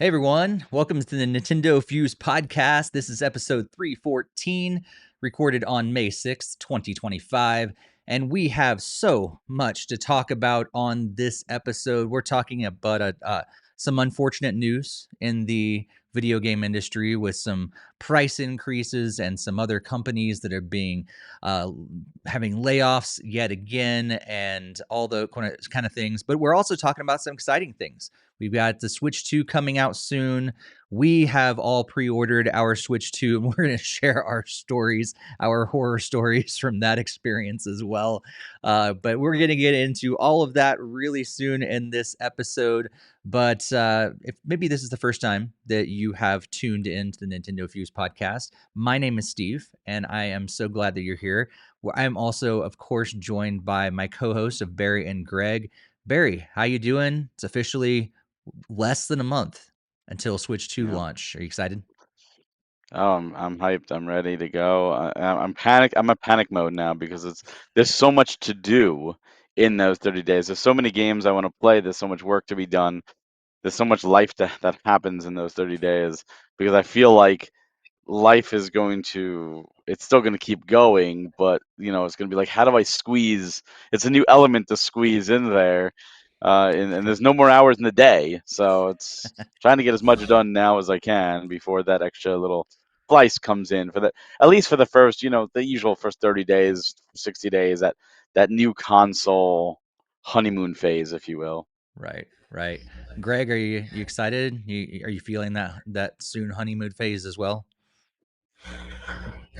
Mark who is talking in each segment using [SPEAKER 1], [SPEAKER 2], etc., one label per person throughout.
[SPEAKER 1] Hey everyone, welcome to the NintendoFuse Podcast. This is episode 314, recorded on May 6th, 2025. And we have so much to talk about on this episode. We're talking about some unfortunate news in the video game industry with some price increases and some other companies that are being having layoffs yet again and all the kind of things. But we're also talking about some exciting things. We've got the Switch 2 coming out soon. We have all pre-ordered our Switch 2, and we're going to share our stories, our horror stories from that experience as well. But we're going to get into all of that really soon in this episode. But if maybe this is the first time that you have tuned into the NintendoFuse podcast, my name is Steve, and I am so glad that you're here. I'm also, of course, joined by my co-hosts of Barry and Greg. Barry, how you doing? It's officially less than a month until Switch 2
[SPEAKER 2] Yeah.
[SPEAKER 1] launch. Are you excited?
[SPEAKER 2] Oh, I'm hyped. I'm ready to go. I'm panic. I'm a panic mode now because there's so much to do in those 30 days. There's so many games I want to play. There's so much work to be done. There's so much life that happens in those 30 days because I feel like life is going to it's still going to keep going, but it's going to be like, how do I squeeze? It's a new element to squeeze in there, and there's no more hours in the day, so it's trying to get as much done now as I can before that extra little slice comes in for the at least for the first, the usual first 30 days, 60 days, that new console honeymoon phase, if you will.
[SPEAKER 1] Right, right. Greg, are you excited? Are you feeling that soon honeymoon phase as well?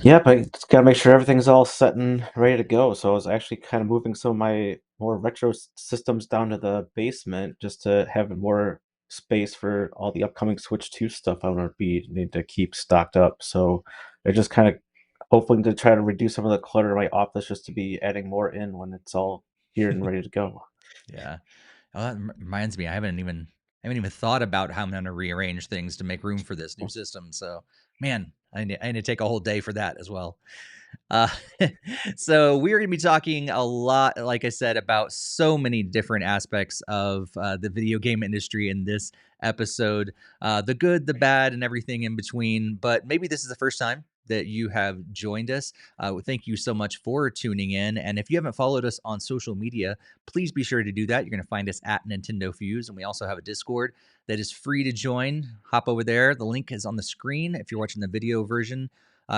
[SPEAKER 3] Yep, I just gotta make sure everything's all set and ready to go. So I was actually kind of moving some of my more retro systems down to the basement just to have more space for all the upcoming Switch 2 stuff I want to be need to keep stocked up. So I just kind of hoping to try to reduce some of the clutter in my office just to be adding more in when it's all here and ready to go.
[SPEAKER 1] Yeah. Oh, that reminds me, I haven't even thought about how I'm going to rearrange things to make room for this new system. So, man, I need to take a whole day for that as well. Uh, so we're going to be talking a lot, like I said, about so many different aspects of the video game industry in this episode, the good, the bad, and everything in between. But maybe this is the first time that you have joined us. Thank you so much for tuning in. And if you haven't followed us on social media, please be sure to do that. You're going to find us at Nintendo Fuse, and we also have a Discord that is free to join. Hop over there. The link is on the screen if you're watching the video version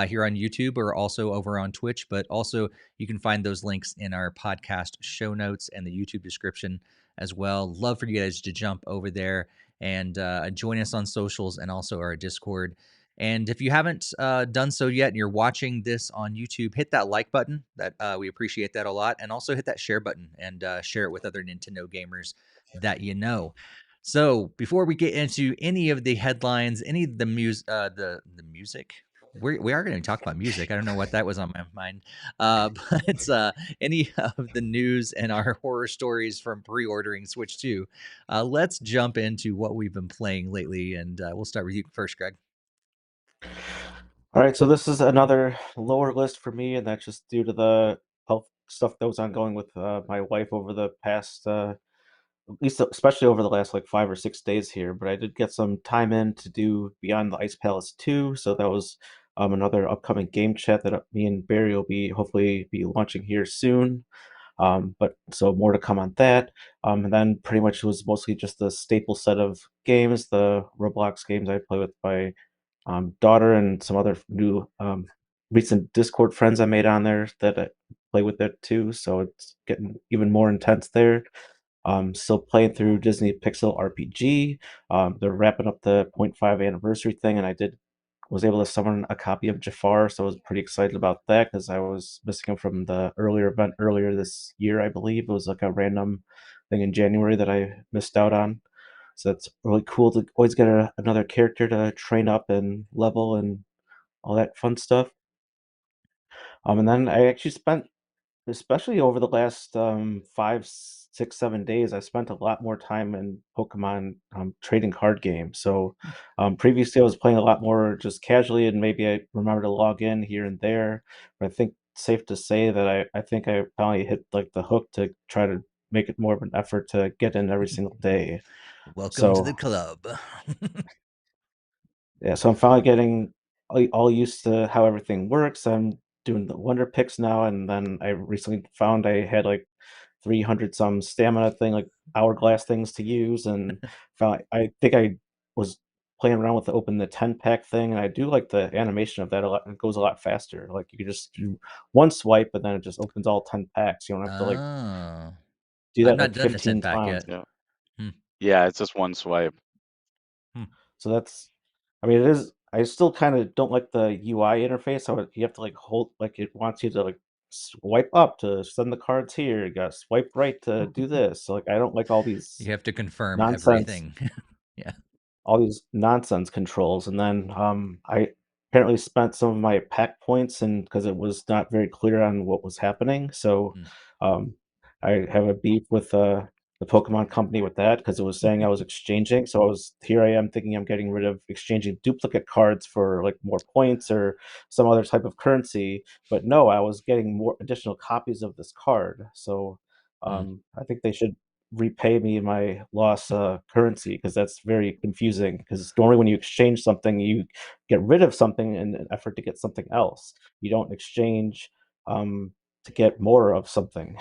[SPEAKER 1] here on YouTube or also over on Twitch. But also, you can find those links in our podcast show notes and the YouTube description as well. Love for you guys to jump over there and join us on socials and also our Discord. And if you haven't done so yet and you're watching this on YouTube, hit that like button. That we appreciate that a lot. And also hit that share button and share it with other Nintendo gamers that you know. So before we get into any of the headlines, any of the music, we are going to talk about music. I don't know what that was on my mind, but any of the news and our horror stories from pre-ordering Switch 2. Let's jump into what we've been playing lately, and we'll start with you first, Greg.
[SPEAKER 3] All right, so this is another lower list for me, and that's just due to the health stuff that was ongoing with my wife over the past at least especially over the last like 5 or 6 days here. But I did get some time in to do Beyond the Ice Palace 2, so that was another upcoming game chat that me and Barry will be hopefully be launching here soon. But so more to come on that. And then pretty much it was mostly just the staple set of games, the Roblox games I play with my daughter and some other new recent Discord friends I made on there that I play with it too. So it's getting even more intense there. Still playing through Disney Pixel RPG. They're wrapping up the point 0.5 anniversary thing, and I did was able to summon a copy of Jafar, so I was pretty excited about that because I was missing him from the earlier event earlier this year, I believe. It was like a random thing in January that I missed out on. So that's really cool to always get another character to train up and level and all that fun stuff. And then I actually spent especially over the last 5, 6, 7 days, I spent a lot more time in Pokemon trading card games. So previously, I was playing a lot more just casually, and maybe I remember to log in here and there. But I think it's safe to say that I think I finally hit like the hook to try to make it more of an effort to get in every single day.
[SPEAKER 1] Welcome to
[SPEAKER 3] So
[SPEAKER 1] the club.
[SPEAKER 3] yeah, so I'm finally getting all used to how everything works. I'm doing the wonder picks now, and then I recently found I had like 300 some stamina thing, like hourglass things to use, and found I think I was playing around with the open the 10 pack thing, and I do like the animation of that a lot. It goes a lot faster. Like you can just do one swipe, and then it just opens all 10 packs. You don't have to like
[SPEAKER 1] Oh,
[SPEAKER 3] do
[SPEAKER 1] I've
[SPEAKER 3] that
[SPEAKER 1] not
[SPEAKER 3] like
[SPEAKER 1] done the 10
[SPEAKER 3] 15
[SPEAKER 1] pack
[SPEAKER 3] times.
[SPEAKER 1] yet.
[SPEAKER 2] Yeah.
[SPEAKER 1] Hmm.
[SPEAKER 2] Yeah, it's just one swipe.
[SPEAKER 1] Hmm.
[SPEAKER 3] So that's, I mean, it is. I still kind of don't like the UI interface. How you have to like hold, like it wants you to like swipe up to send the cards here. You got to swipe right to do this. So like, I don't like all these
[SPEAKER 1] You have to confirm
[SPEAKER 3] nonsense,
[SPEAKER 1] everything. Yeah.
[SPEAKER 3] controls. And then I apparently spent some of my pack points, and because it was not very clear on what was happening. So
[SPEAKER 1] Hmm.
[SPEAKER 3] um, I have a beef with the Pokemon company with that, because it was saying I was exchanging. So I am thinking I'm getting rid of exchanging duplicate cards for like more points or some other type of currency. But no, I was getting more additional copies of this card. So
[SPEAKER 1] Hmm.
[SPEAKER 3] I think they should repay me my lost currency, because that's very confusing. Because normally when you exchange something, you get rid of something in an effort to get something else. You don't exchange um, to get more of something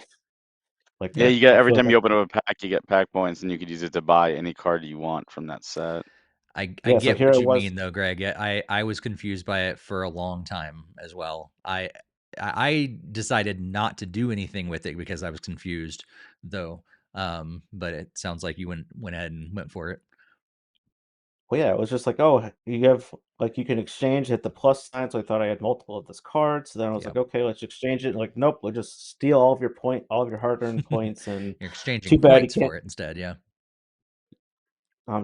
[SPEAKER 3] like
[SPEAKER 2] Yeah,
[SPEAKER 3] that.
[SPEAKER 2] you get
[SPEAKER 3] So I
[SPEAKER 2] every
[SPEAKER 3] feel like
[SPEAKER 2] time you open up a pack, you get pack points, and you could use it to buy any card you want from that set.
[SPEAKER 1] I
[SPEAKER 3] yeah. So
[SPEAKER 1] get
[SPEAKER 3] here
[SPEAKER 1] what
[SPEAKER 3] I
[SPEAKER 1] you
[SPEAKER 3] was.
[SPEAKER 1] mean though, Greg. I was confused by it for a long time as well. I decided not to do anything with it because I was confused though. But it sounds like you went ahead and went for it.
[SPEAKER 3] Well, yeah, it was just like, oh, you have like you can exchange, hit the plus sign. So I thought I had multiple of this card. So then I was
[SPEAKER 1] Yeah.
[SPEAKER 3] like, okay, let's exchange it. Like, nope, we'll just steal all of your hard-earned points. And
[SPEAKER 1] You're exchanging
[SPEAKER 3] too bad you
[SPEAKER 1] points
[SPEAKER 3] can't.
[SPEAKER 1] for it instead, yeah.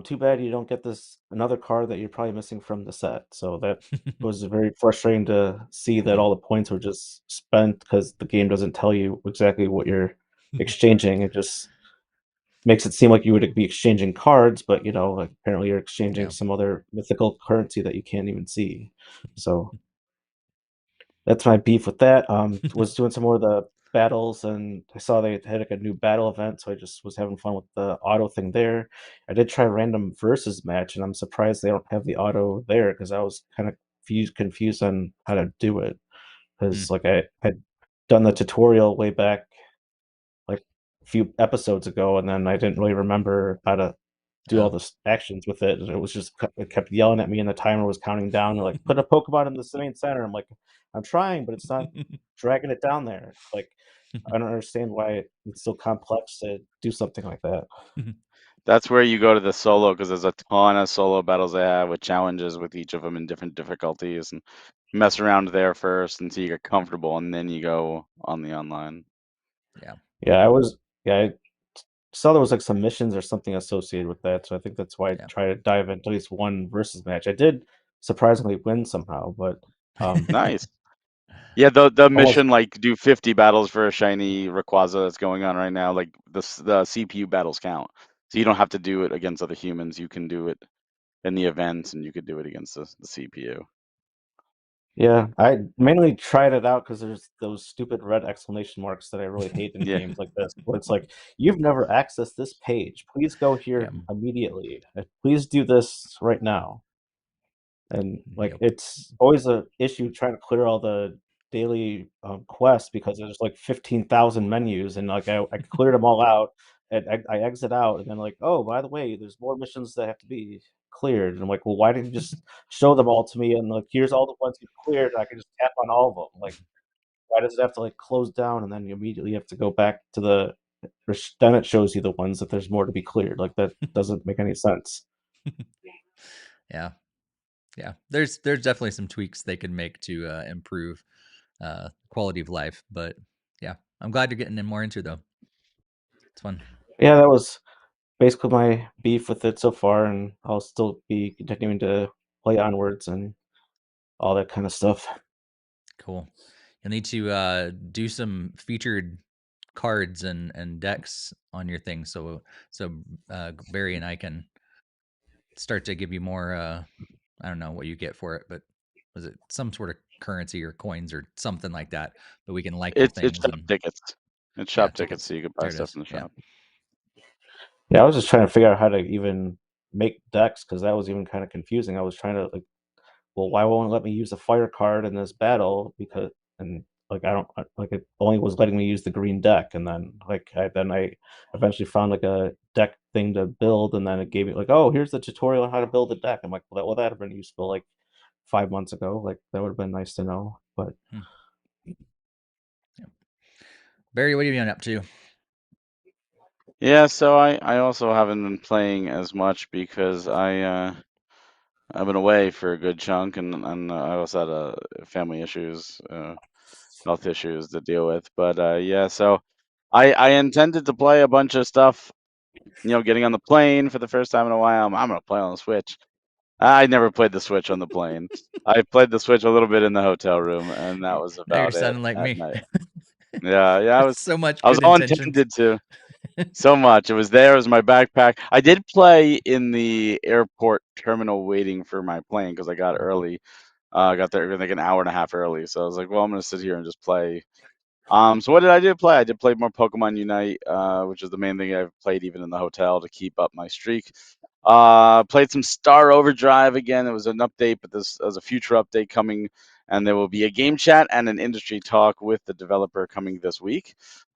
[SPEAKER 3] Too bad you don't get this another card that you're probably missing from the set. So that was very frustrating to see that all the points were just spent because the game doesn't tell you exactly what you're exchanging. It just makes it seem like you would be exchanging cards, but like apparently you're exchanging
[SPEAKER 1] Yeah.
[SPEAKER 3] some other mythical currency that you can't even see. So that's my beef with that. Was doing some more of the battles, and I saw they had like a new battle event, so I just was having fun with the auto thing there. I did try random versus match, and I'm surprised they don't have the auto there, because I was kind of confused on how to do it.
[SPEAKER 1] Hmm.
[SPEAKER 3] Because like I had done the tutorial way back like a few episodes ago, and then I didn't really remember how to do all
[SPEAKER 1] Oh.
[SPEAKER 3] the actions with it. And it was just it kept yelling at me, and the timer was counting down. And like, put a Pokemon in the main center. I'm like, I'm trying, but it's not dragging it down there. Like, I don't understand why it's so complex to do something like that.
[SPEAKER 2] That's where you go to the solo, because there's a ton of solo battles they have with challenges with each of them in different difficulties, and mess around there first until you get comfortable, and then you go on the online.
[SPEAKER 1] Yeah.
[SPEAKER 3] Yeah, I was. Yeah, I saw there was like some missions or something associated with that. So I think that's why I
[SPEAKER 1] Yeah.
[SPEAKER 3] try to dive into at least one versus match. I did surprisingly win somehow, but um,
[SPEAKER 2] Nice. Yeah, the
[SPEAKER 3] almost.
[SPEAKER 2] mission, like, do 50 battles for a shiny Rayquaza that's going on right now. Like the CPU battles count, so you don't have to do it against other humans. You can do it in the event, and you could do it against the CPU.
[SPEAKER 3] Yeah, I mainly tried it out because there's those stupid red exclamation marks that I really hate in
[SPEAKER 2] Yeah,
[SPEAKER 3] games like this, where it's like, you've never accessed this page. Please go
[SPEAKER 1] Yeah.
[SPEAKER 3] here immediately. Please do this right now. And like,
[SPEAKER 1] Yep.
[SPEAKER 3] it's always a issue trying to clear all the daily quests, because there's like 15,000 menus, and like I cleared them all out, and I exit out, and then like, oh, by the way, there's more missions that have to be cleared. And I'm like, well, why didn't you just show them all to me, and like, here's all the ones you cleared, and I can just tap on all of them. Like, why does it have to like close down, and then you immediately have to go back to then it shows you the ones that there's more to be cleared? Like, that doesn't make any sense.
[SPEAKER 1] Yeah. Yeah. There's definitely some tweaks they could make to improve quality of life, but yeah, I'm glad you're getting in more into it, though. It's fun.
[SPEAKER 3] Yeah, that was basically my beef with it so far, and I'll still be continuing to play onwards and all that kind of stuff.
[SPEAKER 1] Cool. You'll need to do some featured cards and decks on your thing, so Barry and I can start to give you more. I don't know what you get for it, but was it some sort of currency or coins or something like that? But we can like your
[SPEAKER 2] it's
[SPEAKER 1] things
[SPEAKER 2] shop
[SPEAKER 1] and
[SPEAKER 2] tickets. It's
[SPEAKER 1] yeah,
[SPEAKER 2] shop tickets,
[SPEAKER 1] tickets.
[SPEAKER 2] so you can buy
[SPEAKER 1] There it
[SPEAKER 2] stuff
[SPEAKER 1] is.
[SPEAKER 2] in the
[SPEAKER 1] Yeah.
[SPEAKER 2] shop.
[SPEAKER 3] Yeah, I was just trying to figure out how to even make decks because that was even kind of confusing. I was trying to like, well, why won't it let me use the fire card in this battle? Because and like I don't like it only was letting me use the green deck, and then I eventually found like a deck thing to build, and then it gave me like, oh, here's the tutorial on how to build a deck. I'm like, well, that would have been useful like 5 months ago. Like that would have been nice to know, but.
[SPEAKER 1] Barry, what have you been up to?
[SPEAKER 2] Yeah, so I also haven't been playing as much because I've been away for a good chunk, and I also had family issues, health issues to deal with. But yeah, so I intended to play a bunch of stuff, getting on the plane for the first time in a while. I'm gonna play on the Switch. I never played the Switch on the plane. I played the Switch a little bit in the hotel room, and that was
[SPEAKER 1] Now you're
[SPEAKER 2] about it
[SPEAKER 1] sounding like
[SPEAKER 2] at
[SPEAKER 1] me.
[SPEAKER 2] night. Yeah,
[SPEAKER 1] So much
[SPEAKER 2] I was
[SPEAKER 1] good
[SPEAKER 2] all
[SPEAKER 1] intentions.
[SPEAKER 2] intended to. So much. It was there. It was my backpack. I did play in the airport terminal waiting for my plane because I got early. I got there like an hour and a half early. So I was like, well, I'm gonna sit here and just play. So what did I do play? I did play more Pokemon Unite, which is the main thing I've played even in the hotel to keep up my streak. Played some Star Overdrive again. There was an update, but there's a future update coming, and there will be a game chat and an industry talk with the developer coming this week.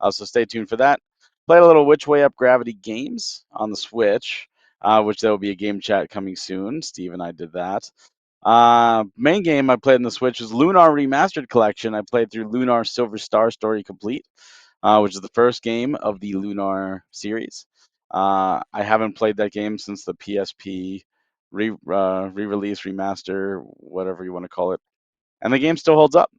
[SPEAKER 2] So stay tuned for that. Played a little Which Way Up Gravity Games on the Switch, which there will be a game chat coming soon. Steve and I did that. Main game I played on the Switch is Lunar Remastered Collection. I played through Lunar Silver Star Story Complete, which is the first game of the Lunar series. I haven't played that game since the PSP re-release, remaster, whatever you want to call it, and the game still holds up.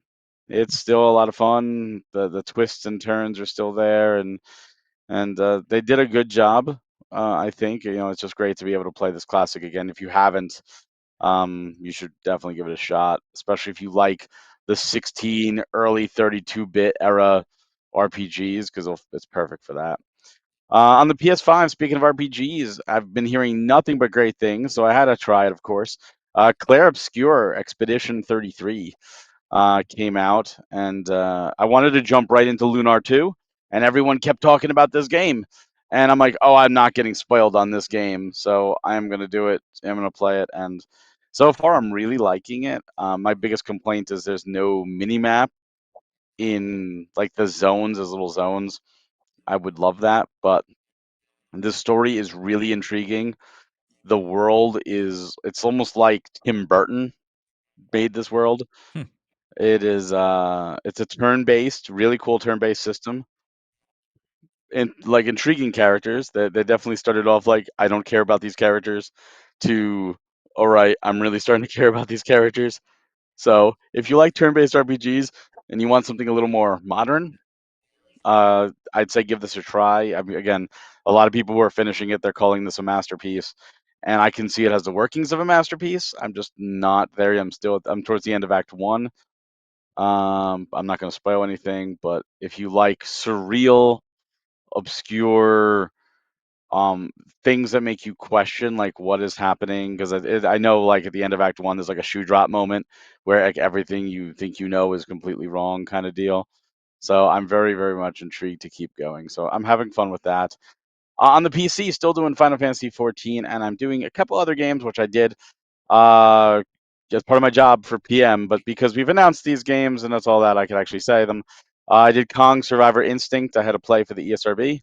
[SPEAKER 2] It's still a lot of fun. The twists and turns are still there, and they did a good job. I think it's just great to be able to play this classic again. If you haven't, you should definitely give it a shot, especially if you like the 16 early 32-bit era RPGs, because it's perfect for that. On the PS5, speaking of RPGs, I've been hearing nothing but great things, so I had to try it, of course. Claire Obscure Expedition 33 came out, and I wanted to jump right into Lunar 2, and everyone kept talking about this game. And I'm like, oh, I'm not getting spoiled on this game, so I'm going to do it. I'm going to play it. And so far, I'm really liking it. My biggest complaint is there's no mini map in like the zones, as little zones. I would love that, but this story is really intriguing. The world it's almost like Tim Burton made this world.
[SPEAKER 1] Hmm.
[SPEAKER 2] It's a turn-based, really cool turn-based system, and like intriguing characters. They definitely started off like I don't care about these characters, to all right, I'm really starting to care about these characters. So if you like turn-based RPGs and you want something a little more modern, I'd say give this a try. I mean, again, a lot of people who are finishing it, they're calling this a masterpiece, and I can see it has the workings of a masterpiece. I'm just not there. I'm towards the end of Act One. I'm not going to spoil anything, but if you like surreal, obscure, um, things that make you question like what is happening, because I know like at the end of Act One, there's like a shoe drop moment where like everything you think you know is completely wrong, kind of deal. So I'm very, very much intrigued to keep going. So I'm having fun with that. On the PC, still doing Final Fantasy 14, and I'm doing a couple other games, which I did uh, as part of my job for PM. But because we've announced these games and that's all that, I could actually say them. I did Kong Survivor Instinct. I had to play for the ESRB. It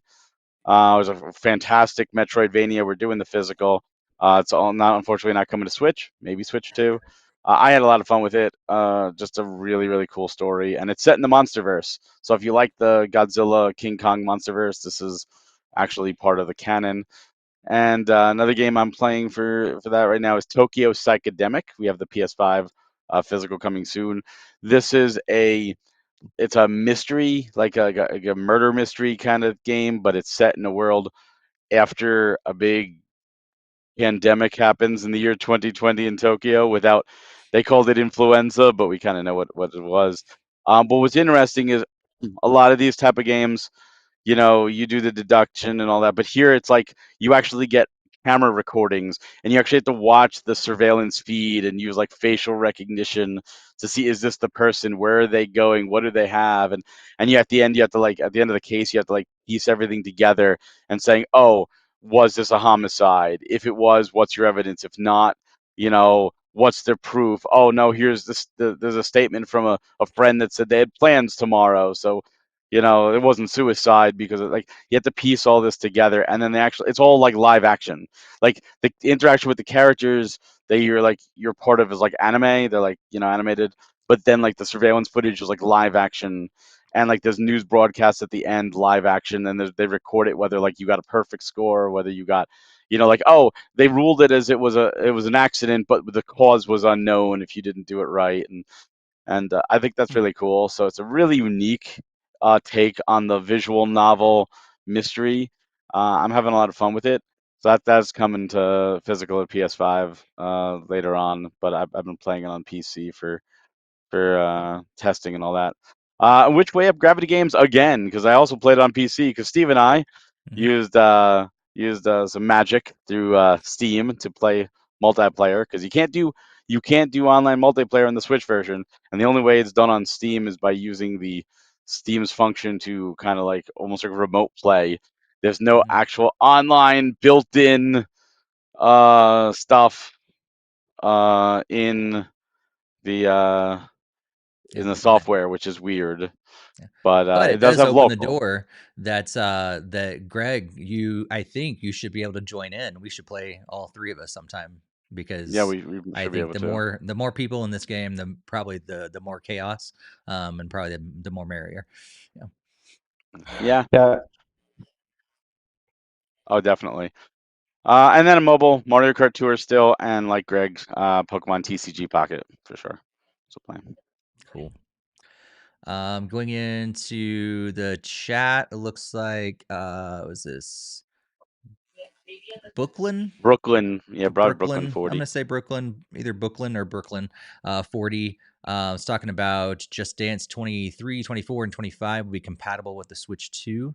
[SPEAKER 2] was a fantastic Metroidvania. We're doing the physical. It's all not unfortunately not coming to Switch. Maybe Switch 2. I had a lot of fun with it. Just a really, really cool story, and it's set in the MonsterVerse. So if you like the Godzilla King Kong MonsterVerse, this is actually part of the canon. And another game I'm playing for that right now is Tokyo Psychedemic. We have the PS5 physical coming soon. This is it's a mystery, like a murder mystery kind of game, but it's set in a world after a big pandemic happens in the year 2020 in Tokyo. Without, they called it influenza, but we kind of know what it was. But what's interesting is a lot of these type of games, you do the deduction and all that, but here it's like you actually get camera recordings and you actually have to watch the surveillance feed and use like facial recognition to see, is this the person, where are they going, what do they have, and you at the end, you have to like, at the end of the case, you have to like piece everything together and saying, oh, was this a homicide? If it was, what's your evidence? If not, what's the proof? Oh no, here's this. There's a statement from a friend that said they had plans tomorrow, so it wasn't suicide because like you have to piece all this together, and then it's all like live action. Like the interaction with the characters that you're part of is like anime. They're like animated, but then like the surveillance footage is like live action, and like there's news broadcasts at the end, live action, and they record it whether like you got a perfect score or whether you got, like, oh, they ruled it as it was an accident, but the cause was unknown if you didn't do it right, and I think that's really cool. So it's a really unique take on the visual novel mystery. I'm having a lot of fun with it. So that's coming to physical at PS5 later on, but I've been playing it on PC for testing and all that. Which Way Up Gravity Games again, because I also played it on PC. Because Steve and I used some magic through Steam to play multiplayer. Because you can't do online multiplayer in the Switch version, and the only way it's done on Steam is by using the Steam's function to kind of like almost like remote play. There's no actual online built-in stuff in the in the software, which is weird.
[SPEAKER 1] Yeah.
[SPEAKER 2] But
[SPEAKER 1] it
[SPEAKER 2] it does
[SPEAKER 1] does
[SPEAKER 2] have
[SPEAKER 1] open the
[SPEAKER 2] local.
[SPEAKER 1] door that Greg, I think you should be able to join in. We should play all three of us sometime because
[SPEAKER 2] Yeah, we
[SPEAKER 1] I
[SPEAKER 2] should be
[SPEAKER 1] think
[SPEAKER 2] able to.
[SPEAKER 1] the more people in this game, the more chaos, and probably the more merrier.
[SPEAKER 2] Yeah.
[SPEAKER 3] Yeah.
[SPEAKER 2] Oh, definitely. And then a mobile Mario Kart Tour still, and like Greg's Pokemon TCG Pocket for sure. So playing.
[SPEAKER 1] Cool. Going into the chat, it looks like was this Brooklyn?
[SPEAKER 2] Brooklyn, yeah, Broad Brooklyn
[SPEAKER 1] I'm
[SPEAKER 2] 40.
[SPEAKER 1] gonna say Brooklyn, either Brooklyn or Brooklyn. 40. It's talking about Just Dance 23, 24, and 25 will be compatible with the Switch 2.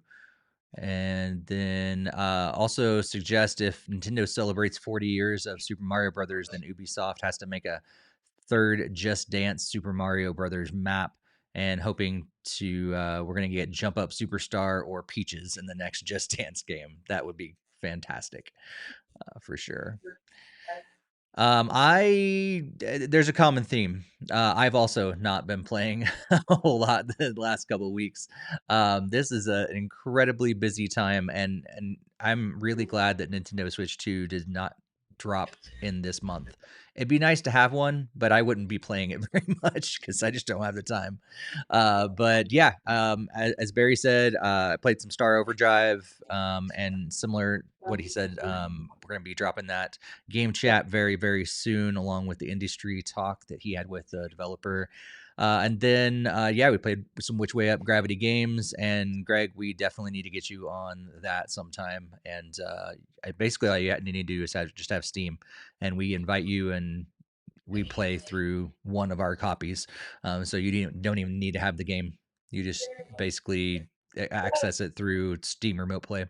[SPEAKER 1] And then also suggest if Nintendo celebrates 40 years of Super Mario Brothers, then Ubisoft has to make a third Just Dance Super Mario Brothers map. And hoping to we're gonna get Jump Up Superstar or Peaches in the next Just Dance game. That would be fantastic, for sure. There's a common theme. I've also not been playing a whole lot the last couple of weeks. This is an incredibly busy time, and I'm really glad that Nintendo Switch 2 did not drop in this month. It'd be nice to have one, but I wouldn't be playing it very much because I just don't have the time. But yeah, as Barry said, I played some Star Overdrive, and similar what he said. We're going to be dropping that game chat very, very soon, along with the industry talk that he had with the developer. And then, we played some Which Way Up Gravity games. And Greg, we definitely need to get you on that sometime. And basically, all you need to do is just have Steam, and we invite you and we play through one of our copies. So you don't even need to have the game. You just basically access it through Steam Remote Play.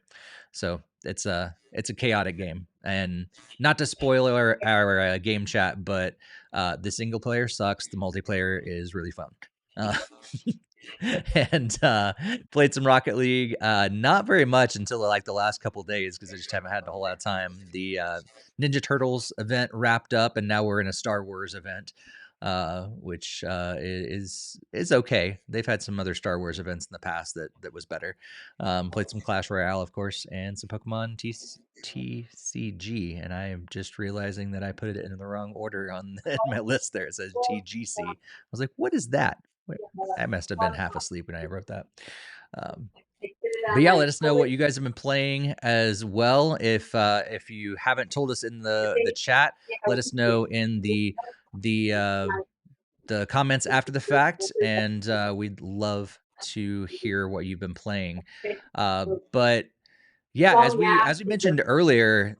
[SPEAKER 1] So it's a chaotic game, and not to spoil our game chat, but the single player sucks. The multiplayer is really fun. And played some Rocket League. Not very much until like the last couple days because I just haven't had a whole lot of time. The Ninja Turtles event wrapped up, and now we're in a Star Wars event, which is okay. They've had some other Star Wars events in the past that was better. Played some Clash Royale, of course, and some Pokemon TCG, and I am just realizing that I put it in the wrong order on my list there. It says TGC. I was like, what is that? Wait, I must have been half asleep when I wrote that. But yeah, let us know what you guys have been playing as well. If you haven't told us in the chat, let us know in the comments after the fact, and we'd love to hear what you've been playing. But yeah, as we mentioned earlier,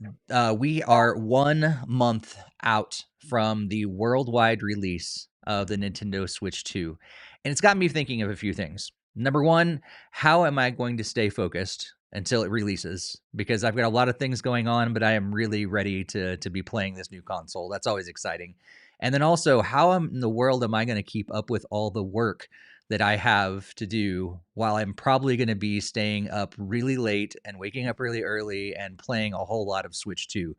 [SPEAKER 1] we are 1 month out from the worldwide release of the Nintendo Switch 2. And it's got me thinking of a few things. Number one, how am I going to stay focused until it releases? Because I've got a lot of things going on, but I am really ready to be playing this new console. That's always exciting. And then also, how in the world am I going to keep up with all the work that I have to do while I'm probably going to be staying up really late and waking up really early and playing a whole lot of Switch 2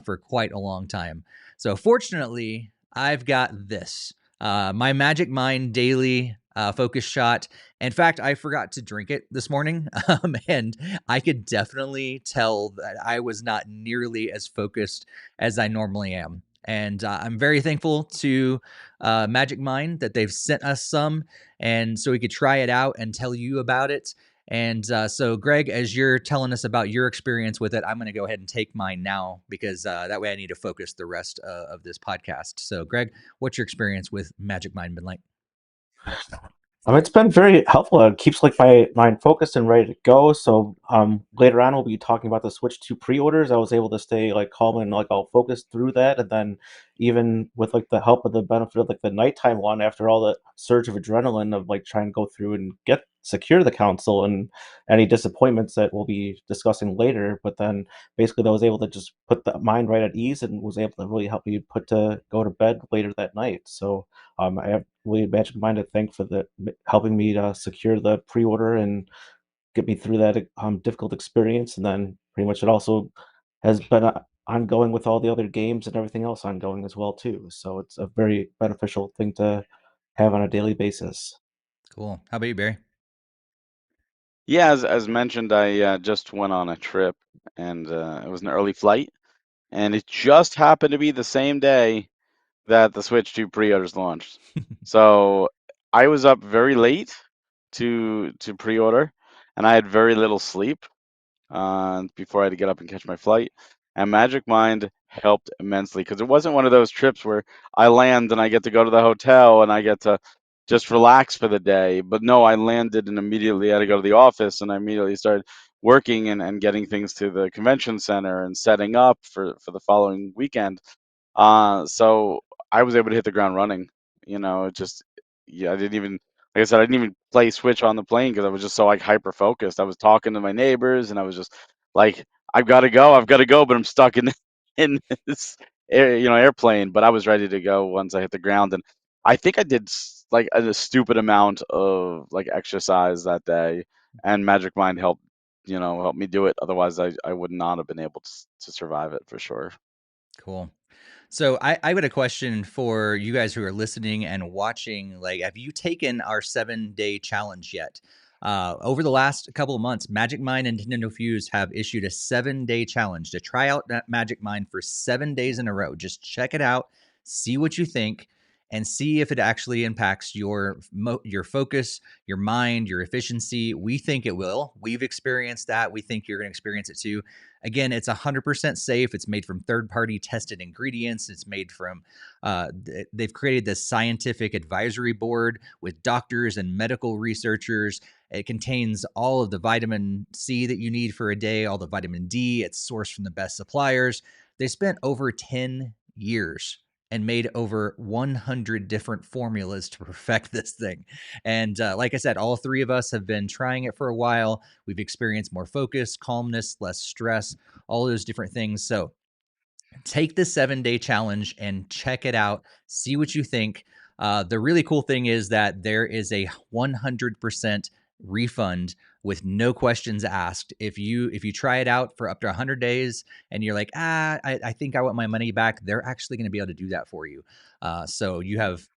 [SPEAKER 1] for quite a long time. So fortunately, I've got this. My Magic Mind Daily Focus Shot. In fact, I forgot to drink it this morning, and I could definitely tell that I was not nearly as focused as I normally am. And I'm very thankful to Magic Mind that they've sent us some, and so we could try it out and tell you about it. And so, Greg, as you're telling us about your experience with it, I'm going to go ahead and take mine now because that way I need to focus the rest of this podcast. So, Greg, what's your experience with Magic Mind been like?
[SPEAKER 3] It's been very helpful. It keeps like my mind focused and ready to go. So later on we'll be talking about the Switch 2 pre-orders. I was able to stay like calm and like all focused through that, and then even with like the help of the benefit of like the nighttime one, after all the surge of adrenaline of like trying to go through and get secure the console and any disappointments that we'll be discussing later. But then basically I was able to just put the mind right at ease and was able to really help me go to bed later that night. So I have really Magic Mind to thank for helping me to secure the pre-order and get me through that difficult experience. And then pretty much it also has been ongoing with all the other games and everything else ongoing as well too. So it's a very beneficial thing to have on a daily basis.
[SPEAKER 1] Cool. How about you, Barry?
[SPEAKER 2] Yeah, as mentioned, I just went on a trip, and it was an early flight, and it just happened to be the same day that the Switch 2 pre-orders launched. So I was up very late to pre-order, and I had very little sleep before I had to get up and catch my flight. And Magic Mind helped immensely because it wasn't one of those trips where I land and I get to go to the hotel and I get to just relax for the day. But no, I landed and immediately had to go to the office, and I immediately started working and getting things to the convention center and setting up for the following weekend. So I was able to hit the ground running. Just yeah, I didn't even like I said, I didn't even play Switch on the plane because I was just so like hyper focused. I was talking to my neighbors and I was just like, I've got to go, but I'm stuck in in this airplane. But I was ready to go once I hit the ground, and I think I did like a stupid amount of like exercise that day, and Magic Mind helped me do it. Otherwise, I would not have been able to survive it for sure.
[SPEAKER 1] Cool. So I got a question for you guys who are listening and watching. Like, have you taken our 7-day challenge yet? Over the last couple of months, Magic Mind and NintendoFuse have issued a 7-day challenge to try out that Magic Mind for 7 days in a row. Just check it out, see what you think, and see if it actually impacts your focus, your mind, your efficiency. We think it will. We've experienced that. We think you're going to experience it too. Again, it's 100% safe. It's made from third-party tested ingredients. It's made from, they've created this scientific advisory board with doctors and medical researchers. It contains all of the vitamin C that you need for a day, all the vitamin D. It's sourced from the best suppliers. They spent over 10 years and made over 100 different formulas to perfect this thing. And like I said, all three of us have been trying it for a while. We've experienced more focus, calmness, less stress, all those different things. So take the 7-day challenge and check it out. See what you think. The really cool thing is that there is a 100% refund with no questions asked. If you try it out for up to 100 days and you're like, I think I want my money back, they're actually going to be able to do that for you. So you have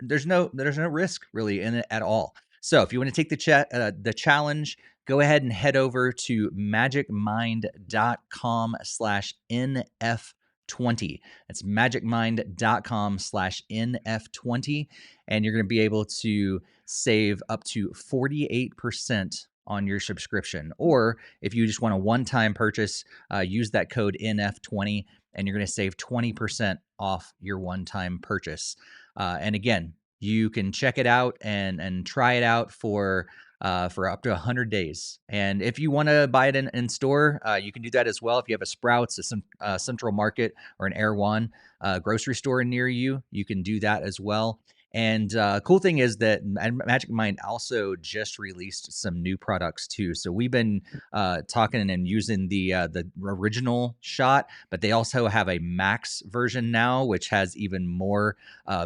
[SPEAKER 1] there's no risk really in it at all. So if you want to take the challenge, go ahead and head over to magicmind.com/NF20. That's magicmind.com/NF20. And you're going to be able to save up to 48% on your subscription. Or if you just want a one-time purchase, use that code NF20 and you're going to save 20% off your one-time purchase. And again, you can check it out and try it out for up to 100 days. And if you want to buy it in store, you can do that as well. If you have a Sprouts, a Central Market, or an Erewhon grocery store near you, you can do that as well. And cool thing is that Magic Mind also just released some new products too. So we've been talking and using the original shot, but they also have a max version now, which has even more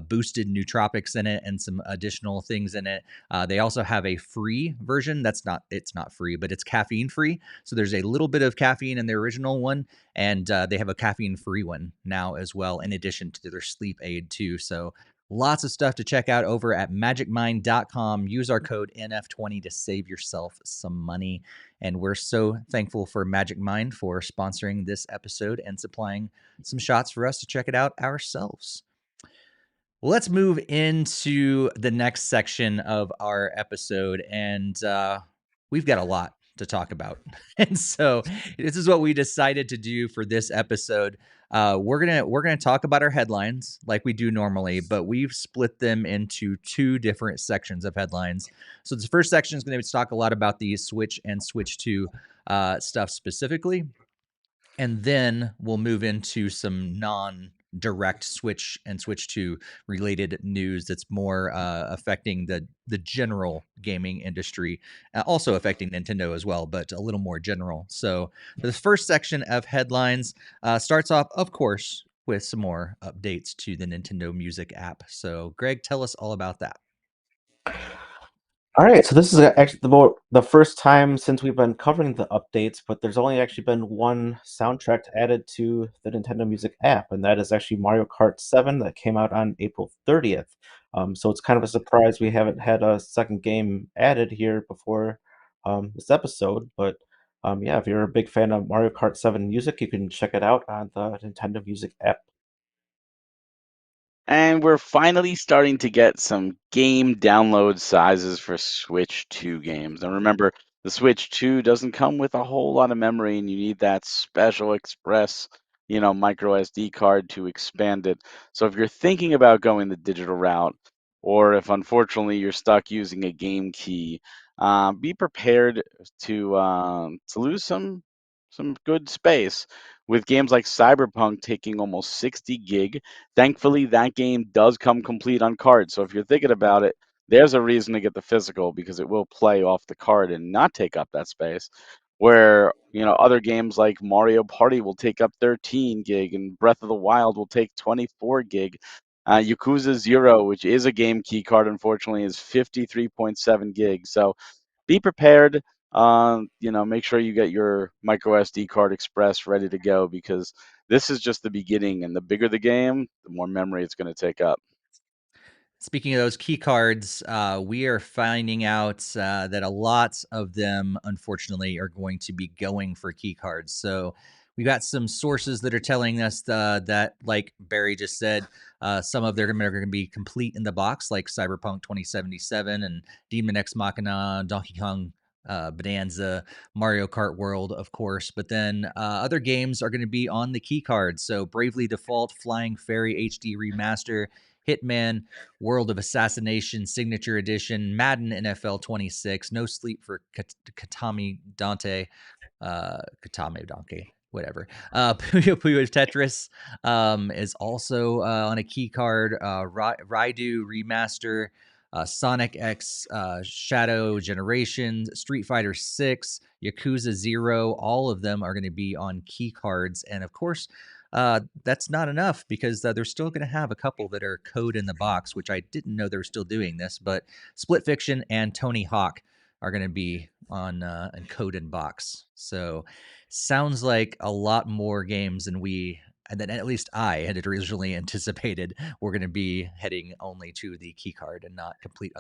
[SPEAKER 1] boosted nootropics in it and some additional things in it. They also have a free version. It's not free, but it's caffeine free. So there's a little bit of caffeine in the original one, and they have a caffeine free one now as well, in addition to their sleep aid too. So lots of stuff to check out over at magicmind.com. Use our code NF20 to save yourself some money. And we're so thankful for Magic Mind for sponsoring this episode and supplying some shots for us to check it out ourselves. Well, let's move into the next section of our episode. And we've got a lot to talk about. And so this is what we decided to do for this episode. We're gonna talk about our headlines like we do normally, but we've split them into two different sections of headlines. So the first section is going to talk a lot about the Switch and Switch 2 stuff specifically, and then we'll move into some non-direct Switch and Switch 2 related news that's more affecting the general gaming industry, also affecting Nintendo as well, but a little more general. So the first section of headlines starts off, of course, with some more updates to the Nintendo Music app. So Greg, tell us all about that.
[SPEAKER 3] All right, so this is actually the first time since we've been covering the updates, but there's only actually been one soundtrack added to the Nintendo Music app, and that is actually Mario Kart 7 that came out on April 30th. So it's kind of a surprise we haven't had a second game added here before this episode, but yeah, if you're a big fan of Mario Kart 7 music, you can check it out on the Nintendo Music app.
[SPEAKER 2] And we're finally starting to get some game download sizes for Switch 2 games. And remember, the Switch 2 doesn't come with a whole lot of memory, and you need that special express, micro SD card to expand it. So if you're thinking about going the digital route, or if unfortunately you're stuck using a game key, be prepared to lose some good space with games like Cyberpunk taking almost 60 gig. Thankfully, that game does come complete on card. So if you're thinking about it, there's a reason to get the physical because it will play off the card and not take up that space. Where, other games like Mario Party will take up 13 gig and Breath of the Wild will take 24 gig. Yakuza 0, which is a game key card, unfortunately, is 53.7 gigs. So be prepared. Make sure you get your micro SD card express ready to go because this is just the beginning. And the bigger the game, the more memory it's going to take up.
[SPEAKER 1] Speaking of those key cards, we are finding out that a lot of them, unfortunately, are going to be going for key cards. So we got some sources that are telling us that, like Barry just said, some of them are going to be complete in the box, like Cyberpunk 2077 and Demon X Machina, Donkey Kong Bonanza, Mario Kart World, of course. But then other games are going to be on the key cards. So Bravely Default, Flying Fairy HD Remaster, Hitman, World of Assassination Signature Edition, Madden NFL 26, No Sleep for Katami Dante, whatever. Puyo Puyo Tetris is also on a key card. Raidu Remaster, Sonic X Shadow Generation, Street Fighter 6, Yakuza 0, all of them are going to be on key cards. And of course, that's not enough because they're still going to have a couple that are code in the box, which I didn't know they were still doing this, but Split Fiction and Tony Hawk are going to be on code in box. So sounds like a lot more games than at least I had originally anticipated were going to be heading only to the key card and not complete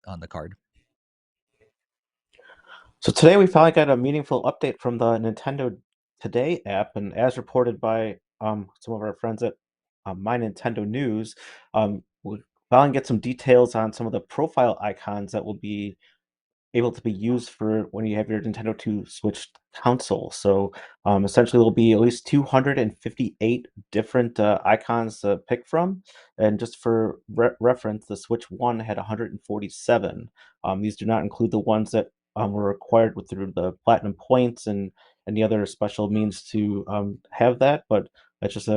[SPEAKER 1] on the card.
[SPEAKER 3] So today we finally got a meaningful update from the Nintendo Today app, and as reported by some of our friends at My Nintendo News, we finally get some details on some of the profile icons that will be able to be used for when you have your Nintendo 2 Switch console. So essentially, there'll be at least 258 different icons to pick from. And just for reference, the Switch 1 had 147. These do not include the ones that were acquired through the Platinum Points and any other special means to have that. But that's just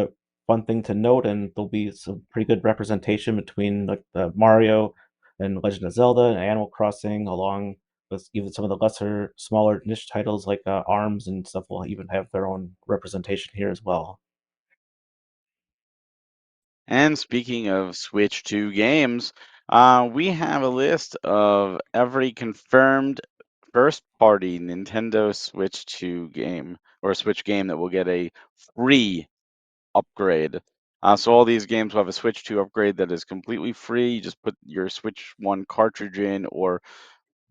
[SPEAKER 3] fun thing to note, and there'll be some pretty good representation between like the Mario and Legend of Zelda and Animal Crossing, along with even some of the lesser, smaller niche titles like ARMS and stuff will even have their own representation here as well.
[SPEAKER 2] And speaking of Switch 2 games, we have a list of every confirmed first-party Nintendo Switch 2 game or Switch game that will get a free upgrade. So all these games will have a Switch 2 upgrade that is completely free. You just put your Switch 1 cartridge in or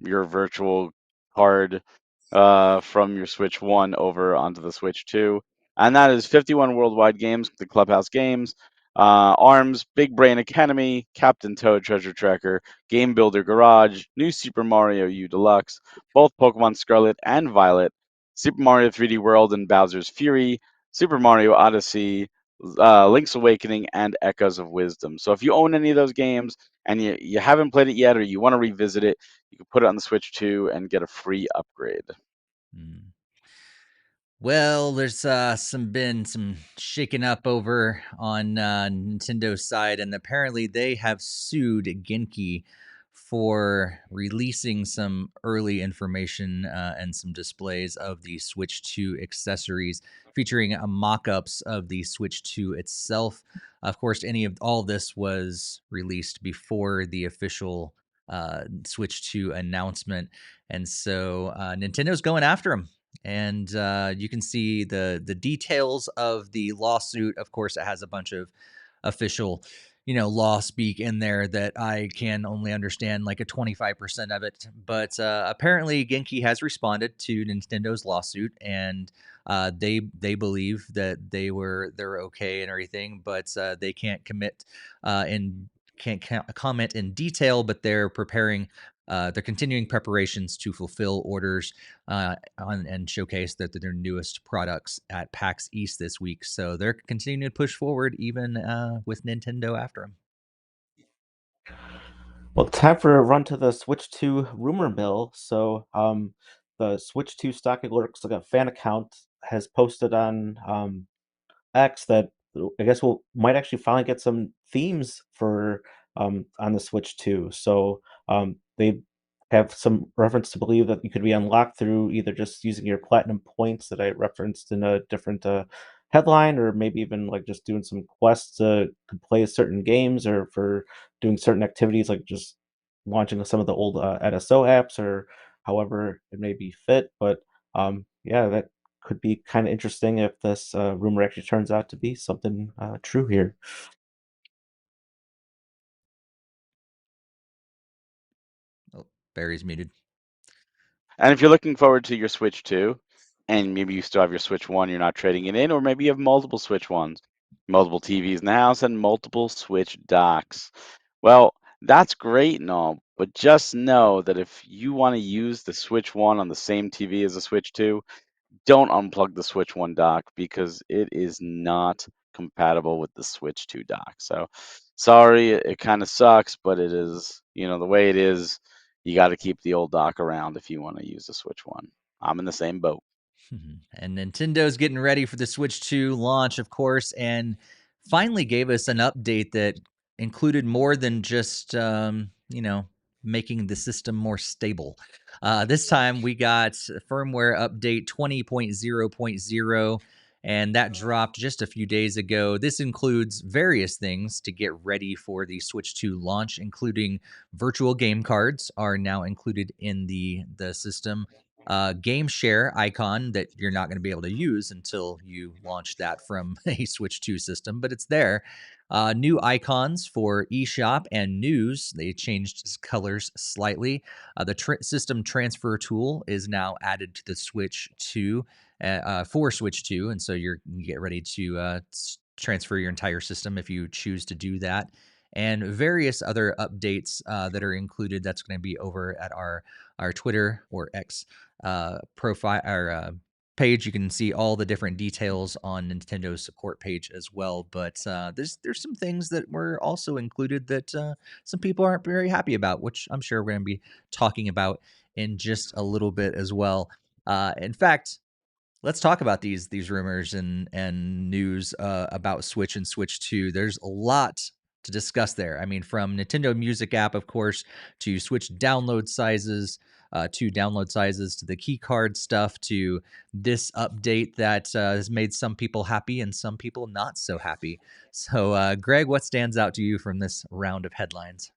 [SPEAKER 2] your virtual card from your Switch 1 over onto the Switch 2. And that is 51 worldwide games, the Clubhouse games, ARMS, Big Brain Academy, Captain Toad Treasure Tracker, Game Builder Garage, New Super Mario U Deluxe, both Pokemon Scarlet and Violet, Super Mario 3D World and Bowser's Fury, Super Mario Odyssey, Link's Awakening, and Echoes of Wisdom. So if you own any of those games and you haven't played it yet or you want to revisit it, you can put it on the Switch 2 and get a free upgrade.
[SPEAKER 1] Mm. Well, there's been some shaking up over on Nintendo's side, and apparently they have sued Genki for releasing some early information and some displays of the Switch 2 accessories, featuring mock-ups of the Switch 2 itself. Of course, all this was released before the official Switch 2 announcement, and so Nintendo's going after them. And you can see the details of the lawsuit. Of course, it has a bunch of official, law speak in there that I can only understand like a 25% of it. But apparently, Genki has responded to Nintendo's lawsuit, and they believe that they're okay and everything, but they can't commit and can't comment in detail. But they're preparing. They're continuing preparations to fulfill orders and showcase their newest products at PAX East this week. So they're continuing to push forward, even with Nintendo after them.
[SPEAKER 3] Well, time for a run to the Switch 2 rumor mill. So, the Switch 2 stock alerts, like a fan account, has posted on X that I guess might actually finally get some themes for on the Switch 2. So they have some reference to believe that you could be unlocked through either just using your platinum points that I referenced in a different headline, or maybe even like just doing some quests to play certain games, or for doing certain activities like just launching some of the old NSO apps, or however it may be fit. But yeah, that could be kind of interesting if this rumor actually turns out to be something true here.
[SPEAKER 1] Oh, Barry's muted.
[SPEAKER 2] And if you're looking forward to your Switch 2, and maybe you still have your Switch 1, you're not trading it in, or maybe you have multiple Switch 1s, multiple TVs in the house, and multiple Switch docks. Well, that's great and all, but just know that if you want to use the Switch 1 on the same TV as the Switch 2, don't unplug the Switch 1 dock because it is not compatible with the Switch 2 dock. So sorry, it kind of sucks, but it is, the way it is. You got to keep the old dock around if you want to use the Switch 1. I'm in the same boat.
[SPEAKER 1] And Nintendo's getting ready for the Switch 2 launch, of course, and finally gave us an update that included more than just, making the system more stable. This time we got firmware update 20.0.0, and that dropped just a few days ago. This includes various things to get ready for the Switch 2 launch, including virtual game cards are now included in the system. Game share icon that you're not going to be able to use until you launch that from a Switch 2 system, but it's there. New icons for eShop and news. They changed colors slightly. The system transfer tool is now added to the Switch 2 for Switch 2, and so you get ready to transfer your entire system if you choose to do that. And various other updates that are included. That's going to be over at our Twitter or X profile or page. You can see all the different details on Nintendo's support page as well. But there's some things that were also included that some people aren't very happy about, which I'm sure we're going to be talking about in just a little bit as well. In fact, Let's talk about these rumors and news about Switch and Switch 2. There's a lot to discuss there. I mean, from Nintendo Music app, of course, to Switch download sizes, to the key card stuff, to this update that has made some people happy and some people not so happy. So, Greg, what stands out to you from this round of headlines?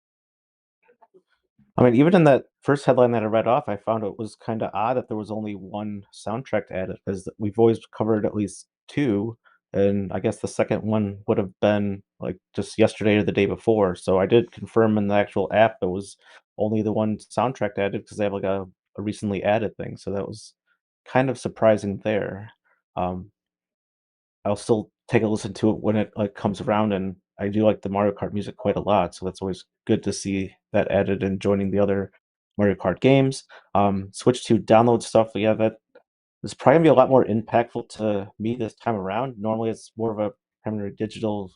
[SPEAKER 3] I mean, even in that first headline that I read off, I found it was kind of odd that there was only one soundtrack added, because we've always covered at least two, and I guess the second one would have been like just yesterday or the day before. So I did confirm in the actual app it was only the one soundtrack added, because they have like a recently added thing. So that was kind of surprising there. Um, I'll still take a listen to it when it like comes around, and I do like the Mario Kart music quite a lot, so that's always good to see that added and joining the other Mario Kart games. Switch to download stuff, yeah, that is probably gonna be a lot more impactful to me this time around. Normally, it's more of a primary digital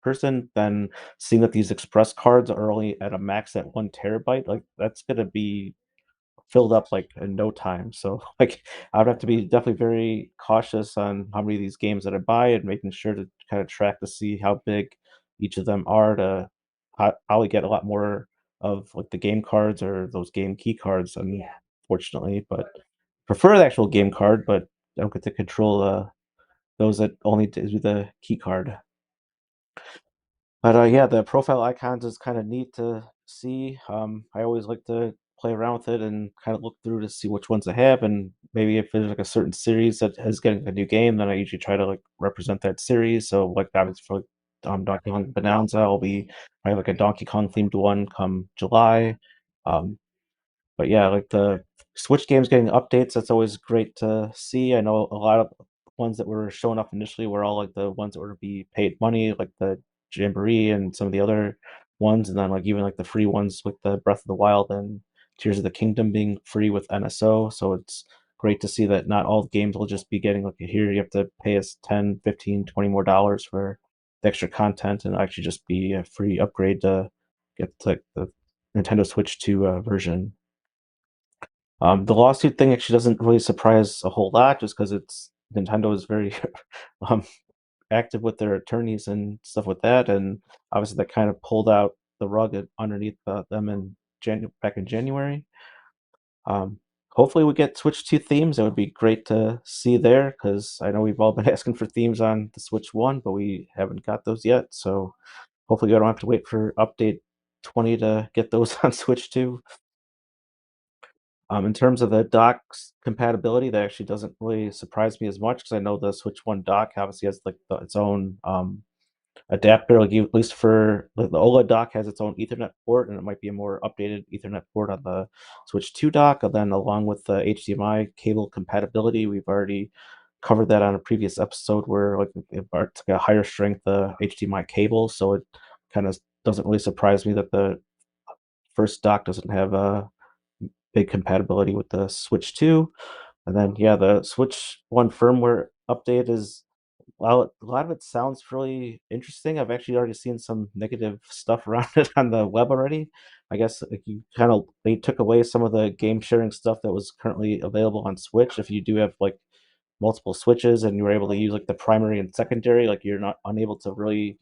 [SPEAKER 3] person, than seeing that these express cards are only at a max at 1 terabyte. Like that's gonna be filled up like in no time. So like I would have to be definitely very cautious on how many of these games that I buy, and making sure to kind of track to see how big each of them are, to probably get a lot more of like the game cards or those game key cards, unfortunately. But prefer the actual game card, but don't get to control those that only do the key card. But yeah, the profile icons is kind of neat to see. I always like to play around with it and kind of look through to see which ones I have, and maybe if there's like a certain series that is getting a new game, then I usually try to like represent that series. So like that is for Donkey Kong Bonanza. I have like a Donkey Kong themed one come July. Um, but yeah, like the Switch games getting updates, that's always great to see. I know a lot of ones that were showing up initially were all like the ones that were to be paid money, like the Jamboree and some of the other ones, and then like even like the free ones with the Breath of the Wild and Tears of the Kingdom being free with NSO. So it's great to see that not all games will just be getting like here you have to pay us 10, 15, 20 more dollars for the extra content, and actually just be a free upgrade to get like the Nintendo Switch 2 version. The lawsuit thing actually doesn't really surprise a whole lot, just because it's Nintendo is very um, active with their attorneys and stuff with that, and obviously that kind of pulled out the rug underneath them in back in January. Um, Hopefully we get Switch 2 themes. It would be great to see there, because I know we've all been asking for themes on the Switch 1, but we haven't got those yet. So hopefully I don't have to wait for update 20 to get those on Switch 2. In terms of the dock's compatibility, that actually doesn't really surprise me as much, because I know the Switch One dock obviously has like its own adapter. Like at least for like, the OLED dock has its own Ethernet port, and it might be a more updated Ethernet port on the Switch Two dock. And then along with the HDMI cable compatibility, we've already covered that on a previous episode, where like it's like a higher strength HDMI cable, so it kind of doesn't really surprise me that the first dock doesn't have a big compatibility with the Switch 2. And then, yeah, the Switch 1 firmware update is, while a lot of it sounds really interesting, I've actually already seen some negative stuff around it on the web already. I guess like they took away some of the game sharing stuff that was currently available on Switch. If you do have like multiple switches and you were able to use like the primary and secondary, like you're not unable to really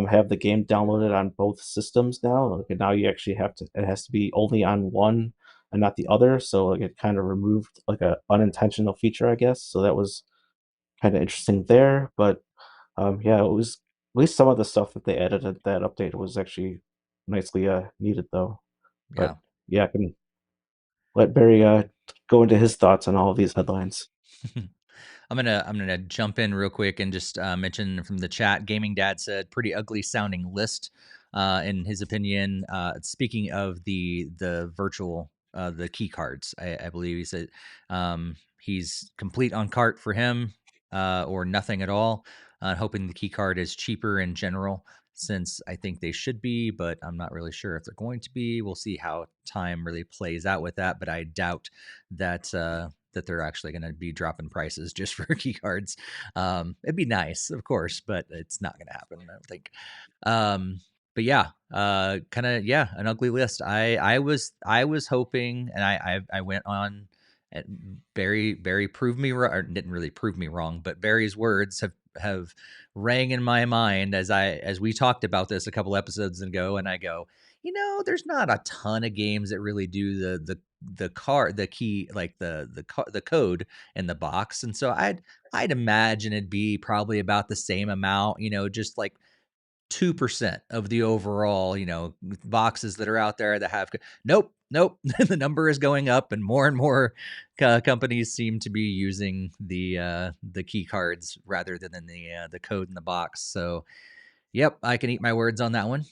[SPEAKER 3] have the game downloaded on both systems now. Like now you actually have to, it has to be only on one and not the other. So like it kind of removed like a unintentional feature, I guess. So that was kind of interesting there. But yeah, it was at least some of the stuff that they added at that update was actually nicely needed though. But
[SPEAKER 1] Yeah.
[SPEAKER 3] yeah, I can let Barry go into his thoughts on all of these headlines.
[SPEAKER 1] I'm gonna jump in real quick and just mention from the chat. Gaming Dad said, "Pretty ugly sounding list." In his opinion, speaking of the virtual the key cards, I believe he said he's complete on cart for him or nothing at all. Hoping the key card is cheaper in general, since I think they should be, but I'm not really sure if they're going to be. We'll see how time really plays out with that, but I doubt that that they're actually going to be dropping prices just for key cards. It'd be nice, of course, but it's not going to happen, I don't think. But yeah, kind of yeah, an ugly list. I was hoping, and I went on Barry proved me wrong, or didn't really prove me wrong, but Barry's words have rang in my mind as we talked about this a couple episodes ago, and I go, there's not a ton of games that really do the key, like the code in the box, and so I'd imagine it'd be probably about the same amount, just like 2% of the overall, boxes that are out there that have. Nope. The number is going up, and more companies seem to be using the key cards rather than the code in the box. So, yep, I can eat my words on that one.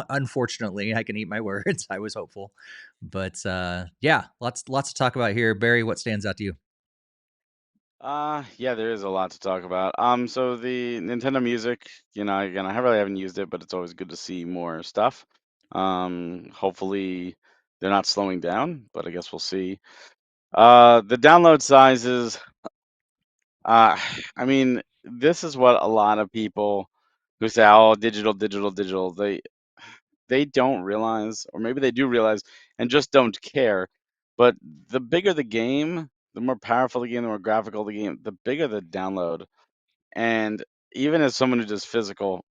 [SPEAKER 1] Unfortunately, I can eat my words. I was hopeful, but yeah, lots to talk about here. Barry, what stands out to you?
[SPEAKER 2] Yeah, there is a lot to talk about. So the Nintendo Music, again, I really haven't used it, but it's always good to see more stuff. Hopefully they're not slowing down, but I guess we'll see. The download sizes, I mean, this is what a lot of people who say, "Oh, digital, digital, digital," they don't realize, or maybe they do realize and just don't care. But the bigger the game, the more powerful the game, the more graphical the game, the bigger the download. And even as someone who does physical,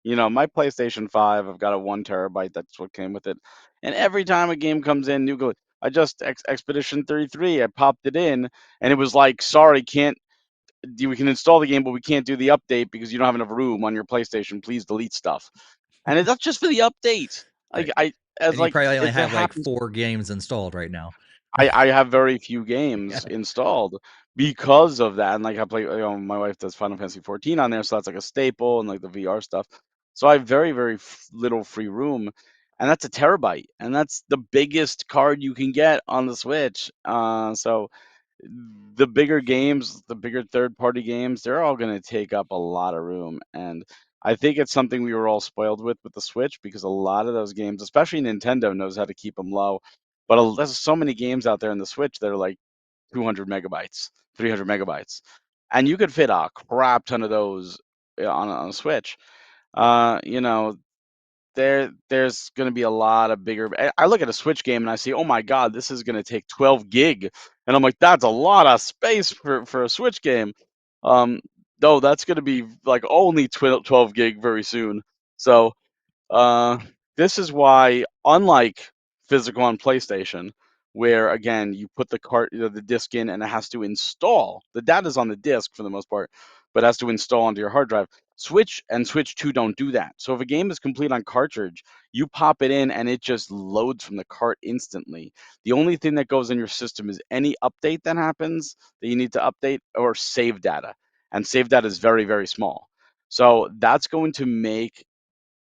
[SPEAKER 2] my PlayStation 5, I've got a 1 terabyte. That's what came with it. And every time a game comes in, I just Expedition 33, I popped it in, and it was like, sorry, can't. We can install the game, but we can't do the update because you don't have enough room on your PlayStation. Please delete stuff. And it's not just for the update. Like
[SPEAKER 1] Right.
[SPEAKER 2] I, as
[SPEAKER 1] And you
[SPEAKER 2] like
[SPEAKER 1] probably only
[SPEAKER 2] if it
[SPEAKER 1] have like
[SPEAKER 2] happens,
[SPEAKER 1] 4 games installed right now.
[SPEAKER 2] I have very few
[SPEAKER 1] Yeah.
[SPEAKER 2] games installed because of that. And like I play, my wife does Final Fantasy 14 on there, so that's like a staple and like the VR stuff. So I have very, very little free room, and that's a terabyte, and that's the biggest card you can get on the Switch. So the bigger games, the bigger third-party games, they're all going to take up a lot of room, and I think it's something we were all spoiled with the Switch because a lot of those games, especially Nintendo, knows how to keep them low. But there's so many games out there in the Switch that are like 200 megabytes, 300 megabytes, and you could fit a crap ton of those on a Switch. You know, there's going to be a lot of bigger. I look at a Switch game and I see, oh my God, this is going to take 12 gig, and I'm like, that's a lot of space for a Switch game. Um, no, that's going to be like only 12 gig very soon. So uh, this is why, unlike physical on PlayStation, where again you put the disc in and it has to install. The data's on the disc for the most part, but it has to install onto your hard drive. Switch and Switch 2 don't do that. So if a game is complete on cartridge, you pop it in and it just loads from the cart instantly. The only thing that goes in your system is any update that happens that you need to update, or save data. And save data is very, very small. So that's going to make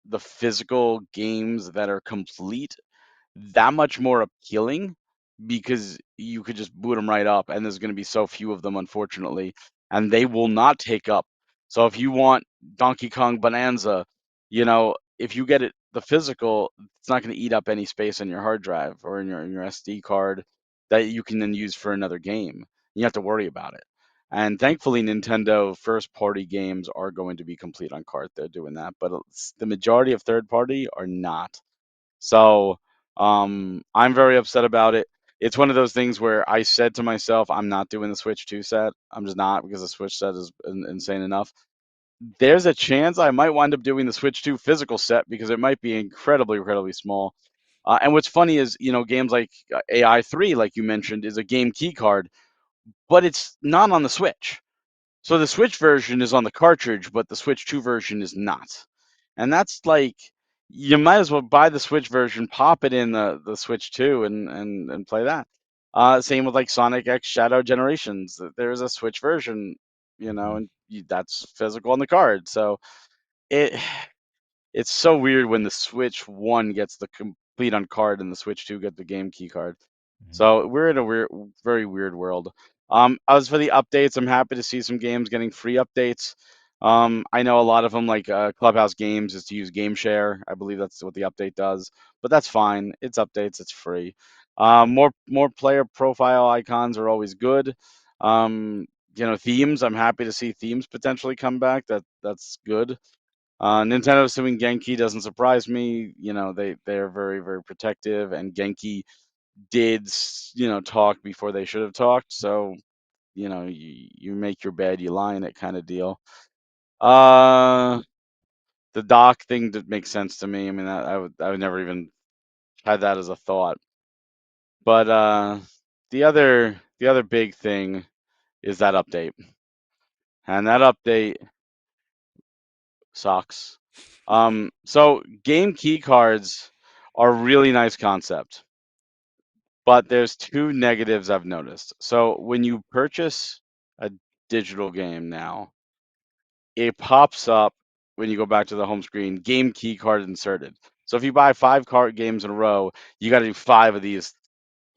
[SPEAKER 2] the physical games that are complete that much more appealing because you could just boot them right up, and there's going to be so few of them, unfortunately, and they will not take up. So if you want Donkey Kong Bonanza, if you get it the physical, it's not going to eat up any space on your hard drive or in your SD card that you can then use for another game. You have to worry about it. And thankfully, Nintendo first party games are going to be complete on cart. They're doing that, but the majority of third party are not. So I'm very upset about it. It's one of those things where I said to myself, I'm not doing the Switch 2 set. I'm just not, because the Switch set is insane enough. There's a chance I might wind up doing the Switch 2 physical set because it might be incredibly, incredibly small. And what's funny is, games like AI3, like you mentioned, is a game key card, but it's not on the Switch. So the Switch version is on the cartridge, but the Switch 2 version is not. And that's like, you might as well buy the Switch version, pop it in the Switch 2, and play that. Same with like Sonic X Shadow Generations. There's a Switch version,
[SPEAKER 1] Mhm.
[SPEAKER 2] and that's physical on the card. So it it's so weird when the Switch 1 gets the complete on card and the Switch 2 get the game key card.
[SPEAKER 1] Mhm.
[SPEAKER 2] So we're in a very weird world. As for the updates, I'm happy to see some games getting free updates. I know a lot of them, like Clubhouse Games, is to use Game Share. I believe that's what the update does, but that's fine. It's updates. It's free. More player profile icons are always good. Themes. I'm happy to see themes potentially come back. That's good. Nintendo suing Genki doesn't surprise me. They're very, very protective, and Genki did, talk before they should have talked. So, you make your bed, you lie in it kind of deal. The dock thing that makes sense to me. I mean, I would never even had that as a thought. But the other big thing is that update, and that update sucks. So game key cards are a really nice concept, but there's two negatives I've noticed. So when you purchase a digital game now, it pops up when you go back to the home screen, game key card inserted. So if you buy 5 card games in a row, you got to do 5 of these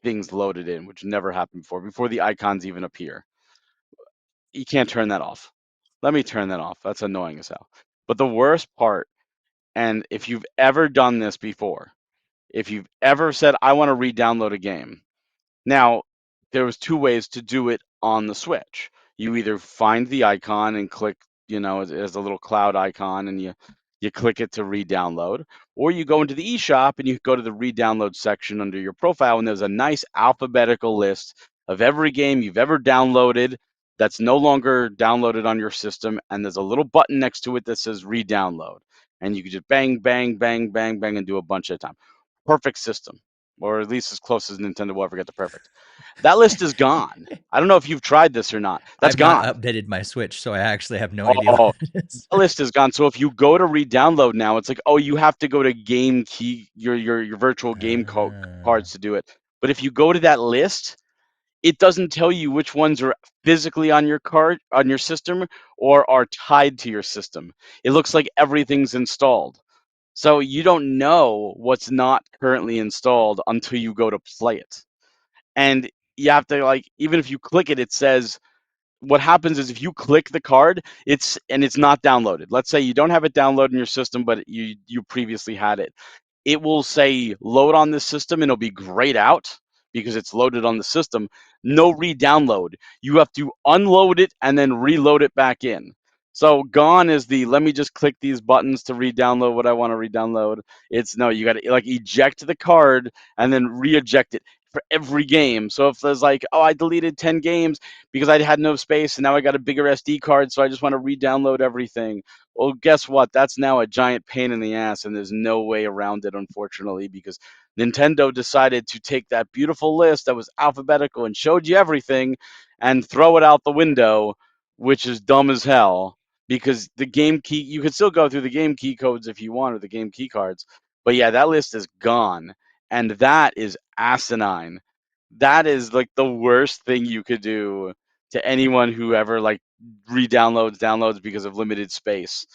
[SPEAKER 2] things loaded in, which never happened before the icons even appear. You can't turn that off. Let me turn that off. That's annoying as hell. But the worst part, and if you've ever done this before, if you've ever said, I want to re-download a game. Now, there was 2 ways to do it on the Switch. You either find the icon and click, as a little cloud icon, and you click it to re-download, or you go into the eShop and you go to the re-download section under your profile, and there's a nice alphabetical list of every game you've ever downloaded that's no longer downloaded on your system, and there's a little button next to it that says re-download, and you can just bang, bang, bang, bang, bang, and do a bunch at a time. Perfect system, or at least as close as Nintendo will ever get to perfect. That list is gone. I don't know if you've tried this or not. That's
[SPEAKER 1] I've not
[SPEAKER 2] gone.
[SPEAKER 1] updated my Switch, so I actually have no idea
[SPEAKER 2] Oh,
[SPEAKER 1] what it is.
[SPEAKER 2] that list is gone. So if you go to re-download now, it's like, oh, you have to go to game key, your virtual game cards to do it. But if you go to that list, it doesn't tell you which ones are physically on your card, on your system, or are tied to your system. It looks like everything's installed. So you don't know what's not currently installed until you go to play it. And you have to, like, even if you click it, it says, what happens is if you click the card, it's not downloaded. Let's say you don't have it downloaded in your system, but you previously had it. It will say load on this system and it'll be grayed out because it's loaded on the system. No re-download. You have to unload it and then reload it back in. So gone is the let me just click these buttons to re-download what I want to re-download. It's no, you got to like eject the card and then re-eject it for every game. So if there's like, oh, I deleted 10 games because I had no space and now I got a bigger SD card, so I just want to re-download everything. Well, guess what? That's now a giant pain in the ass, and there's no way around it, unfortunately, because Nintendo decided to take that beautiful list that was alphabetical and showed you everything and throw it out the window, which is dumb as hell. Because the game key, you can still go through the game key codes if you want, or the game key cards. But yeah, that list is gone. And that is asinine. That is like the worst thing you could do to anyone who ever like downloads because of limited space.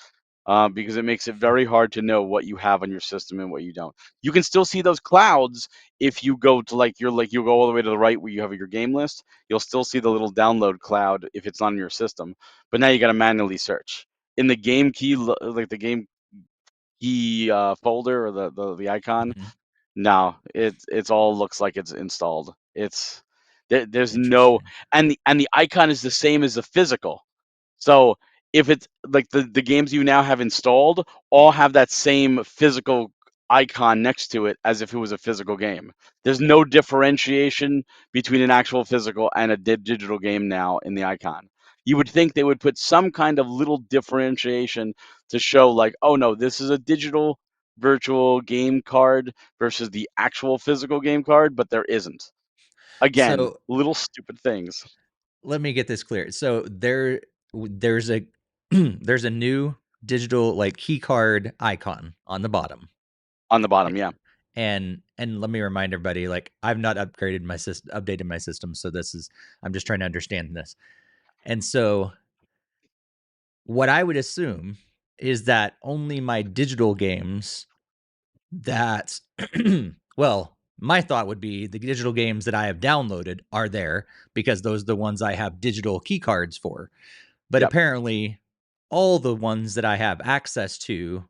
[SPEAKER 2] Because it makes it very hard to know what you have on your system and what you don't. You can still see those clouds if you go to you go all the way to the right where you have your game list. You'll still see the little download cloud if it's on your system. But now you got to manually search in the game key, like the game key folder or the icon.
[SPEAKER 1] Mhm.
[SPEAKER 2] No, it's all looks like it's installed. There's no,
[SPEAKER 1] Interesting.
[SPEAKER 2] and the icon is the same as the physical. So if it's like the games you now have installed all have that same physical icon next to it as if it was a physical game. There's no differentiation between an actual physical and a digital game now in the icon. You would think they would put some kind of little differentiation to show like, oh no, this is a digital virtual game card versus the actual physical game card, but there isn't. Again,
[SPEAKER 1] So
[SPEAKER 2] little stupid things
[SPEAKER 1] let me get this clear. So there's a there's a new digital like key card icon on the bottom.
[SPEAKER 2] on the bottom. Yeah.
[SPEAKER 1] And let me remind everybody, like I've not updated my system, so I'm just trying to understand this. And so what I would assume is that only my digital games that well, my thought would be the digital games that I have downloaded are there because those are the ones I have digital key cards for. But
[SPEAKER 2] Yep.
[SPEAKER 1] apparently all the ones that I have access to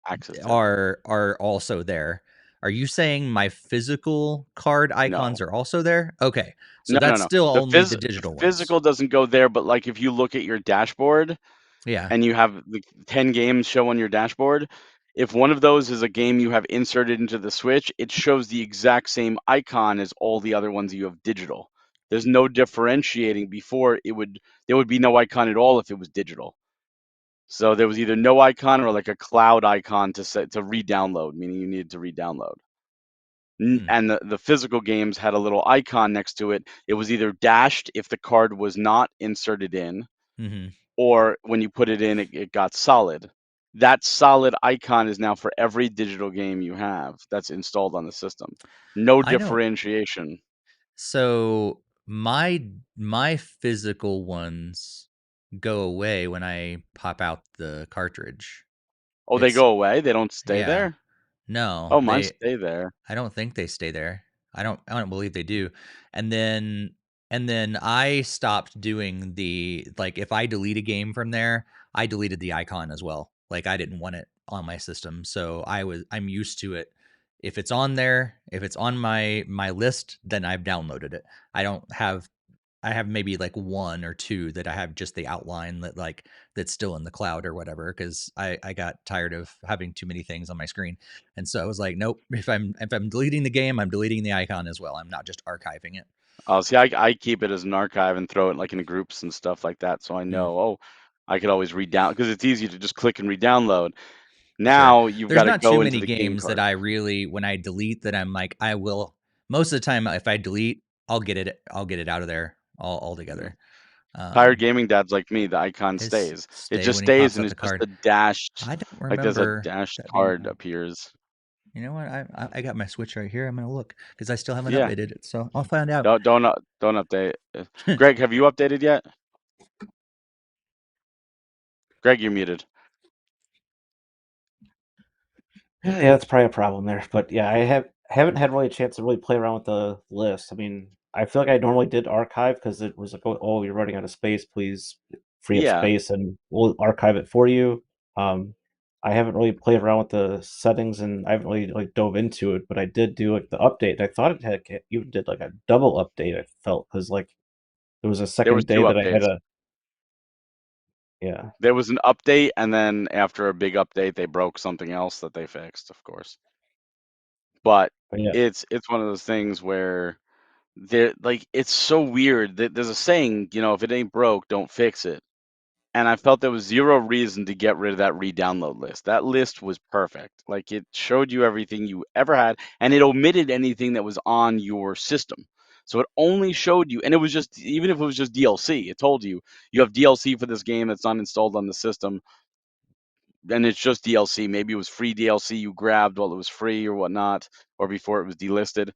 [SPEAKER 2] Access to.
[SPEAKER 1] are also there. Are you saying my physical card
[SPEAKER 2] No.
[SPEAKER 1] icons are also there? Okay. So
[SPEAKER 2] No, no,
[SPEAKER 1] that's
[SPEAKER 2] no.
[SPEAKER 1] still
[SPEAKER 2] The
[SPEAKER 1] only the digital ones.
[SPEAKER 2] physical doesn't go there, but like if you look at your dashboard
[SPEAKER 1] Yeah.
[SPEAKER 2] and you have the 10 games show on your dashboard, if one of those is a game you have inserted into the Switch, it shows the exact same icon as all the other ones you have digital. There's no differentiating. Before, there would be no icon at all if it was digital. So there was either no icon or like a cloud icon to re-download, meaning you needed to re-download. And the physical games had a little icon next to it. It was either dashed if the card was not inserted in, or when you put it in, it got solid. That solid icon is now for every digital game you have that's installed on the system. No
[SPEAKER 1] I don't.
[SPEAKER 2] differentiation.
[SPEAKER 1] So my physical ones go away when I pop out the cartridge.
[SPEAKER 2] Oh, they
[SPEAKER 1] It's
[SPEAKER 2] go away? They don't stay
[SPEAKER 1] yeah.
[SPEAKER 2] there?
[SPEAKER 1] No,
[SPEAKER 2] Oh, mine stay there.
[SPEAKER 1] I don't think they stay there. I don't believe they do. And then I stopped doing the, like, if I delete a game from there, I deleted the icon as well. Like, I didn't want it on my system. So I'm used to it. If it's on there, if it's on my list, then I've downloaded it. I have maybe like one or two that I have just the outline that's still in the cloud or whatever, because I got tired of having too many things on my screen. And so I was like, nope, if I'm deleting the game, I'm deleting the icon as well. I'm not just archiving it.
[SPEAKER 2] Oh, see, I keep it as an archive and throw it like in groups and stuff like that. So I know, oh, I could always re-download, because it's easy to just click and re-download.
[SPEAKER 1] Sure.
[SPEAKER 2] Now you've
[SPEAKER 1] There's
[SPEAKER 2] got to
[SPEAKER 1] not too
[SPEAKER 2] go into
[SPEAKER 1] many
[SPEAKER 2] the game
[SPEAKER 1] games that
[SPEAKER 2] card.
[SPEAKER 1] I really, when I delete, that I'm like, I will, most of the time, if I delete, I'll get it out of there altogether.
[SPEAKER 2] Tired gaming dads like me, the icon
[SPEAKER 1] His
[SPEAKER 2] stays. It
[SPEAKER 1] stay
[SPEAKER 2] just
[SPEAKER 1] when he
[SPEAKER 2] stays,
[SPEAKER 1] pops
[SPEAKER 2] and
[SPEAKER 1] up
[SPEAKER 2] it's
[SPEAKER 1] the
[SPEAKER 2] just
[SPEAKER 1] card.
[SPEAKER 2] a dashed,
[SPEAKER 1] I don't
[SPEAKER 2] like there's a
[SPEAKER 1] remember
[SPEAKER 2] dashed
[SPEAKER 1] that being
[SPEAKER 2] card
[SPEAKER 1] on.
[SPEAKER 2] appears.
[SPEAKER 1] You know what? I got my Switch right here. I'm gonna look because I still haven't
[SPEAKER 2] Yeah.
[SPEAKER 1] updated it, so I'll find out.
[SPEAKER 2] Don't update. Greg, have you updated yet? Greg, you're muted.
[SPEAKER 3] Yeah, that's probably a problem there. But yeah, haven't had really a chance to really play around with the list. I mean, I feel like I normally did archive because it was like, oh, you're running out of space, please free up
[SPEAKER 2] Yeah.
[SPEAKER 3] space and we'll archive it for you. I haven't really played around with the settings and I haven't really like dove into it, but I did do like the update. I thought it even did like a double update. I felt because like there was a
[SPEAKER 2] There was
[SPEAKER 3] second
[SPEAKER 2] two
[SPEAKER 3] day that I had
[SPEAKER 2] updates.
[SPEAKER 3] a yeah.
[SPEAKER 2] There was an update, and then after a big update, they broke something else that they fixed, of course. But
[SPEAKER 3] But yeah,
[SPEAKER 2] it's one of those things where it's so weird. There's a saying, if it ain't broke, don't fix it. And I felt there was zero reason to get rid of that re-download list. That list was perfect. Like, it showed you everything you ever had, and it omitted anything that was on your system. So it only showed you, and it was just, even if it was just DLC, it told you have DLC for this game that's not installed on the system, and it's just DLC. Maybe it was free DLC you grabbed while it was free or whatnot, or before it was delisted,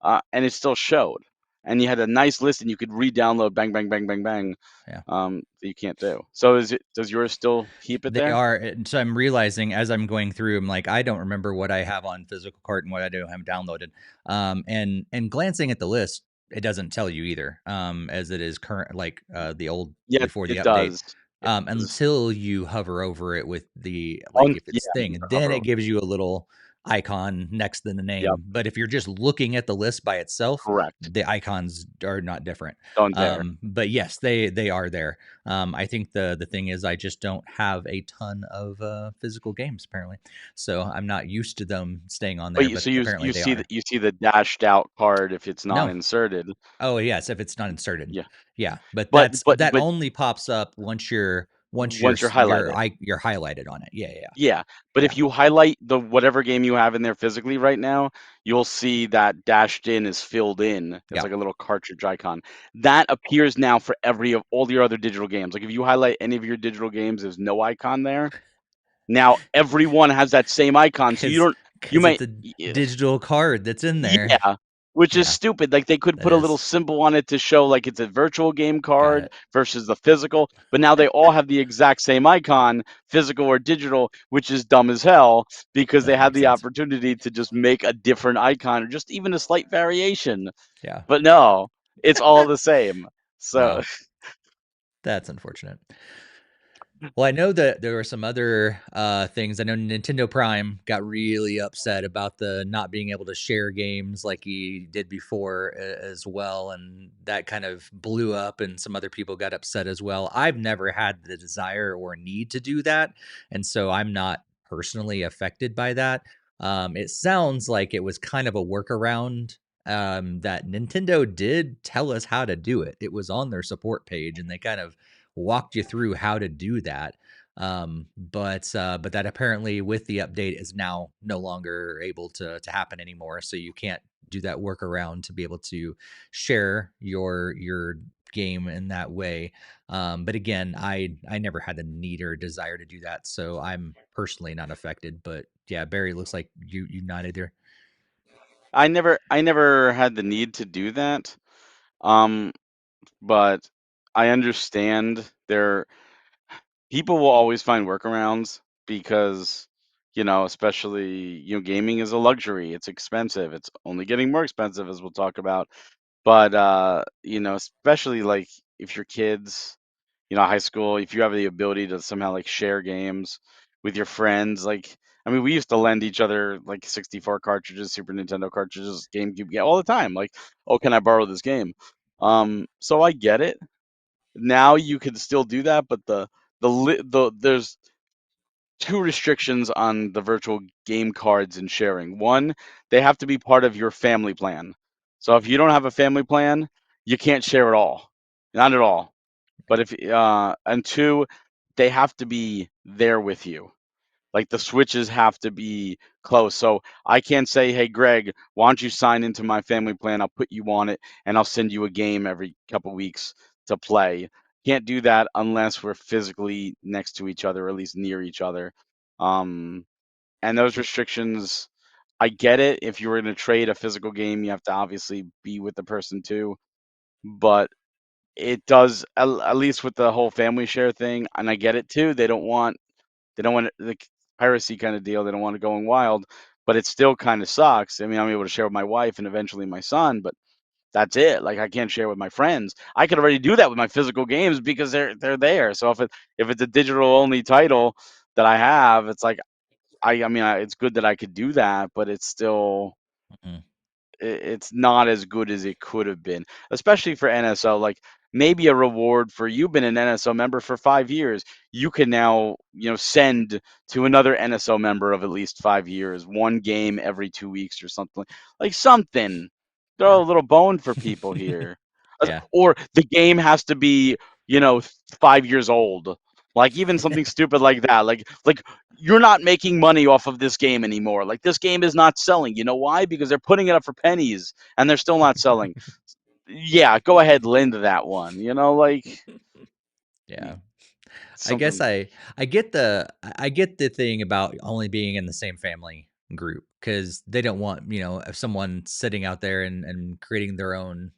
[SPEAKER 2] and it still showed. And you had a nice list, and you could re-download, bang, bang, bang, bang, bang.
[SPEAKER 1] Yeah.
[SPEAKER 2] That you can't do. So does yours still keep it
[SPEAKER 1] They
[SPEAKER 2] there?
[SPEAKER 1] are, and so I'm realizing as I'm going through, I'm like, I don't remember what I have on physical cart and what I don't have downloaded. And glancing at the list, it doesn't tell you either, as it is current, like the old
[SPEAKER 2] Yeah,
[SPEAKER 1] before the
[SPEAKER 2] it
[SPEAKER 1] update.
[SPEAKER 2] does. It does.
[SPEAKER 1] Until you hover over it with the, like, if
[SPEAKER 2] Yeah,
[SPEAKER 1] it's
[SPEAKER 2] you
[SPEAKER 1] thing,
[SPEAKER 2] can
[SPEAKER 1] then
[SPEAKER 2] hover
[SPEAKER 1] it
[SPEAKER 2] over.
[SPEAKER 1] gives you a little icon next to the
[SPEAKER 2] Yep,
[SPEAKER 1] name. But if you're just looking at the list by itself,
[SPEAKER 2] correct.
[SPEAKER 1] the icons are not different.
[SPEAKER 2] Don't dare.
[SPEAKER 1] But yes, they are there. I think the thing is, I just don't have a ton of physical games apparently, so I'm not used to them staying on
[SPEAKER 2] But
[SPEAKER 1] there. But apparently they are.
[SPEAKER 2] you see the dashed out card if it's not
[SPEAKER 1] No.
[SPEAKER 2] inserted.
[SPEAKER 1] Oh yes, if it's not inserted.
[SPEAKER 2] Yeah,
[SPEAKER 1] Yeah, but
[SPEAKER 2] but
[SPEAKER 1] that only pops up once you're
[SPEAKER 2] once you're highlighted.
[SPEAKER 1] you're highlighted on it. Yeah, yeah,
[SPEAKER 2] Yeah, but
[SPEAKER 1] yeah.
[SPEAKER 2] if you highlight the whatever game you have in there physically right now, you'll see that dashed in is filled in. It's
[SPEAKER 1] Yeah.
[SPEAKER 2] like a little cartridge icon. That appears now for every of all your other digital games. Like if you highlight any of your digital games, there's no icon there. Now everyone has that same icon, so
[SPEAKER 1] Because
[SPEAKER 2] you might
[SPEAKER 1] it's a digital card that's in there.
[SPEAKER 2] yeah, which is
[SPEAKER 1] Yeah,
[SPEAKER 2] stupid. Like they could
[SPEAKER 1] that
[SPEAKER 2] put a little
[SPEAKER 1] is.
[SPEAKER 2] symbol on it to show like it's a virtual game
[SPEAKER 1] Got
[SPEAKER 2] card
[SPEAKER 1] it.
[SPEAKER 2] versus the physical, but now they all have the exact same icon, physical or digital, which is dumb as hell because they
[SPEAKER 1] That
[SPEAKER 2] had
[SPEAKER 1] makes
[SPEAKER 2] the
[SPEAKER 1] sense.
[SPEAKER 2] opportunity to just make a different icon or just even a slight variation.
[SPEAKER 1] Yeah.
[SPEAKER 2] But no, it's all the same. So
[SPEAKER 1] Wow. That's unfortunate. Well, I know that there were some other things. I know Nintendo Prime got really upset about the not being able to share games like he did before as well, and that kind of blew up. And some other people got upset as well. I've never had the desire or need to do that, and so I'm not personally affected by that. It sounds like it was kind of a workaround that Nintendo did tell us how to do it. It was on their support page, and they kind of walked you through how to do that. But that apparently with the update is now no longer able to happen anymore. So you can't do that workaround to be able to share your game in that way. But again, I never had the need or desire to do that, so I'm personally not affected. But yeah, Barry, looks like you not either.
[SPEAKER 2] I never had the need to do that. Um, but I understand there people will always find workarounds because, especially, gaming is a luxury. It's expensive. It's only getting more expensive, as we'll talk about. But especially like if your kids, high school, if you have the ability to somehow like share games with your friends, like I mean, we used to lend each other like 64 cartridges, Super Nintendo cartridges, GameCube, yeah, all the time. Like, oh, can I borrow this game? So I get it. Now you can still do that, but there's two restrictions on the virtual game cards and sharing. One, they have to be part of your family plan. So if you don't have a family plan, you can't share at all. Not at all. But if and two, they have to be there with you. Like the switches have to be close. So I can't say, "Hey Greg, why don't you sign into my family plan? I'll put you on it and I'll send you a game every couple weeks to play." Can't do that unless we're physically next to each other, or at least near each other. Um, and those restrictions, I get it. If you were going to trade a physical game, you have to obviously be with the person too. But it does, at least with the whole family share thing, and I get it too. They don't want the piracy kind of deal. They don't want it going wild, but it still kind of sucks. I mean, I'm able to share with my wife and eventually my son, but that's it. Like I can't share with my friends. I could already do that with my physical games because they're there. So if it's a digital only title that I have, it's like it's good that I could do that, but it's still
[SPEAKER 1] Mm-mm.
[SPEAKER 2] it's not as good as it could have been, especially for NSO. Like maybe a reward for you've been an NSO member for 5 years. You can now, send to another NSO member of at least 5 years, one game every 2 weeks or something. Like something.
[SPEAKER 1] Yeah.
[SPEAKER 2] Throw a little bone for people here.
[SPEAKER 1] Yeah.
[SPEAKER 2] Or the game has to be, 5 years old. Like even something stupid like that. Like you're not making money off of this game anymore. Like this game is not selling. You know why? Because they're putting it up for pennies and they're still not selling. Yeah, go ahead, lend that one. Like
[SPEAKER 1] Yeah. I guess
[SPEAKER 2] something.
[SPEAKER 1] I get the thing about only being in the same family group because they don't want, if someone sitting out there and creating their own,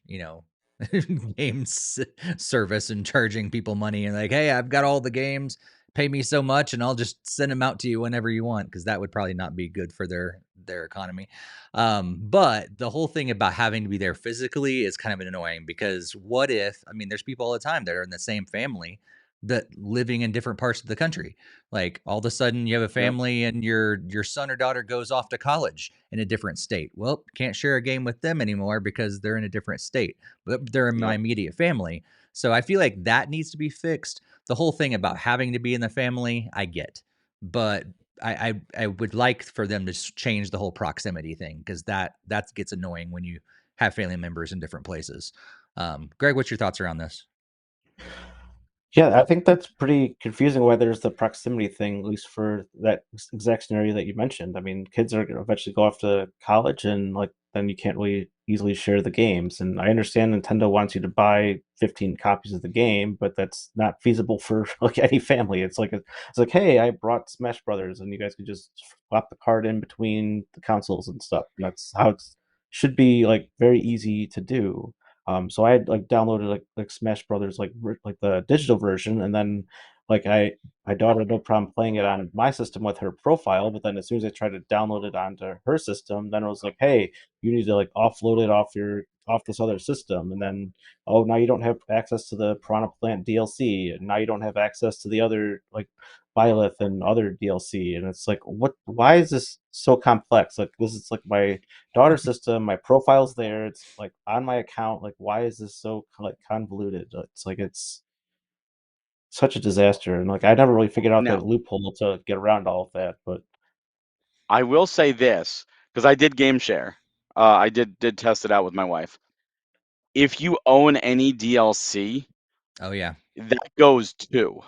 [SPEAKER 1] games service and charging people money and like, hey, I've got all the games, pay me so much and I'll just send them out to you whenever you want, because that would probably not be good for their economy. But the whole thing about having to be there physically is kind of annoying because what if, I mean, there's people all the time that are in the same family that living in different parts of the country. Like all of a sudden you have a
[SPEAKER 2] Yep,
[SPEAKER 1] family and your son or daughter goes off to college in a different state. Well, can't share a game with them anymore because they're in a different state, but they're in my
[SPEAKER 2] yep.
[SPEAKER 1] immediate family. So I feel like that needs to be fixed. The whole thing about having to be in the family, I get, but I would like for them to change the whole proximity thing, because that gets annoying when you have family members in different places. Greg, what's your thoughts around this?
[SPEAKER 3] Yeah, I think that's pretty confusing why there's the proximity thing, at least for that exact scenario that you mentioned. I mean, kids are going to eventually go off to college, and like then you can't really easily share the games. And I understand Nintendo wants you to buy 15 copies of the game, but that's not feasible for like any family. It's like, hey, I brought Smash Brothers, and you guys could just swap the card in between the consoles and stuff. And that's how it should be, like very easy to do. So I had like downloaded like Smash Brothers like the digital version, and then like my daughter had no problem playing it on my system with her profile, but then as soon as I tried to download it onto her system, then it was like, hey, you need to like offload it off this other system, and then oh, now you don't have access to the Piranha Plant DLC, and now you don't have access to the other like Byleth and other DLC, and it's like, what? Why is this so complex? Like this is like my daughter system, my profile's there, it's like on my account. Like why is this so like convoluted? It's like such a disaster, and like I never really figured out the
[SPEAKER 2] Now,
[SPEAKER 3] loophole to get around all of that. But
[SPEAKER 2] I will say this because I did game share. I did test it out with my wife. If you own any DLC,
[SPEAKER 1] Oh yeah.
[SPEAKER 2] that goes too,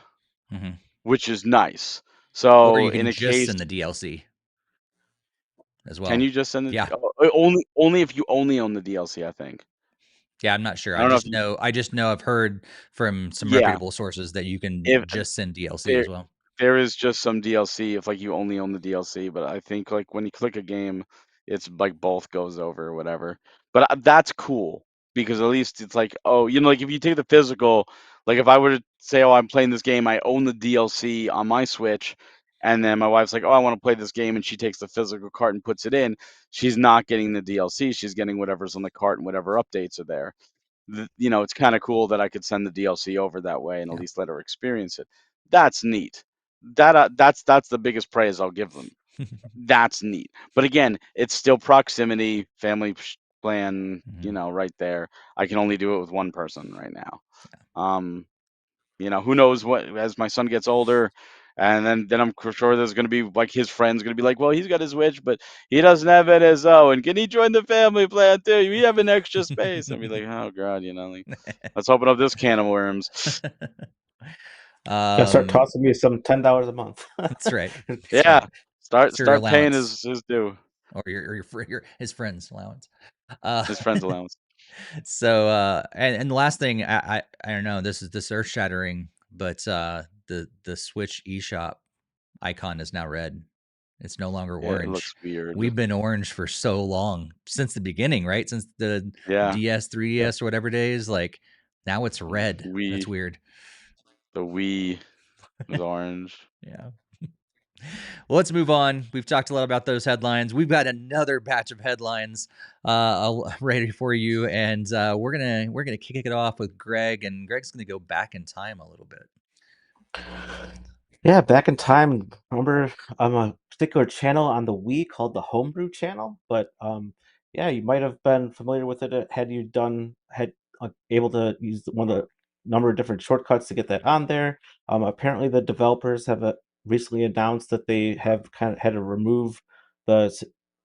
[SPEAKER 1] Hmm.
[SPEAKER 2] which is nice.
[SPEAKER 1] Or
[SPEAKER 2] So
[SPEAKER 1] you
[SPEAKER 2] in
[SPEAKER 1] can
[SPEAKER 2] a
[SPEAKER 1] just
[SPEAKER 2] case,
[SPEAKER 1] send the DLC as
[SPEAKER 2] can
[SPEAKER 1] well.
[SPEAKER 2] you just send it?
[SPEAKER 1] Yeah.
[SPEAKER 2] Only if you only own the DLC, I think.
[SPEAKER 1] Yeah, I'm not sure.
[SPEAKER 2] I don't know if
[SPEAKER 1] I just know I've heard from some
[SPEAKER 2] yeah,
[SPEAKER 1] reputable sources that you can
[SPEAKER 2] if
[SPEAKER 1] just send DLC
[SPEAKER 2] there
[SPEAKER 1] as well.
[SPEAKER 2] there is just some DLC if like you only own the DLC, but I think like when you click a game, it's like both goes over or whatever. But that's cool because at least it's like, oh, like if you take the physical, like if I were to say, oh, I'm playing this game, I own the DLC on my Switch, and then my wife's like, oh, I want to play this game, and she takes the physical cart and puts it in, she's not getting the DLC, she's getting whatever's on the cart and whatever updates are there. It's kind of cool that I could send the DLC over that way and at
[SPEAKER 1] Yeah.
[SPEAKER 2] least let her experience it. That's neat. That's the biggest praise I'll give them. That's neat. But again, it's still proximity, family plan,
[SPEAKER 1] Hmm.
[SPEAKER 2] right there. I can only do it with one person right now. Um, who knows what as my son gets older, and then I'm sure there's gonna be like his friends gonna be like, well, he's got his Switch, but he doesn't have NSO, and can he join the family plan too? We have an extra space. I'd be like, oh god, like, let's open up this can of worms.
[SPEAKER 3] gotta start
[SPEAKER 1] um,
[SPEAKER 3] tossing me some $10 a month.
[SPEAKER 1] that's right. That's
[SPEAKER 2] Yeah,
[SPEAKER 1] right.
[SPEAKER 2] start
[SPEAKER 1] It's your
[SPEAKER 2] start paying
[SPEAKER 1] allowance
[SPEAKER 2] his due,
[SPEAKER 1] or your his friend's allowance. Uh,
[SPEAKER 2] his friend's allowance.
[SPEAKER 1] so and the last thing I don't know, this earth shattering, but the Switch eShop icon is now red. It's no longer
[SPEAKER 2] Yeah, it
[SPEAKER 1] orange.
[SPEAKER 2] looks weird.
[SPEAKER 1] We've been orange for so long, since the beginning, right? Since the
[SPEAKER 2] Yeah,
[SPEAKER 1] DS, 3DS, or whatever days. Like now it's red. That's
[SPEAKER 2] we
[SPEAKER 1] weird.
[SPEAKER 2] the Wii was orange.
[SPEAKER 1] Yeah. Well, let's move on. We've talked a lot about those headlines. We've got another batch of headlines ready for you, and we're gonna kick it off with Greg, and Greg's gonna go back in time a little bit.
[SPEAKER 3] Yeah, back in time, remember a particular channel on the Wii called the Homebrew Channel, but yeah, you might have been familiar with it had you had able to use one of the number of different shortcuts to get that on there. Apparently, the developers have recently announced that they have kind of had to remove the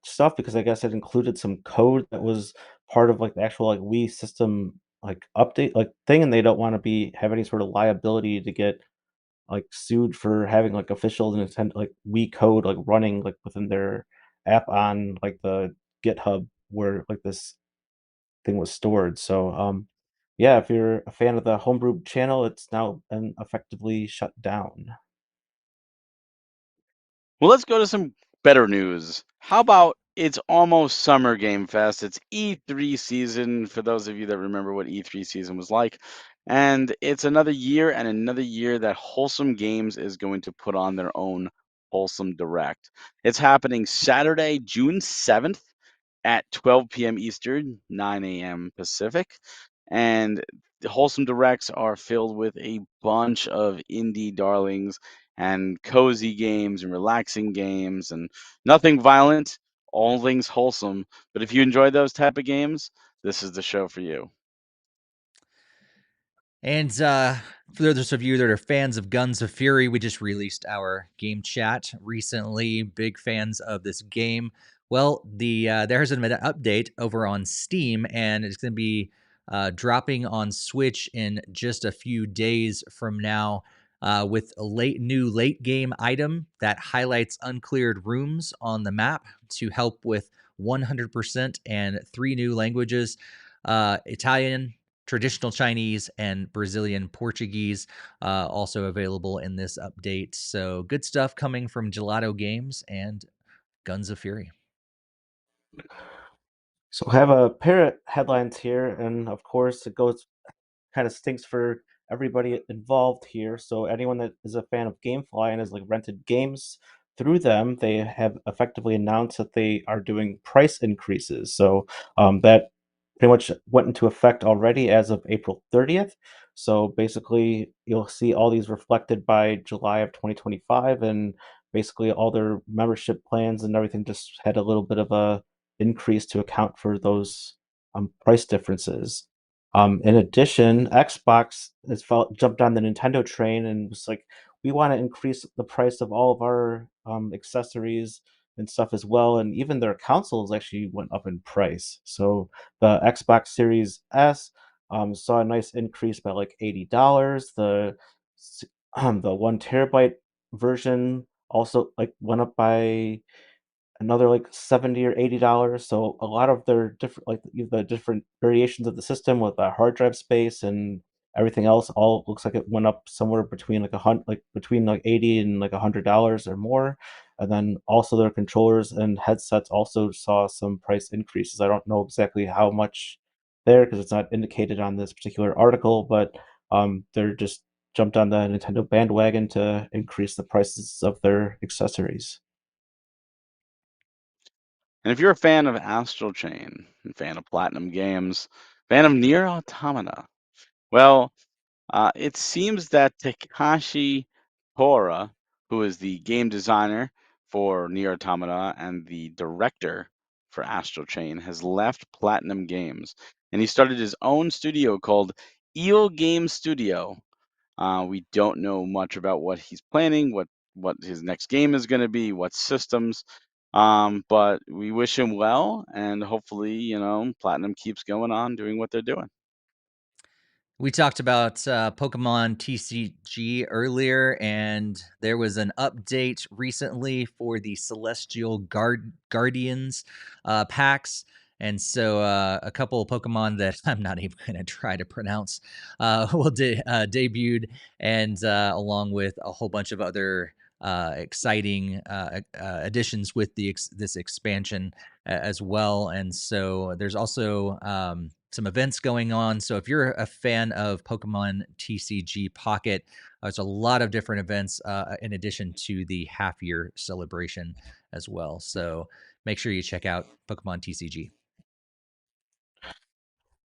[SPEAKER 3] stuff because I guess it included some code that was part of like the actual like Wii system like update like thing, and they don't want to be have any sort of liability to get like sued for having like official Nintendo like Wii code like running like within their app on like the GitHub where like this thing was stored. So yeah, if you're a fan of the homebrew channel, it's now been effectively shut down.
[SPEAKER 2] Well, let's go to some better news. How about it's almost Summer Game Fest? It's E3 season for those of you that remember what E3 season was like. And it's another year and another year that Wholesome Games is going to put on their own Wholesome Direct. It's happening Saturday, June 7th at 12 p.m. Eastern, 9 a.m. Pacific. And the Wholesome Directs are filled with a bunch of indie darlings and cozy games and relaxing games and nothing violent, all things wholesome. But if you enjoy those type of games, this is the show for you.
[SPEAKER 1] And for those of you that are fans of Guns of Fury, we just released our game chat recently. Big fans of this game. Well, there's an update over on Steam, and it's going to be dropping on Switch in just a few days from now. With a new late game item that highlights uncleared rooms on the map to help with 100% and 3 new languages: Italian, traditional Chinese, and Brazilian Portuguese, also available in this update. So good stuff coming from Gelato Games and Guns of Fury.
[SPEAKER 3] So I have a pair of headlines here, and of course it goes kind of stinks for everybody involved here. So anyone that is a fan of GameFly and has like rented games through them, they have effectively announced that they are doing price increases. So that pretty much went into effect already as of April 30th. So basically, you'll see all these reflected by July of 2025, and basically all their membership plans and everything just had a little bit of a increase to account for those price differences. In addition, Xbox jumped on the Nintendo train and was like, we want to increase the price of all of our accessories and stuff as well. And even their consoles actually went up in price. So the Xbox Series S saw a nice increase by like $80. The 1 terabyte version also like went up by another like $70 or $80. So a lot of their different like the different variations of the system with the hard drive space and everything else all looks like it went up somewhere between like between like 80 and like $100 or more. And then also their controllers and headsets also saw some price increases. I don't know exactly how much there because it's not indicated on this particular article, but they're just jumped on the Nintendo bandwagon to increase the prices of their accessories.
[SPEAKER 2] And if you're a fan of Astral Chain, a fan of Platinum Games, fan of Nier Automata, well, it seems that Takashi Tora, who is the game designer for Nier Automata and the director for Astral Chain, has left Platinum Games, and he started his own studio called Eel Game Studio. We don't know much about what he's planning, what his next game is going to be, what systems. But we wish him well, and hopefully, Platinum keeps going on doing what they're doing.
[SPEAKER 1] We talked about Pokemon TCG earlier, and there was an update recently for the Celestial Guardians packs. And so a couple of Pokemon that I'm not even going to try to pronounce debuted, and along with a whole bunch of other exciting additions with this expansion as well. And so there's also some events going on. So if you're a fan of Pokemon TCG Pocket, there's a lot of different events in addition to the half-year celebration as well. So make sure you check out Pokemon TCG.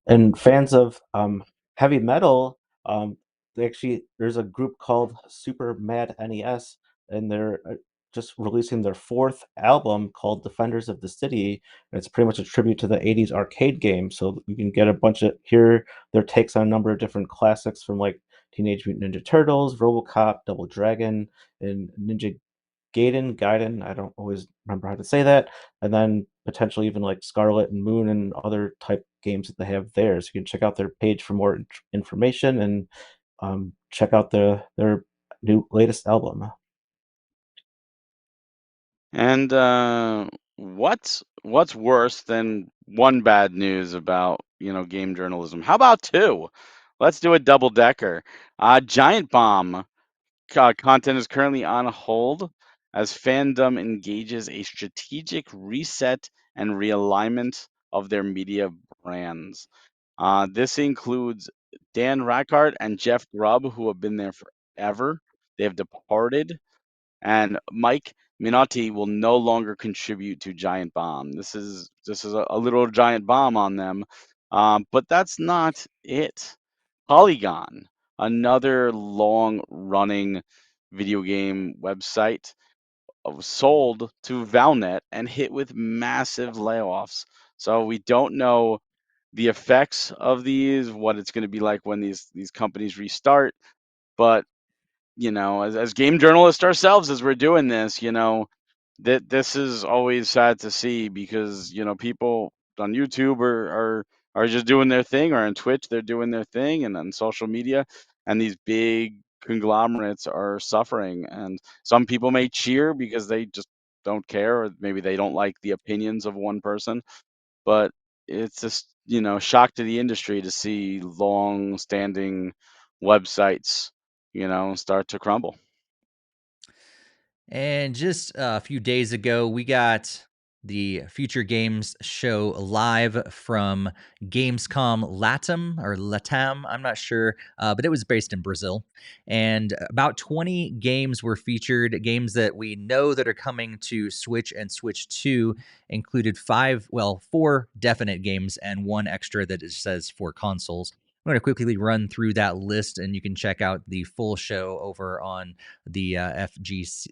[SPEAKER 3] And fans of heavy metal, there's a group called SuperMadNES, and they're just releasing their 4th album called Defenders of the City. And it's pretty much a tribute to the 80s arcade game. So you can get a bunch of their takes on a number of different classics from like Teenage Mutant Ninja Turtles, RoboCop, Double Dragon, and Ninja Gaiden. I don't always remember how to say that. And then potentially even like Scarlet and Moon and other type games that they have there. So you can check out their page for more information and check out their latest album.
[SPEAKER 2] And what's worse than one bad news about game journalism? How about two? Let's do a double decker. Giant Bomb content is currently on hold as fandom engages a strategic reset and realignment of their media brands. This includes Dan Rackart and Jeff Grubb, who have been there forever. They have departed, and Mike Minotti will no longer contribute to Giant Bomb. This is a little giant bomb on them, but that's not it. Polygon, another long-running video game website, was sold to Valnet and hit with massive layoffs. So we don't know the effects of these, what it's going to be like when these companies restart. But as game journalists ourselves, as we're doing this, that this is always sad to see because people on YouTube are just doing their thing, or on Twitch they're doing their thing, and on social media, and these big conglomerates are suffering. And some people may cheer because they just don't care, or maybe they don't like the opinions of one person. But it's just shock to the industry to see long-standing websites start to crumble.
[SPEAKER 1] And just a few days ago, we got the Future Games show live from Gamescom Latam. I'm not sure, but it was based in Brazil. And about 20 games were featured, games that we know that are coming to Switch and Switch 2, included 4 definite games and 1 extra that it says for consoles. I'm going to quickly run through that list, and you can check out the full show over on the FGS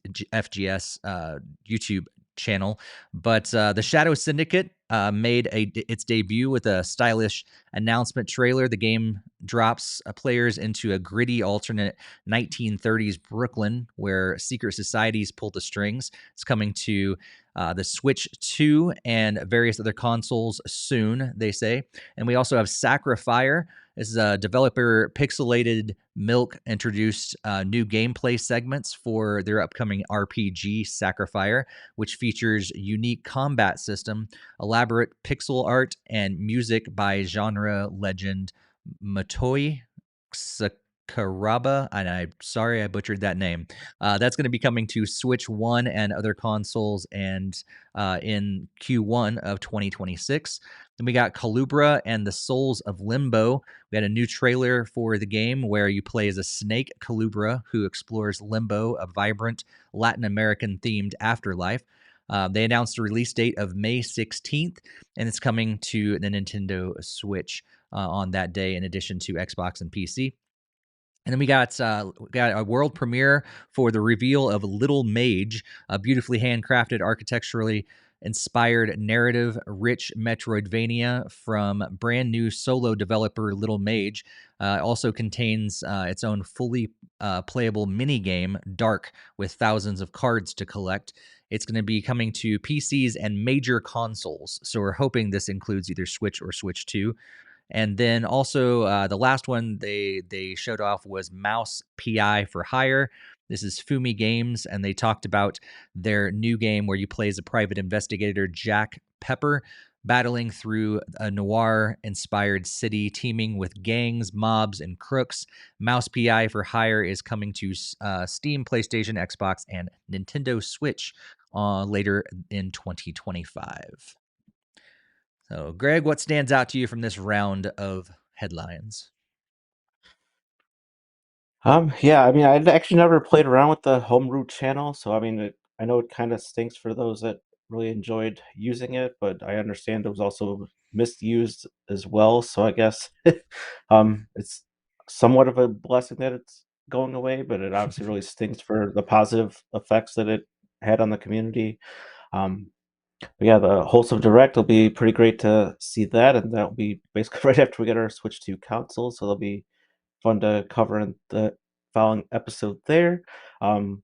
[SPEAKER 1] YouTube channel. But the Shadow Syndicate made its debut with a stylish announcement trailer. The game drops players into a gritty alternate 1930s Brooklyn where secret societies pull the strings. It's coming to the Switch 2 and various other consoles soon, they say. And we also have Sacrifier. This is a developer Pixelated Milk introduced new gameplay segments for their upcoming RPG Sacrifier, which features unique combat system, elaborate pixel art, and music by genre legend Motoi Sakuraba. And I'm sorry I butchered that name. That's going to be coming to Switch 1 and other consoles and in Q1 of 2026. Then we got Calubra and the Souls of Limbo. We had a new trailer for the game where you play as a snake Calubra who explores Limbo, a vibrant Latin American themed afterlife. They announced a release date of May 16th, and it's coming to the Nintendo Switch on that day, in addition to Xbox and PC. And then we got a world premiere for the reveal of Little Mage, a beautifully handcrafted, architecturally inspired, narrative-rich Metroidvania from brand new solo developer Little Mage. Also contains its own fully playable mini game, Dark, with thousands of cards to collect. It's going to be coming to PCs and major consoles, so we're hoping this includes either Switch or Switch 2. And then also the last one they showed off was Mouse PI for Hire. This is Fumi Games, and they talked about their new game where you play as a private investigator, Jack Pepper, battling through a noir-inspired city teeming with gangs, mobs, and crooks. Mouse PI for Hire is coming to Steam, PlayStation, Xbox, and Nintendo Switch later in 2025. So, Greg, what stands out to you from this round of headlines?
[SPEAKER 3] Yeah, I mean, I'd actually never played around with the Homebrew Channel, so I mean, I know it kind of stinks for those that really enjoyed using it, but I understand it was also misused as well. So I guess it's somewhat of a blessing that it's going away, but it obviously really stinks for the positive effects that it had on the community. Um, but yeah, the Wholesome Direct will be pretty great to see that, and that'll be basically right after we get our Switch 2 console, so that'll be fun to cover in the following episode there. Um,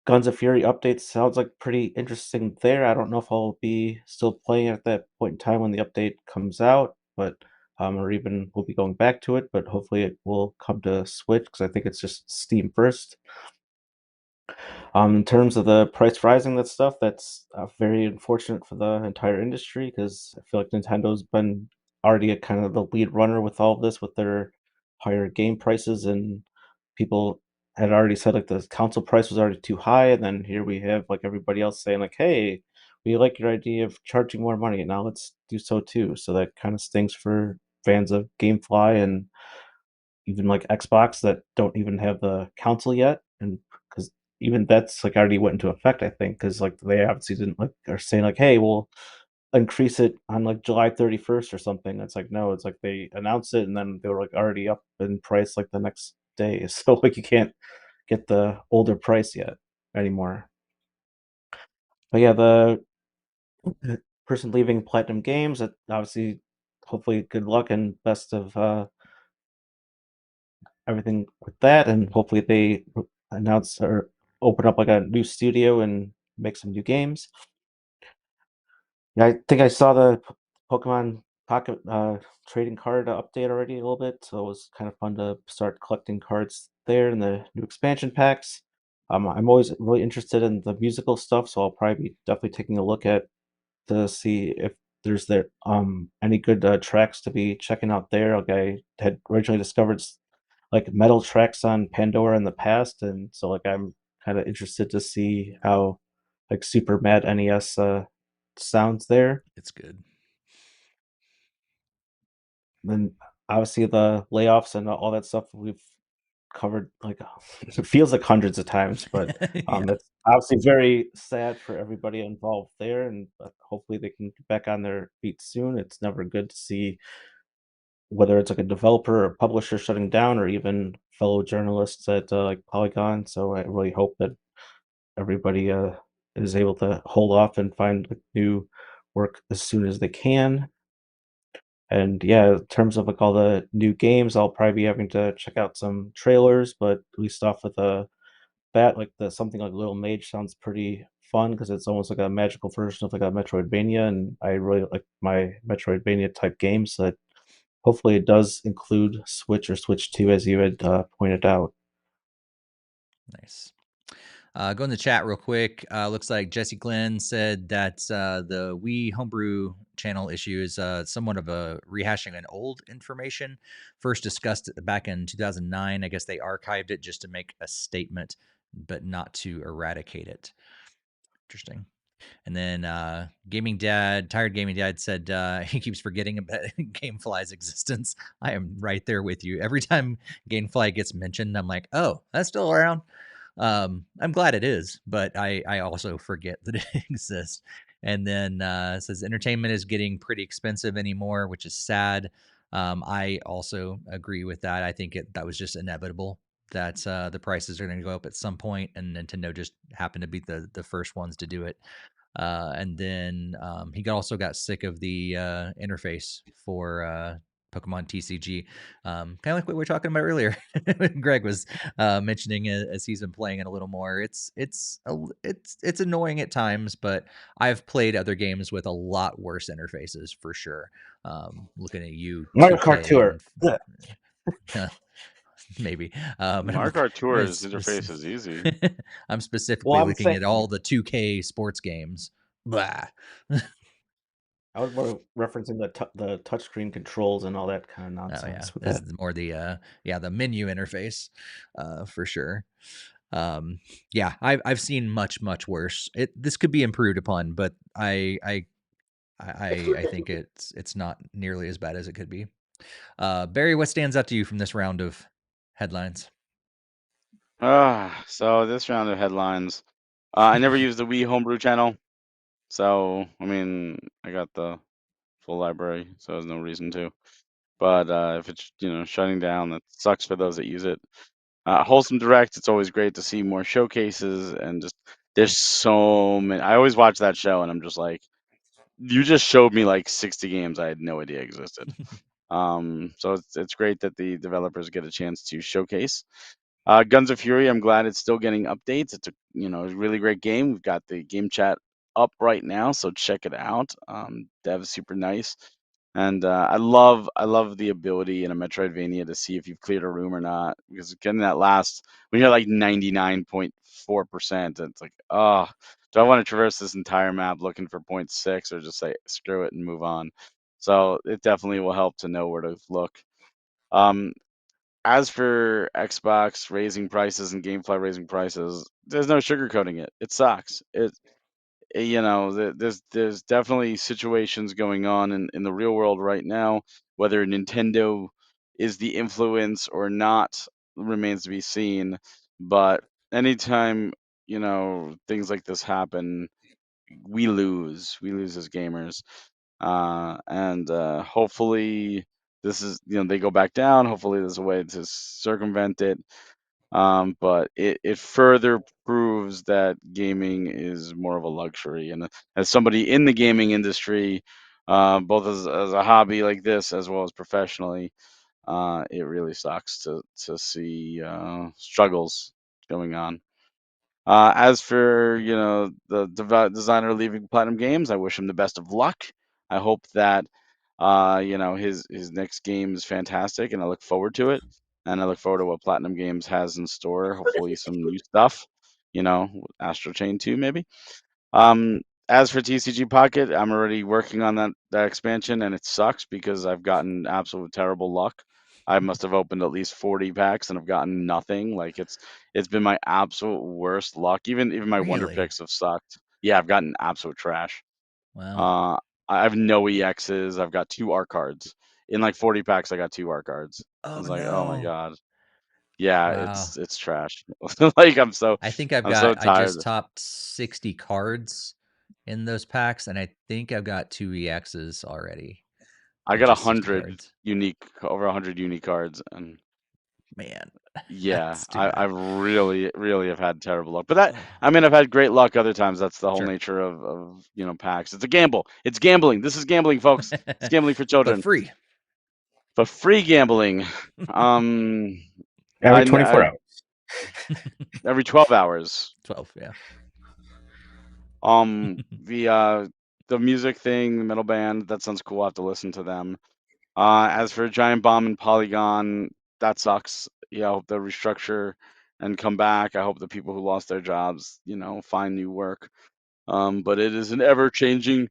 [SPEAKER 3] Guns of Fury updates sounds like pretty interesting there. I don't know if I'll be still playing at that point in time when the update comes out, but or even we'll be going back to it, but hopefully it will come to Switch because I think it's just Steam first. In terms of the price rising, that stuff, that's very unfortunate for the entire industry because I feel like Nintendo's been already a kind of the lead runner with all of this with their higher game prices, and people had already said like the console price was already too high, and then here we have like everybody else saying like, "Hey, we like your idea of charging more money, and now let's do so too." So that kind of stings for fans of GameFly and even like Xbox that don't even have the console yet, and because even that's like already went into effect, I think, because like they obviously didn't like are saying like, hey, we'll increase it on like July 31st or something. It's like no, it's like they announced it and then they were like already up in price like the next day, so like you can't get the older price yet anymore. But yeah, the person leaving Platinum Games, that obviously, hopefully, good luck and best of everything with that, and hopefully they announce or open up like a new studio and make some new games. Yeah, I think I saw the Pokemon Pocket trading card update already a little bit, so it was kind of fun to start collecting cards there in the new expansion packs. I'm always really interested in the musical stuff, so I'll probably be definitely taking a look at to see if there's there any good tracks to be checking out there. Like I had originally discovered like metal tracks on Pandora in the past, and so like I'm kind of interested to see how like SuperMadNES sounds there.
[SPEAKER 1] It's good.
[SPEAKER 3] Then obviously the layoffs and all that stuff we've covered like it feels like hundreds of times, but
[SPEAKER 1] Yeah.
[SPEAKER 3] that's obviously very sad for everybody involved there, and hopefully they can get back on their feet soon. It's never good to see whether it's like a developer or publisher shutting down or even fellow journalists at like Polygon. So I really hope that everybody is able to hold off and find like, new work as soon as they can. And yeah, in terms of like all the new games, I'll probably be having to check out some trailers, but at least off with a bat, like the something like Little Mage sounds pretty fun because it's almost like a magical version of like a Metroidvania, and I really like my Metroidvania type games. So that hopefully it does include Switch or Switch 2, as you had pointed out.
[SPEAKER 1] Nice. Go in the chat real quick. Looks like Jesse Glenn said that the Wii Homebrew Channel issue is somewhat of a rehashing an old information first discussed back in 2009. I guess they archived it just to make a statement, but not to eradicate it. Interesting. And then Tired Gaming Dad said he keeps forgetting about GameFly's existence. I am right there with you. Every time GameFly gets mentioned, I'm like, oh, that's still around. I'm glad it is, but I also forget that it exists. And then it says entertainment is getting pretty expensive anymore, which is sad. I also agree with that. I think that was just inevitable that the prices are going to go up at some point, and Nintendo just happened to be the first ones to do it. And then he also got sick of the interface for Pokemon TCG, kind of like what we were talking about earlier. Greg was mentioning as he's been playing it a little more. It's annoying at times, but I've played other games with a lot worse interfaces for sure. Looking at you,
[SPEAKER 3] Mario Kart
[SPEAKER 1] 2K,
[SPEAKER 3] Tour.
[SPEAKER 1] and maybe.
[SPEAKER 2] Mario Kart Tour's interface is easy.
[SPEAKER 1] I'm specifically
[SPEAKER 3] I'm
[SPEAKER 1] looking
[SPEAKER 3] saying,
[SPEAKER 1] at all the 2K sports games. Blah.
[SPEAKER 3] I was more referencing the touchscreen controls and all that kind of
[SPEAKER 1] Oh yeah,
[SPEAKER 3] nonsense with
[SPEAKER 1] this
[SPEAKER 3] that.
[SPEAKER 1] is more the the menu interface, for sure. Yeah, I've seen much worse. This could be improved upon, but I think it's not nearly as bad as it could be. Barry, what stands out to you from this round of headlines?
[SPEAKER 2] So this round of headlines, I never used the Wii Homebrew Channel, so I mean, I got the full library, so there's no reason to. But if it's shutting down, that sucks for those that use it. Wholesome Direct, it's always great to see more showcases and just there's so many. I always watch that show and I'm just like, you just showed me like 60 games I had no idea existed. So it's great that the developers get a chance to showcase. Guns of Fury, I'm glad it's still getting updates. It's a really great game. We've got the game chat up right now, so check it out. Dev is super nice, and I love the ability in a Metroidvania to see if you've cleared a room or not. Because getting that last when you're like 99.4%, it's like, oh, do I want to traverse this entire map looking for point 0.6 or just say screw it and move on? So it definitely will help to know where to look. Um, as for Xbox raising prices and GameFly raising prices, there's no sugarcoating it. It sucks. There's definitely situations going on in the real world right now. Whether Nintendo is the influence or not remains to be seen. But anytime, things like this happen, we lose. We lose as gamers. And hopefully this is, they go back down. Hopefully there's a way to circumvent it. But it further proves that gaming is more of a luxury. And as somebody in the gaming industry, both as a hobby like this as well as professionally, it really sucks to see struggles going on. As for the designer leaving Platinum Games, I wish him the best of luck. I hope that his next game is fantastic, and I look forward to it. And I look forward to what Platinum Games has in store. Hopefully, some new stuff. Astral Chain 2 maybe. Um, as for TCG Pocket, I'm already working on that expansion, and it sucks because I've gotten absolute terrible luck. I must have opened at least 40 packs and I've gotten nothing. Like it's been my absolute worst luck. Even my wonder
[SPEAKER 1] Really?
[SPEAKER 2] picks have sucked. Yeah, I've gotten absolute trash.
[SPEAKER 1] Wow.
[SPEAKER 2] Uh, I have no EXs. I've got 2 art cards. In like 40 packs, I got 2 art cards. I
[SPEAKER 1] Oh
[SPEAKER 2] was like, oh my
[SPEAKER 1] no.
[SPEAKER 2] god. Yeah,
[SPEAKER 1] Wow.
[SPEAKER 2] it's trash. Like
[SPEAKER 1] I think
[SPEAKER 2] I'm so
[SPEAKER 1] I just
[SPEAKER 2] tired.
[SPEAKER 1] topped 60 cards in those packs, and I think I've got 2 EXs already
[SPEAKER 2] I
[SPEAKER 1] from
[SPEAKER 2] got
[SPEAKER 1] just 60
[SPEAKER 2] 100
[SPEAKER 1] cards.
[SPEAKER 2] over 100 unique cards, and
[SPEAKER 1] Man,
[SPEAKER 2] Yeah,
[SPEAKER 1] that's too
[SPEAKER 2] I
[SPEAKER 1] bad.
[SPEAKER 2] really, really have had terrible luck. But I mean, I've had great luck other times. That's the whole
[SPEAKER 1] Sure.
[SPEAKER 2] nature of PAX. It's a gamble. It's gambling. This is gambling, folks. It's gambling for
[SPEAKER 1] But
[SPEAKER 2] children.
[SPEAKER 1] free.
[SPEAKER 2] But free gambling, um,
[SPEAKER 3] Every 24
[SPEAKER 2] I
[SPEAKER 3] hours.
[SPEAKER 2] every 12 hours.
[SPEAKER 1] 12, yeah.
[SPEAKER 2] The music thing, the metal band, that sounds cool. I have to listen to them. As for Giant Bomb and Polygon, that sucks. Yeah, I hope they restructure and come back. I hope the people who lost their jobs, find new work. But it is an ever-changing,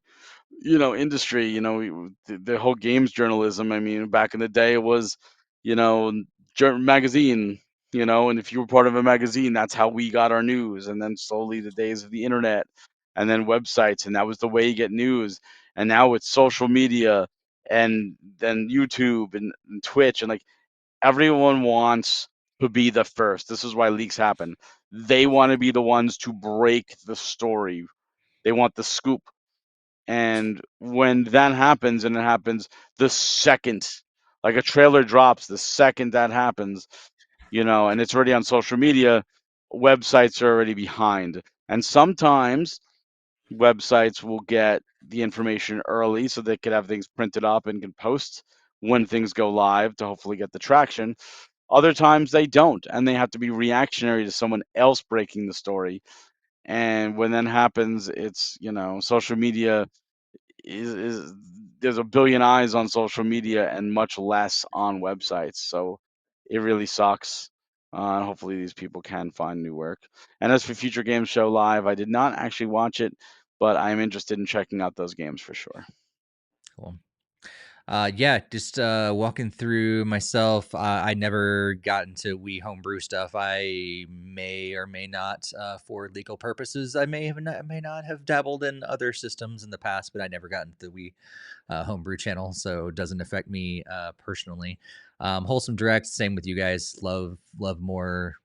[SPEAKER 2] industry. The whole games journalism. I mean, back in the day, it was, you know, magazine. And if you were part of a magazine, that's how we got our news. And then slowly the days of the internet, and then websites, and that was the way you get news. And now it's social media, and then YouTube and Twitch, and like everyone wants to be the first. This is why leaks happen. They want to be the ones to break the story. They want the scoop. And when that happens, and it happens the second, like a trailer drops, the second that happens, and it's already on social media, websites are already behind. And sometimes websites will get the information early so they could have things printed up and can post when things go live to hopefully get the traction. Other times they don't, and they have to be reactionary to someone else breaking the story. And when that happens, it's, social media is there's a billion eyes on social media and much less on websites. So it really sucks. And hopefully these people can find new work. And as for Future Games Show Live, I did not actually watch it, but I'm interested in checking out those games for sure.
[SPEAKER 1] Cool. Yeah, just walking through myself. I never got into Wii Homebrew stuff. I may or may not, for legal purposes, I may not have dabbled in other systems in the past, but I never got into the Wii Homebrew Channel, so it doesn't affect me personally. Wholesome Direct, same with you guys. Love more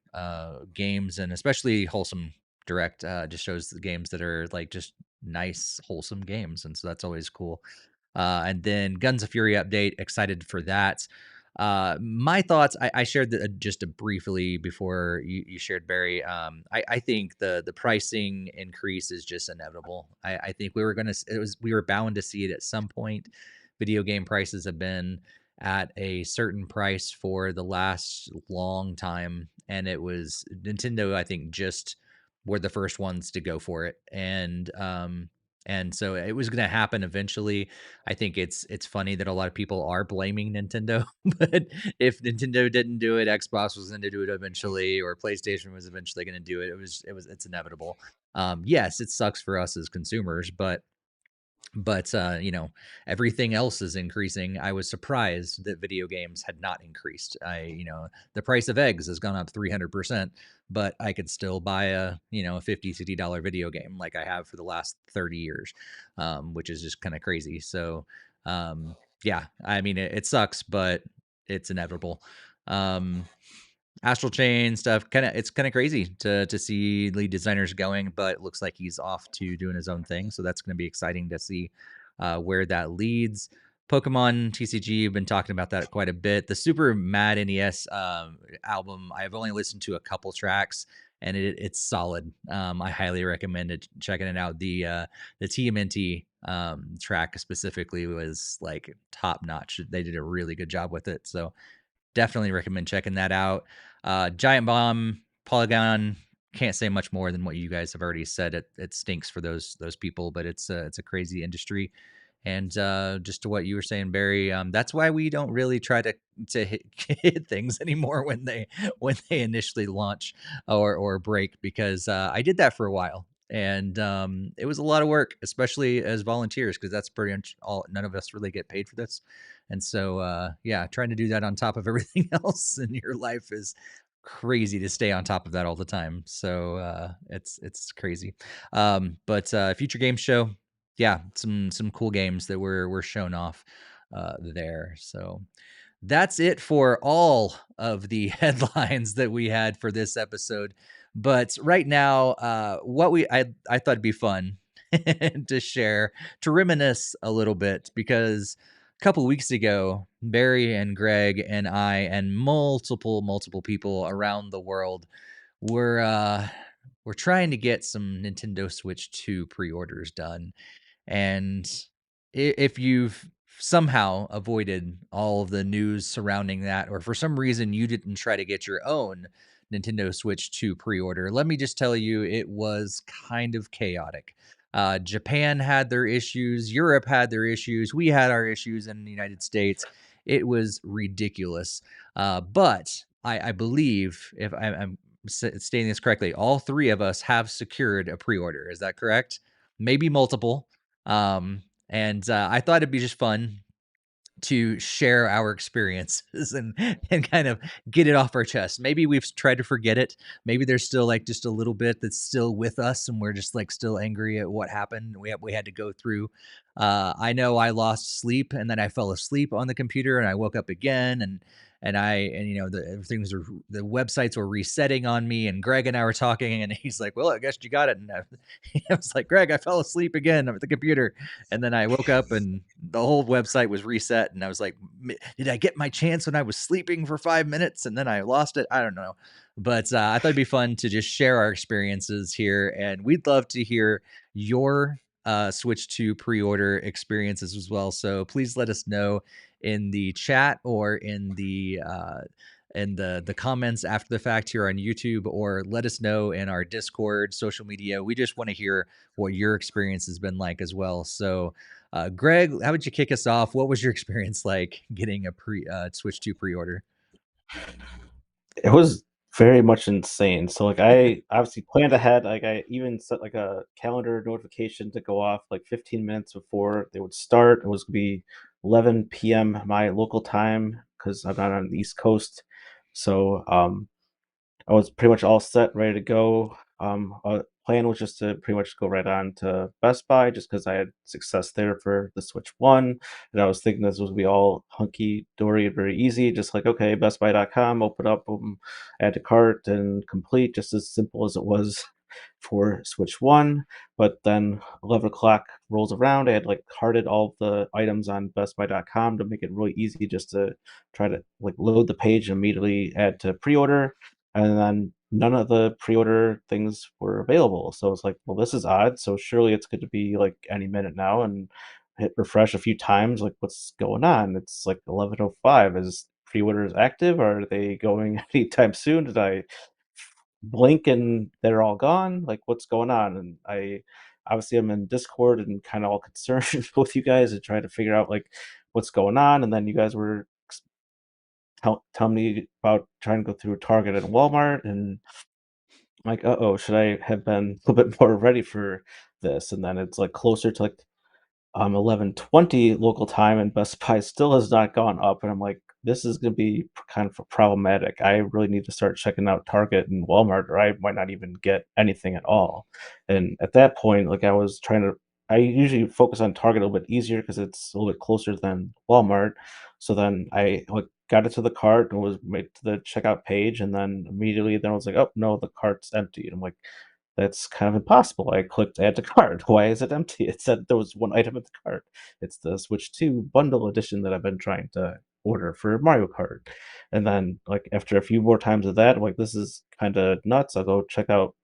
[SPEAKER 1] games, and especially Wholesome Direct just shows the games that are like just nice, wholesome games, and so that's always cool. And then Guns of Fury update, excited for that. My thoughts, I shared just briefly before you shared, Barry. I think the pricing increase is just inevitable. I think we were bound to see it at some point. Video game prices have been at a certain price for the last long time, and it was Nintendo, I think, just were the first ones to go for it, and so it was going to happen eventually. I think it's funny that a lot of people are blaming Nintendo, but if Nintendo didn't do it, Xbox was going to do it eventually, or PlayStation was eventually going to do it. It's inevitable. Yes, it sucks for us as consumers, but everything else is increasing. I was surprised that video games had not increased. The price of eggs has gone up 300%, but I could still buy a $50-$60 video game like I have for the last 30 years, which is just kind of crazy. So yeah, I mean, it sucks, but it's inevitable. Astral Chain stuff, it's kind of crazy to see lead designers going, but it looks like he's off to doing his own thing, so that's going to be exciting to see where that leads. Pokemon TCG, you've been talking about that quite a bit. The SuperMadNES album, I've only listened to a couple tracks, and it's solid. I highly recommend checking it out. The TMNT track specifically was like top notch. They did a really good job with it, so definitely recommend checking that out. Giant Bomb, Polygon, can't say much more than what you guys have already said. It stinks for those people, but it's a crazy industry. And just to what you were saying, Barry, that's why we don't really try to hit things anymore when they initially launch or break, because I did that for a while, and it was a lot of work, especially as volunteers, because that's pretty much all. None of us really get paid for this, and so yeah, trying to do that on top of everything else in your life is crazy to stay on top of that all the time. So it's crazy. But Future Game Show, yeah, some cool games that were shown off there. So that's it for all of the headlines that we had for this episode. But right now, I thought it'd be fun to share, to reminisce a little bit, because couple weeks ago, Barry and Greg and I and multiple people around the world we're trying to get some Nintendo Switch 2 pre-orders done. And if you've somehow avoided all of the news surrounding that, or for some reason you didn't try to get your own Nintendo Switch 2 pre-order, let me just tell you, it was kind of chaotic. Japan had their issues, Europe had their issues, we had our issues in the United States. It was ridiculous. But I believe, if I'm stating this correctly, all three of us have secured a pre-order. Is that correct? Maybe multiple. And I thought it'd be just fun to share our experiences and kind of get it off our chest. Maybe we've tried to forget it. Maybe there's still like just a little bit that's still with us, and we're just like still angry at what happened. We had to go through. I know I lost sleep, and then I fell asleep on the computer, and I woke up again, and you know the websites were resetting on me, and Greg and I were talking, and he's like, "Well, I guess you got it." And I was like, "Greg, I fell asleep again at the computer," and then I woke up and the whole website was reset, and I was like, "Did I get my chance when I was sleeping for 5 minutes and then I lost it?" I don't know, but I thought it'd be fun to just share our experiences here, and we'd love to hear your Switch 2 pre-order experiences as well. So please let us know in the chat or in the comments after the fact here on YouTube, or let us know in our Discord, social media. We just want to hear what your experience has been like as well. So Greg, how would you kick us off? What was your experience like getting a Switch 2 pre-order?
[SPEAKER 3] It was very much insane. So like I obviously planned ahead. Like I even set like a calendar notification to go off like 15 minutes before they would start. It was gonna be 11 p.m. my local time because I'm not on the East Coast. So I was pretty much all set, ready to go. Plan was just to pretty much go right on to Best Buy, just because I had success there for the Switch One, and I was thinking this was be all hunky dory and very easy. Just like, okay, BestBuy.com, open up, add to cart, and complete. Just as simple as it was for Switch One. But then 11 o'clock rolls around. I had like carted all the items on BestBuy.com to make it really easy, just to try to like load the page and immediately add to pre-order, and then none of the pre-order things were available. So it's like, well, this is odd. So surely it's going to be like any minute now, and hit refresh a few times. Like, what's going on? It's like 11:05. Is pre-orders active? Are they going anytime soon? Did I blink and they're all gone? Like, what's going on? And I obviously I'm in Discord and kind of all concerned with you guys and trying to figure out like what's going on. And then you guys were tell me about trying to go through Target and Walmart, and I'm like, uh-oh, should I have been a little bit more ready for this? And then it's like closer to like 11:20 local time, and Best Buy still has not gone up, and I'm like, this is going to be kind of problematic. I really need to start checking out Target and Walmart, or I might not even get anything at all. And at that point, like I was trying to, I usually focus on Target a little bit easier because it's a little bit closer than Walmart. So then I like got it to the cart and was made to the checkout page, and then immediately then I was like, oh no, the cart's empty. And I'm like, that's kind of impossible. I clicked add to cart. Why is it empty? It said there was one item in the cart. It's the Switch 2 bundle edition that I've been trying to order for Mario Kart. And then like after a few more times of that, I'm like, this is kind of nuts. I'll go check out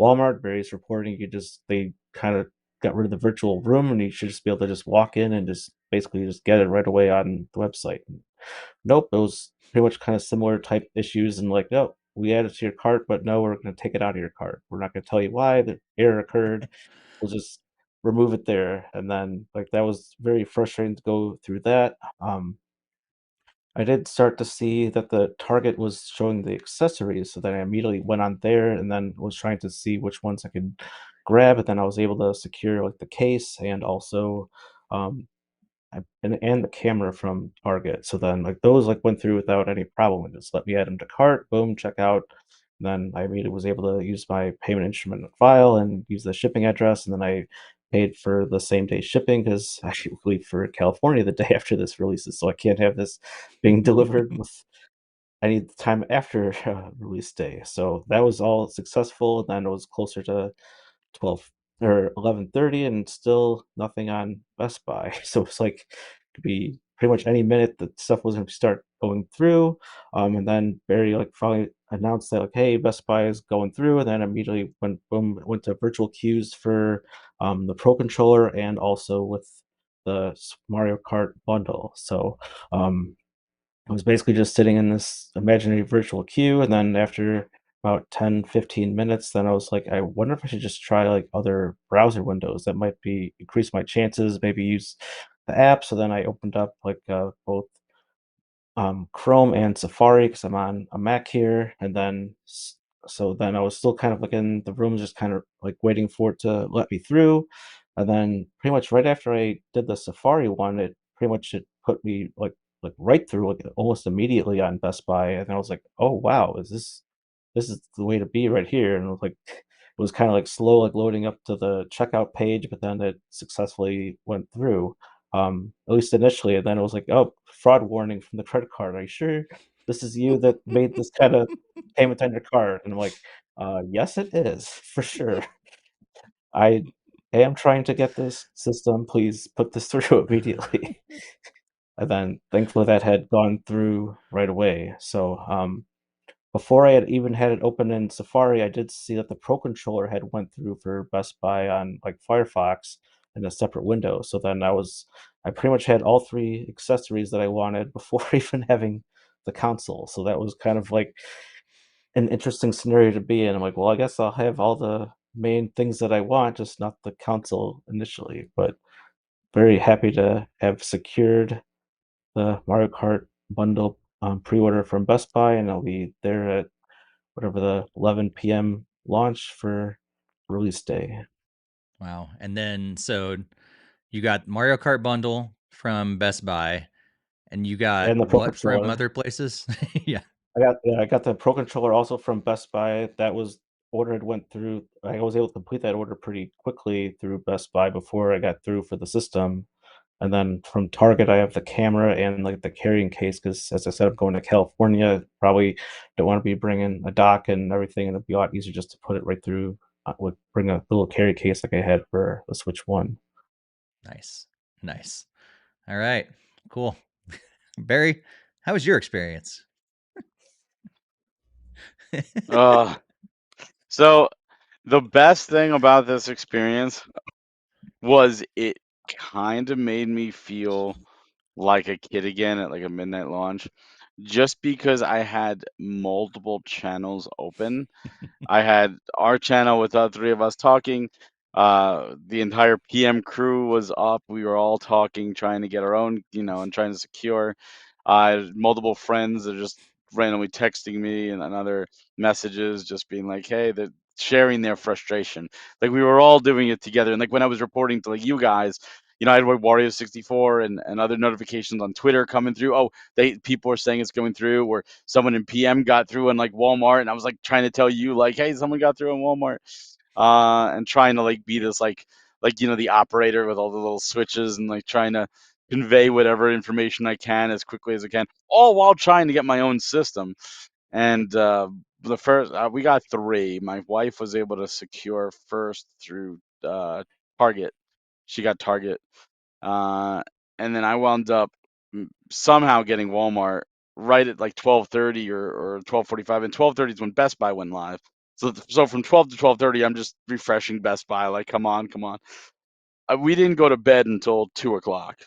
[SPEAKER 3] Walmart. Various reporting, they kind of got rid of the virtual room, and you should just be able to just walk in and just basically just get it right away on the website. Nope, it was pretty much kind of similar type issues, and like, no, we added to your cart, but no, we're going to take it out of your cart. We're not going to tell you why the error occurred. We'll just remove it there. And then like that was very frustrating to go through that. I did start to see that the Target was showing the accessories, so then I immediately went on there and then was trying to see which ones I could grab. And then I was able to secure like the case and also um, and the camera from Target. So then like those like went through without any problem. It just let me add them to cart, boom, check out. And then I immediately was able to use my payment instrument file and use the shipping address. And then I paid for the same day shipping because I should leave for California the day after this releases. So I can't have this being delivered with any time after release day. So that was all successful. And then it was closer to 12 or 11:30 and still nothing on Best Buy. So it's like could be pretty much any minute that stuff was going to start going through. And then Barry like finally announced that like, hey, Best Buy is going through, and then immediately went to virtual queues for the Pro controller and also with the Mario Kart bundle. So I was basically just sitting in this imaginary virtual queue, and then after about 10-15 minutes, then I was like, I wonder if I should just try like other browser windows that might be increase my chances, maybe use the app. So then I opened up like both Chrome and Safari because I'm on a Mac here, and then so then I was still kind of like in the room, just kind of like waiting for it to let me through, and then pretty much right after I did the Safari one, it pretty much it put me like right through like almost immediately on Best Buy, and I was like, oh wow, this is the way to be right here, and it was like it was kind of like slow like loading up to the checkout page, but then it successfully went through, at least initially, and then it was like, oh, fraud warning from the credit card. Are you sure this is you that made this kind of payment on your card? And I'm like, yes, it is for sure. I am trying to get this system. Please put this through immediately. And then thankfully that had gone through right away. So before I had even had it open in Safari, I did see that the Pro controller had went through for Best Buy on like Firefox in a separate window. So then I pretty much had all three accessories that I wanted before even having the console. So that was kind of like an interesting scenario to be in. I'm like, well, I guess I'll have all the main things that I want, just not the console initially. But very happy to have secured the Mario Kart bundle pre-order from Best Buy, and I'll be there at whatever the 11 p.m. launch for release day.
[SPEAKER 1] Wow. And then so you got Mario Kart bundle from Best Buy, and you got
[SPEAKER 3] And the Pro
[SPEAKER 1] what from
[SPEAKER 3] controller.
[SPEAKER 1] other places? Yeah.
[SPEAKER 3] I got the Pro controller also from Best Buy. That was ordered, went through. I was able to complete that order pretty quickly through Best Buy before I got through for the system. And then from Target, I have the camera and like the carrying case because, as I said, I'm going to California. Probably don't want to be bringing a dock and everything, and it'd be a lot easier just to put it right through. Would bring a little carry case like I had for the Switch One.
[SPEAKER 1] Nice. Nice. All right. Cool. Barry, how was your experience?
[SPEAKER 2] So the best thing about this experience was it kind of made me feel like a kid again at like a midnight launch, just because I had multiple channels open. I had our channel with all three of us talking. The entire PM crew was up. We were all talking, trying to get our own, and trying to secure. Multiple friends that are just randomly texting me and other messages, just being like, "Hey," they're sharing their frustration. Like we were all doing it together. And like when I was reporting to like you guys, I had Wario 64 and other notifications on Twitter coming through. Oh, people are saying it's going through, or someone in PM got through in like Walmart, and I was like trying to tell you like, hey, someone got through in Walmart, and trying to like be this like the operator with all the little switches and like trying to convey whatever information I can as quickly as I can, all while trying to get my own system. And the first we got three. My wife was able to secure first through Target. She got Target, uh, and then I wound up somehow getting Walmart right at like 12:30 or 12:45, and 12:30 is when Best Buy went live. So from 12 to 12:30, I'm just refreshing Best Buy, like, come on, come on. We didn't go to bed until 2 o'clock,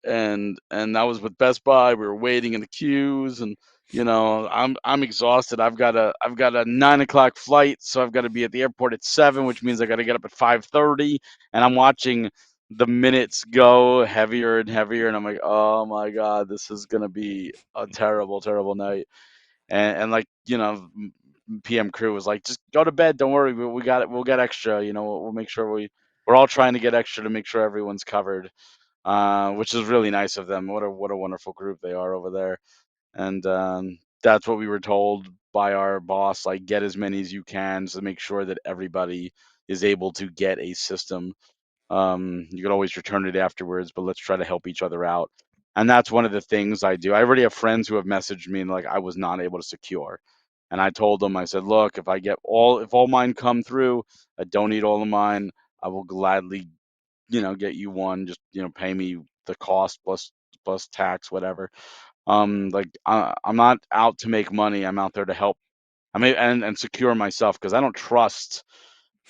[SPEAKER 2] and that was with Best Buy. We were waiting in the queues, and I'm exhausted. I've got a 9 o'clock flight, so I've got to be at the airport at 7, which means I got to get up at 5:30, and I'm watching the minutes go heavier and heavier, and I'm like, oh my god, this is gonna be a terrible, terrible night. And like PM crew was like, just go to bed, don't worry, we got it, we'll get extra, we'll make sure we're all trying to get extra to make sure everyone's covered, which is really nice of them. What a wonderful group they are over there. And that's what we were told by our boss, like, get as many as you can to make sure that everybody is able to get a system. You could always return it afterwards, but let's try to help each other out. And that's one of the things I do. I already have friends who have messaged me and like I was not able to secure. And I told them, I said, look, if all mine come through, I don't need all of mine, I will gladly get you one. Just pay me the cost plus plus tax, whatever. Like I'm not out to make money. I'm out there to help. I mean, and secure myself because I don't trust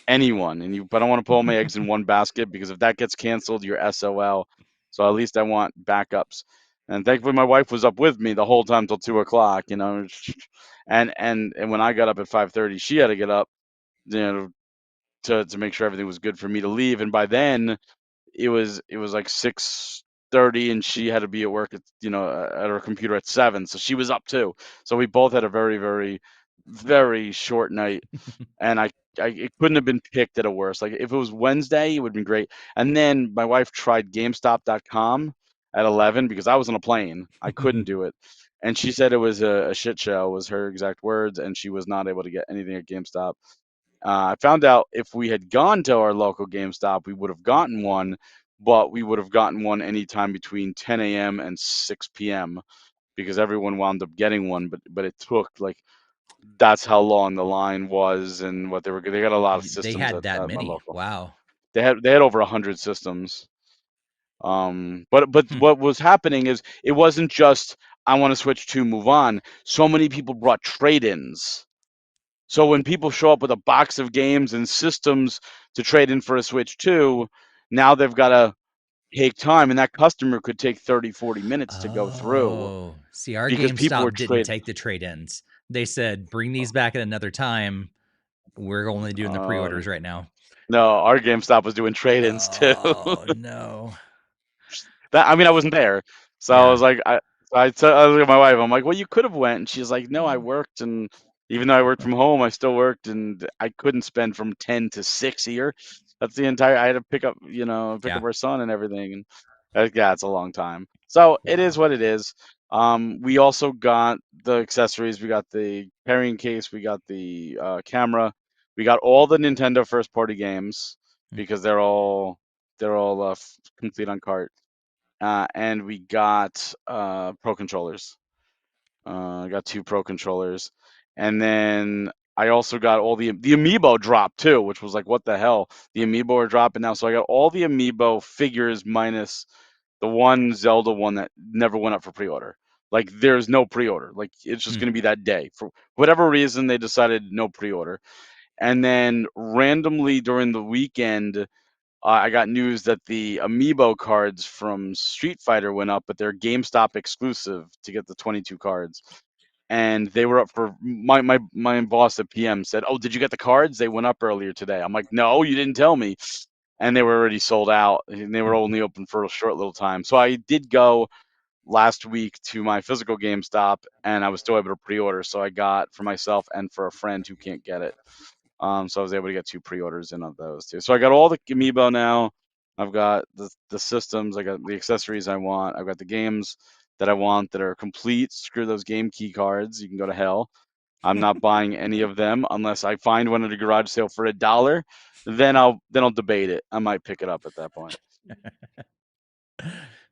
[SPEAKER 2] anyone. But I don't want to put all my eggs in one basket because if that gets canceled, you're SOL. So at least I want backups. And thankfully, my wife was up with me the whole time till 2 o'clock. And when I got up at 5:30, she had to get up, to make sure everything was good for me to leave. And by then, it was like 6:30, and she had to be at work at her computer at 7, so she was up too. So we both had a very, very, very short night, and it couldn't have been picked at a worse. Like if it was Wednesday, it would have been great. And then my wife tried GameStop.com at 11 because I was on a plane. I couldn't do it, and she said it was a shit show, was her exact words, and she was not able to get anything at GameStop. I found out if we had gone to our local GameStop, we would have gotten one, but we would have gotten one anytime between 10 a.m. and 6 p.m. because everyone wound up getting one, but it took like that's how long the line was and what they got a lot of
[SPEAKER 1] They
[SPEAKER 2] systems
[SPEAKER 1] had
[SPEAKER 2] at,
[SPEAKER 1] that
[SPEAKER 2] at my
[SPEAKER 1] many.
[SPEAKER 2] local.
[SPEAKER 1] Wow.
[SPEAKER 2] They had over 100 systems. But
[SPEAKER 1] Hmm.
[SPEAKER 2] what was happening is it wasn't just I want to switch to move on. So many people brought trade-ins. So when people show up with a box of games and systems to trade in for a Switch 2, now they've got to take time, and that customer could take 30, 40 minutes to go through
[SPEAKER 1] Oh, see, our
[SPEAKER 2] because people were
[SPEAKER 1] GameStop didn't
[SPEAKER 2] trading.
[SPEAKER 1] take the trade-ins. They said, bring these back at another time. We're only doing the pre-orders right now.
[SPEAKER 2] No, our GameStop was doing trade-ins too.
[SPEAKER 1] Oh, no.
[SPEAKER 2] I mean, I wasn't there, so I was
[SPEAKER 1] Yeah.
[SPEAKER 2] like, I looked at my wife. I'm like, well, you could have went, and she's like, no, I worked, and even though I worked from home, I still worked, and I couldn't spend from 10 to 6 here. That's the entire. I had to pick up
[SPEAKER 1] Yeah.
[SPEAKER 2] our son and everything, and yeah, it's a long time. So it is
[SPEAKER 1] Wow.
[SPEAKER 2] what it is. We also got the accessories. We got the carrying case. We got the camera. We got all the Nintendo first party games because they're all complete on cart. And we got pro controllers. I got 2 pro controllers, and then I also got all the amiibo drop too, which was like, what the hell? The amiibo are dropping now, so I got all the amiibo figures minus the one Zelda one that never went up for pre-order. Like there's no pre-order. Like it's just
[SPEAKER 1] Hmm.
[SPEAKER 2] gonna be that day for whatever reason they decided no pre-order. And then randomly during the weekend, I got news that the amiibo cards from Street Fighter went up, but they're GameStop exclusive to get the 22 cards. And they were up for my boss at PM said, "Oh, did you get the cards? They went up earlier today." I'm like, "No, you didn't tell me." And they were already sold out, and they were only open for a short little time. So I did go last week to my physical GameStop, and I was still able to pre-order. So I got for myself and for a friend who can't get it. So I was able to get 2 pre-orders in of those two. So I got all the amiibo now. I've got the systems. I got the accessories I want. I've got the games that I want that are complete. Screw those game key cards. You can go to hell. I'm not buying any of them unless I find one at a garage sale for $1. Then I'll debate it. I might pick it up at that point.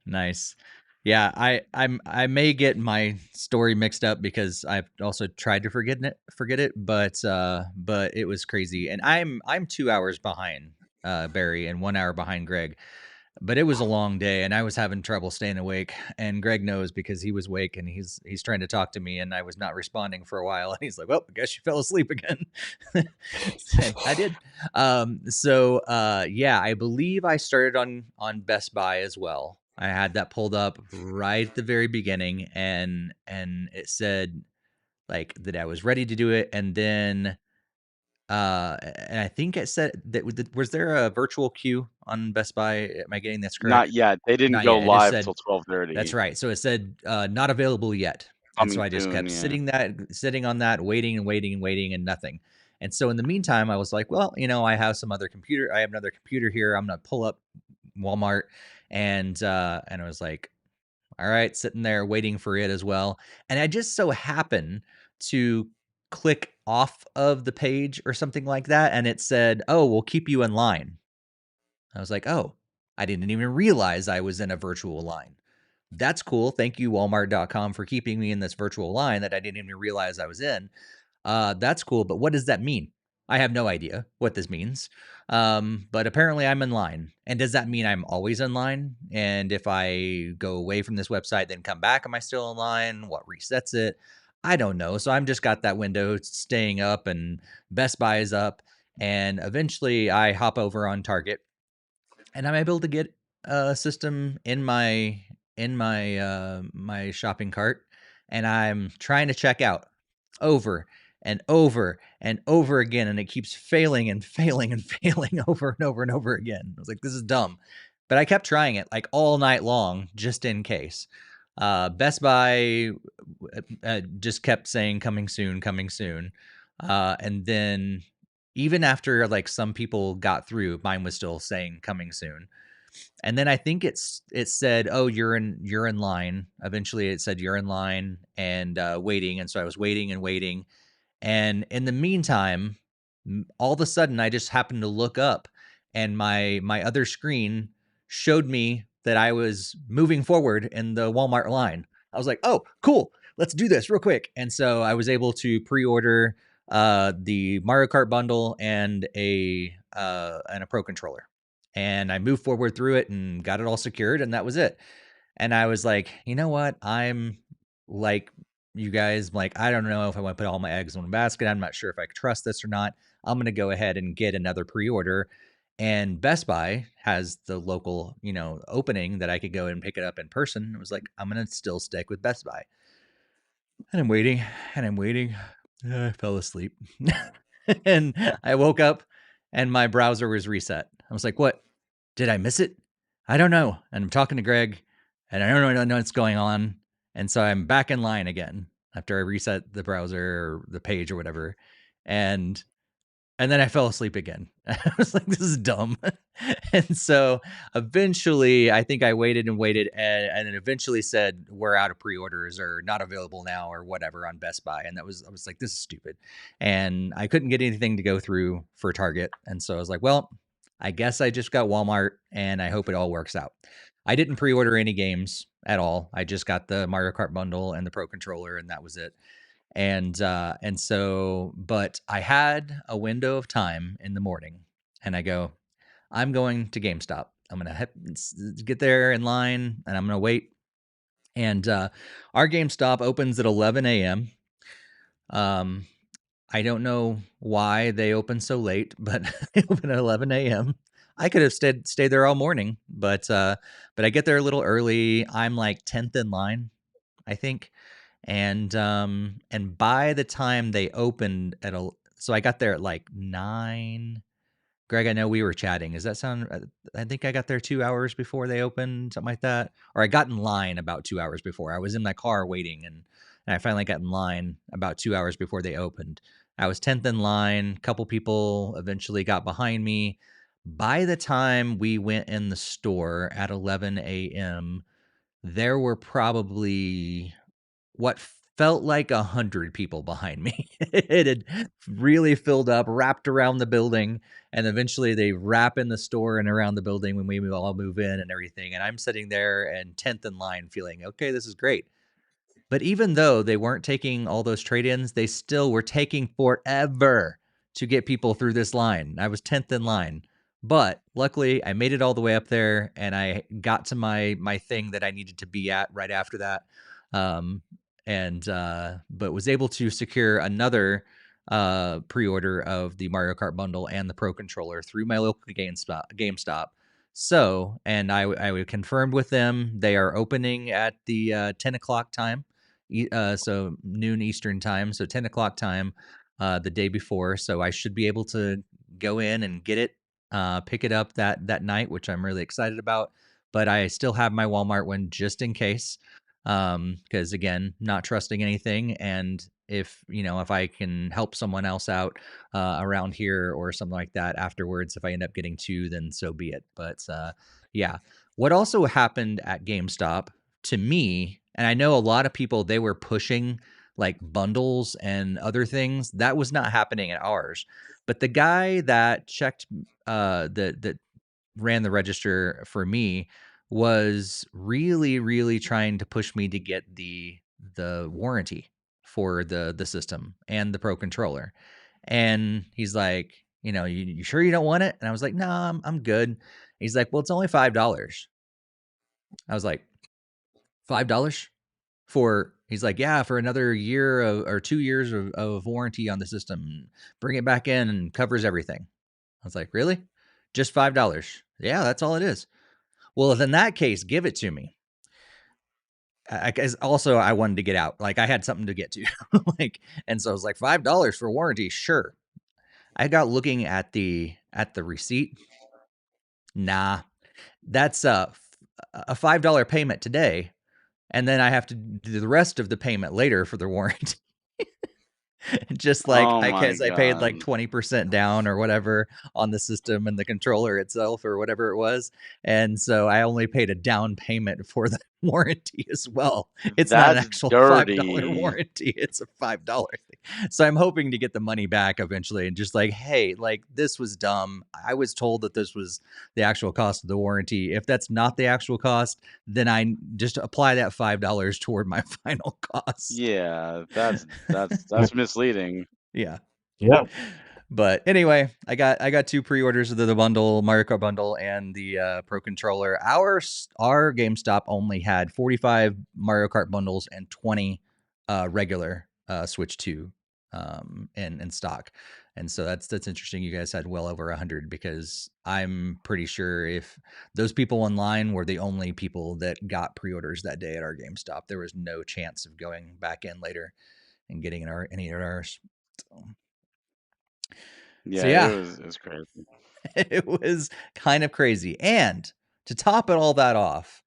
[SPEAKER 1] Nice. Yeah, I may get my story mixed up because I've also tried to forget it, but it was crazy. And I'm 2 hours behind Barry and 1 hour behind Greg. But it was a long day and I was having trouble staying awake, and Greg knows because he was awake and he's trying to talk to me and I was not responding for a while, and he's like, "Well, I guess you fell asleep again." I did. Yeah, I believe I started on Best Buy as well. I had that pulled up right at the very beginning, and it said like that I was ready to do it, and then and I think it said that was there a virtual queue on Best Buy? Am I getting this correct?
[SPEAKER 2] Not yet. They didn't
[SPEAKER 1] Not
[SPEAKER 2] go
[SPEAKER 1] yet. It just
[SPEAKER 2] live
[SPEAKER 1] said
[SPEAKER 2] till 12:30.
[SPEAKER 1] that's right. So it said not available yet. And so
[SPEAKER 2] Coming
[SPEAKER 1] I just
[SPEAKER 2] soon.
[SPEAKER 1] kept
[SPEAKER 2] Yeah.
[SPEAKER 1] sitting on that, waiting and waiting and waiting and nothing. And so in the meantime, I was like, well, I have another computer here. I'm gonna pull up Walmart, and I was like, all right, sitting there waiting for it as well. And I just so happen to click off of the page or something like that, and it said, "Oh, we'll keep you in line." I was like, "Oh, I didn't even realize I was in a virtual line. That's cool. Thank you, Walmart.com, for keeping me in this virtual line that I didn't even realize I was in. That's cool. But what does that mean?" I have no idea what this means. But apparently I'm in line. And does that mean I'm always in line? And if I go away from this website, then come back, am I still in line? What resets it? I don't know. So I'm just got that window staying up, and Best Buy is up. And eventually I hop over on Target, and I'm able to get a system in my shopping cart, and I'm trying to check out over and over and over again, and it keeps failing and failing and failing over and over and over again. I was like, this is dumb. But I kept trying it like all night long just in case. Best Buy just kept saying coming soon, coming soon. And then even after like some people got through, mine was still saying coming soon. And then I think it said, "Oh, you're in line." Eventually, it said you're in line and waiting, and so I was waiting and waiting. And in the meantime, all of a sudden, I just happened to look up, and my other screen showed me that I was moving forward in the Walmart line. I was like, "Oh, cool! Let's do this real quick." And so I was able to pre-order the Mario Kart bundle and a Pro controller, and I moved forward through it and got it all secured, and that was it. And I was like, you know what? I'm like you guys, like, I don't know if I want to put all my eggs in one basket. I'm not sure if I trust this or not. I'm going to go ahead and get another pre-order. And Best Buy has the local, opening that I could go and pick it up in person. It was like, I'm going to still stick with Best Buy. And I'm waiting and I'm waiting. I fell asleep. And I woke up and my browser was reset. I was like, what? Did I miss it? I don't know. And I'm talking to Greg, and I don't know what's going on. And so I'm back in line again after I reset the browser or the page or whatever. And then I fell asleep again. I was like, this is dumb. And so eventually, I think I waited and waited, and then eventually said, we're out of pre-orders or not available now or whatever on Best Buy. And I was like, this is stupid. And I couldn't get anything to go through for Target. And so I was like, well, I guess I just got Walmart, and I hope it all works out. I didn't pre-order any games at all. I just got the Mario Kart bundle and the Pro controller, and that was it. And so, but I had a window of time in the morning, and I go, I'm going to GameStop. I'm going to get there in line, and I'm going to wait. And our GameStop opens at 11 a.m. I don't know why they open so late, but they open at 11 a.m. I could have stayed there all morning, but I get there a little early. I'm like 10th in line, I think. And by the time they opened so I got there at like 9. Greg, I know we were chatting. Does that sound? I think I got there 2 hours before they opened, something like that. Or I got in line about 2 hours before. I was in my car waiting, and I finally got in line about 2 hours before they opened. I was 10th in line. A couple people eventually got behind me. By the time we went in the store at 11 a.m., there were probably what felt like 100 people behind me. It had really filled up, wrapped around the building, and eventually they wrap in the store and around the building when we all move in and everything. And I'm sitting there and 10th in line feeling, okay, this is great. But even though they weren't taking all those trade-ins, they still were taking forever to get people through this line. I was 10th in line. But luckily, I made it all the way up there, and I got to my thing that I needed to be at right after that. But was able to secure another pre-order of the Mario Kart bundle and the Pro controller through my local GameStop. So, and I confirmed with them, they are opening at the 10 o'clock time. So noon Eastern time, so 10 o'clock time the day before. So I should be able to go in and get it, pick it up that night, which I'm really excited about. But I still have my Walmart one just in case, because again, not trusting anything. And if I can help someone else out around here or something like that afterwards, if I end up getting two, then so be it. But yeah, what also happened at GameStop to me, and I know a lot of people, they were pushing like bundles and other things. That was not happening at ours. But the guy that checked, that ran the register for me, was really, really trying to push me to get the warranty for the system and the Pro controller. And he's like, you sure you don't want it? And I was like, no, I'm good. He's like, well, it's only $5. I was like, $5 for, he's like, yeah, for another year or 2 years of warranty on the system. Bring it back in and covers everything. I was like, really? Just $5? Yeah, that's all it is. Well, if in that case, give it to me. I guess also I wanted to get out. Like I had something to get to. And so I was like, $5 for warranty, sure. I got looking at the receipt. Nah, that's a $5 payment today, and then I have to do the rest of the payment later for the warranty. Just like
[SPEAKER 2] Oh my
[SPEAKER 1] I paid like
[SPEAKER 2] God.
[SPEAKER 1] 20% down or whatever on the system and the controller itself or whatever it was. And so I only paid a down payment for the warranty as well. It's not an
[SPEAKER 2] That's
[SPEAKER 1] actual $5
[SPEAKER 2] dirty.
[SPEAKER 1] warranty. It's a $5 thing. So I'm hoping to get the money back eventually and just like, hey, like this was dumb. I was told that this was the actual cost of the warranty. If that's not the actual cost, then I just apply that $5 toward my final cost.
[SPEAKER 2] Yeah, that's misleading.
[SPEAKER 1] Yeah.
[SPEAKER 3] Yeah.
[SPEAKER 1] But anyway, I got 2 pre-orders of the bundle, Mario Kart bundle, and the Pro controller. Our GameStop only had 45 Mario Kart bundles and 20 regular Switch 2 in stock. And so that's interesting. You guys had well over 100, because I'm pretty sure if those people online were the only people that got pre-orders that day at our GameStop, there was no chance of going back in later and getting any of ours.
[SPEAKER 2] Yeah,
[SPEAKER 1] So yeah,
[SPEAKER 2] it was crazy.
[SPEAKER 1] it was kind of crazy. And to top it all that off,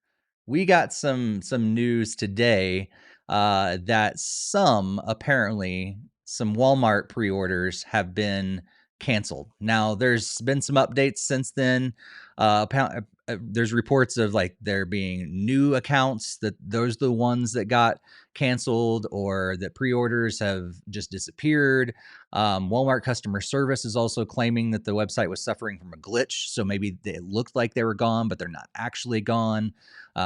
[SPEAKER 1] we got some news today that apparently some Walmart pre-orders have been canceled. Now there's been some updates since then. There's reports of like there being new accounts that those are the ones that got canceled, or that pre-orders have just disappeared. Walmart customer service is also claiming that the website was suffering from a glitch, so maybe it looked like they were gone, but they're not actually gone.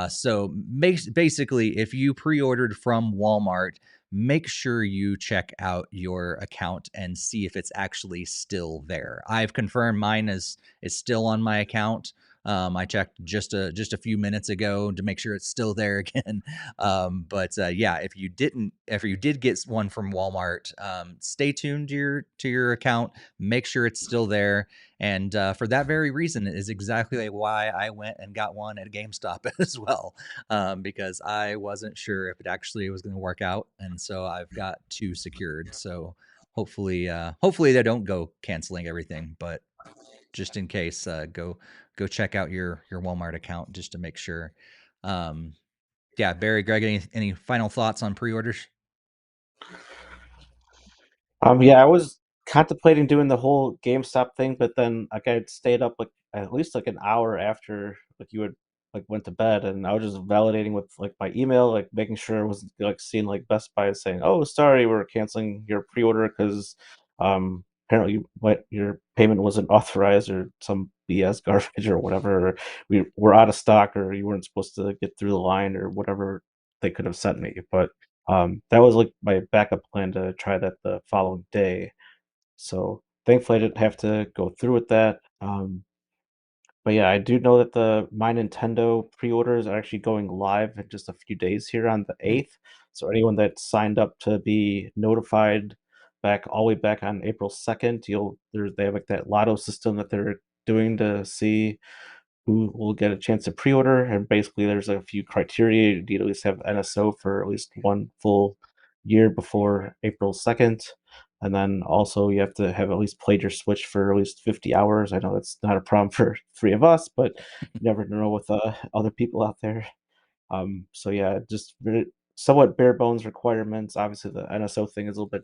[SPEAKER 1] So basically, if you pre-ordered from Walmart, make sure you check out your account and see if it's actually still there. I've confirmed mine is still on my account. I checked just a few minutes ago to make sure it's still there again. But yeah, if you did get one from Walmart, stay tuned to your account. Make sure it's still there. And for that very reason is exactly why I went and got one at GameStop as well, because I wasn't sure if it actually was going to work out, and so I've got 2 secured. So hopefully they don't go canceling everything, but just in case, go check out your Walmart account just to make sure. Yeah, Barry, Greg, any final thoughts on pre-orders?
[SPEAKER 3] Yeah, I was contemplating doing the whole GameStop thing, but then like I stayed up like at least like an hour after like you had like went to bed, and I was just validating with like my email, like making sure I wasn't like seeing like Best Buy saying, "Oh, sorry, we're canceling your pre-order because apparently what your payment wasn't authorized or some BS garbage or whatever, or we were out of stock or you weren't supposed to get through the line or whatever they could have sent me." But that was like my backup plan to try that the following day. So thankfully I didn't have to go through with that. But yeah, I do know that the My Nintendo pre-orders are actually going live in just a few days here on the 8th. So anyone that signed up to be notified back all the way back on April 2nd, they have like that lotto system that they're doing to see who will get a chance to pre-order. And basically there's a few criteria. You need to at least have NSO for at least 1 full year before April 2nd. And then also you have to have at least played your Switch for at least 50 hours. I know that's not a problem for 3 of us, but you never know with other people out there. So yeah, just somewhat bare bones requirements. Obviously the NSO thing is a little bit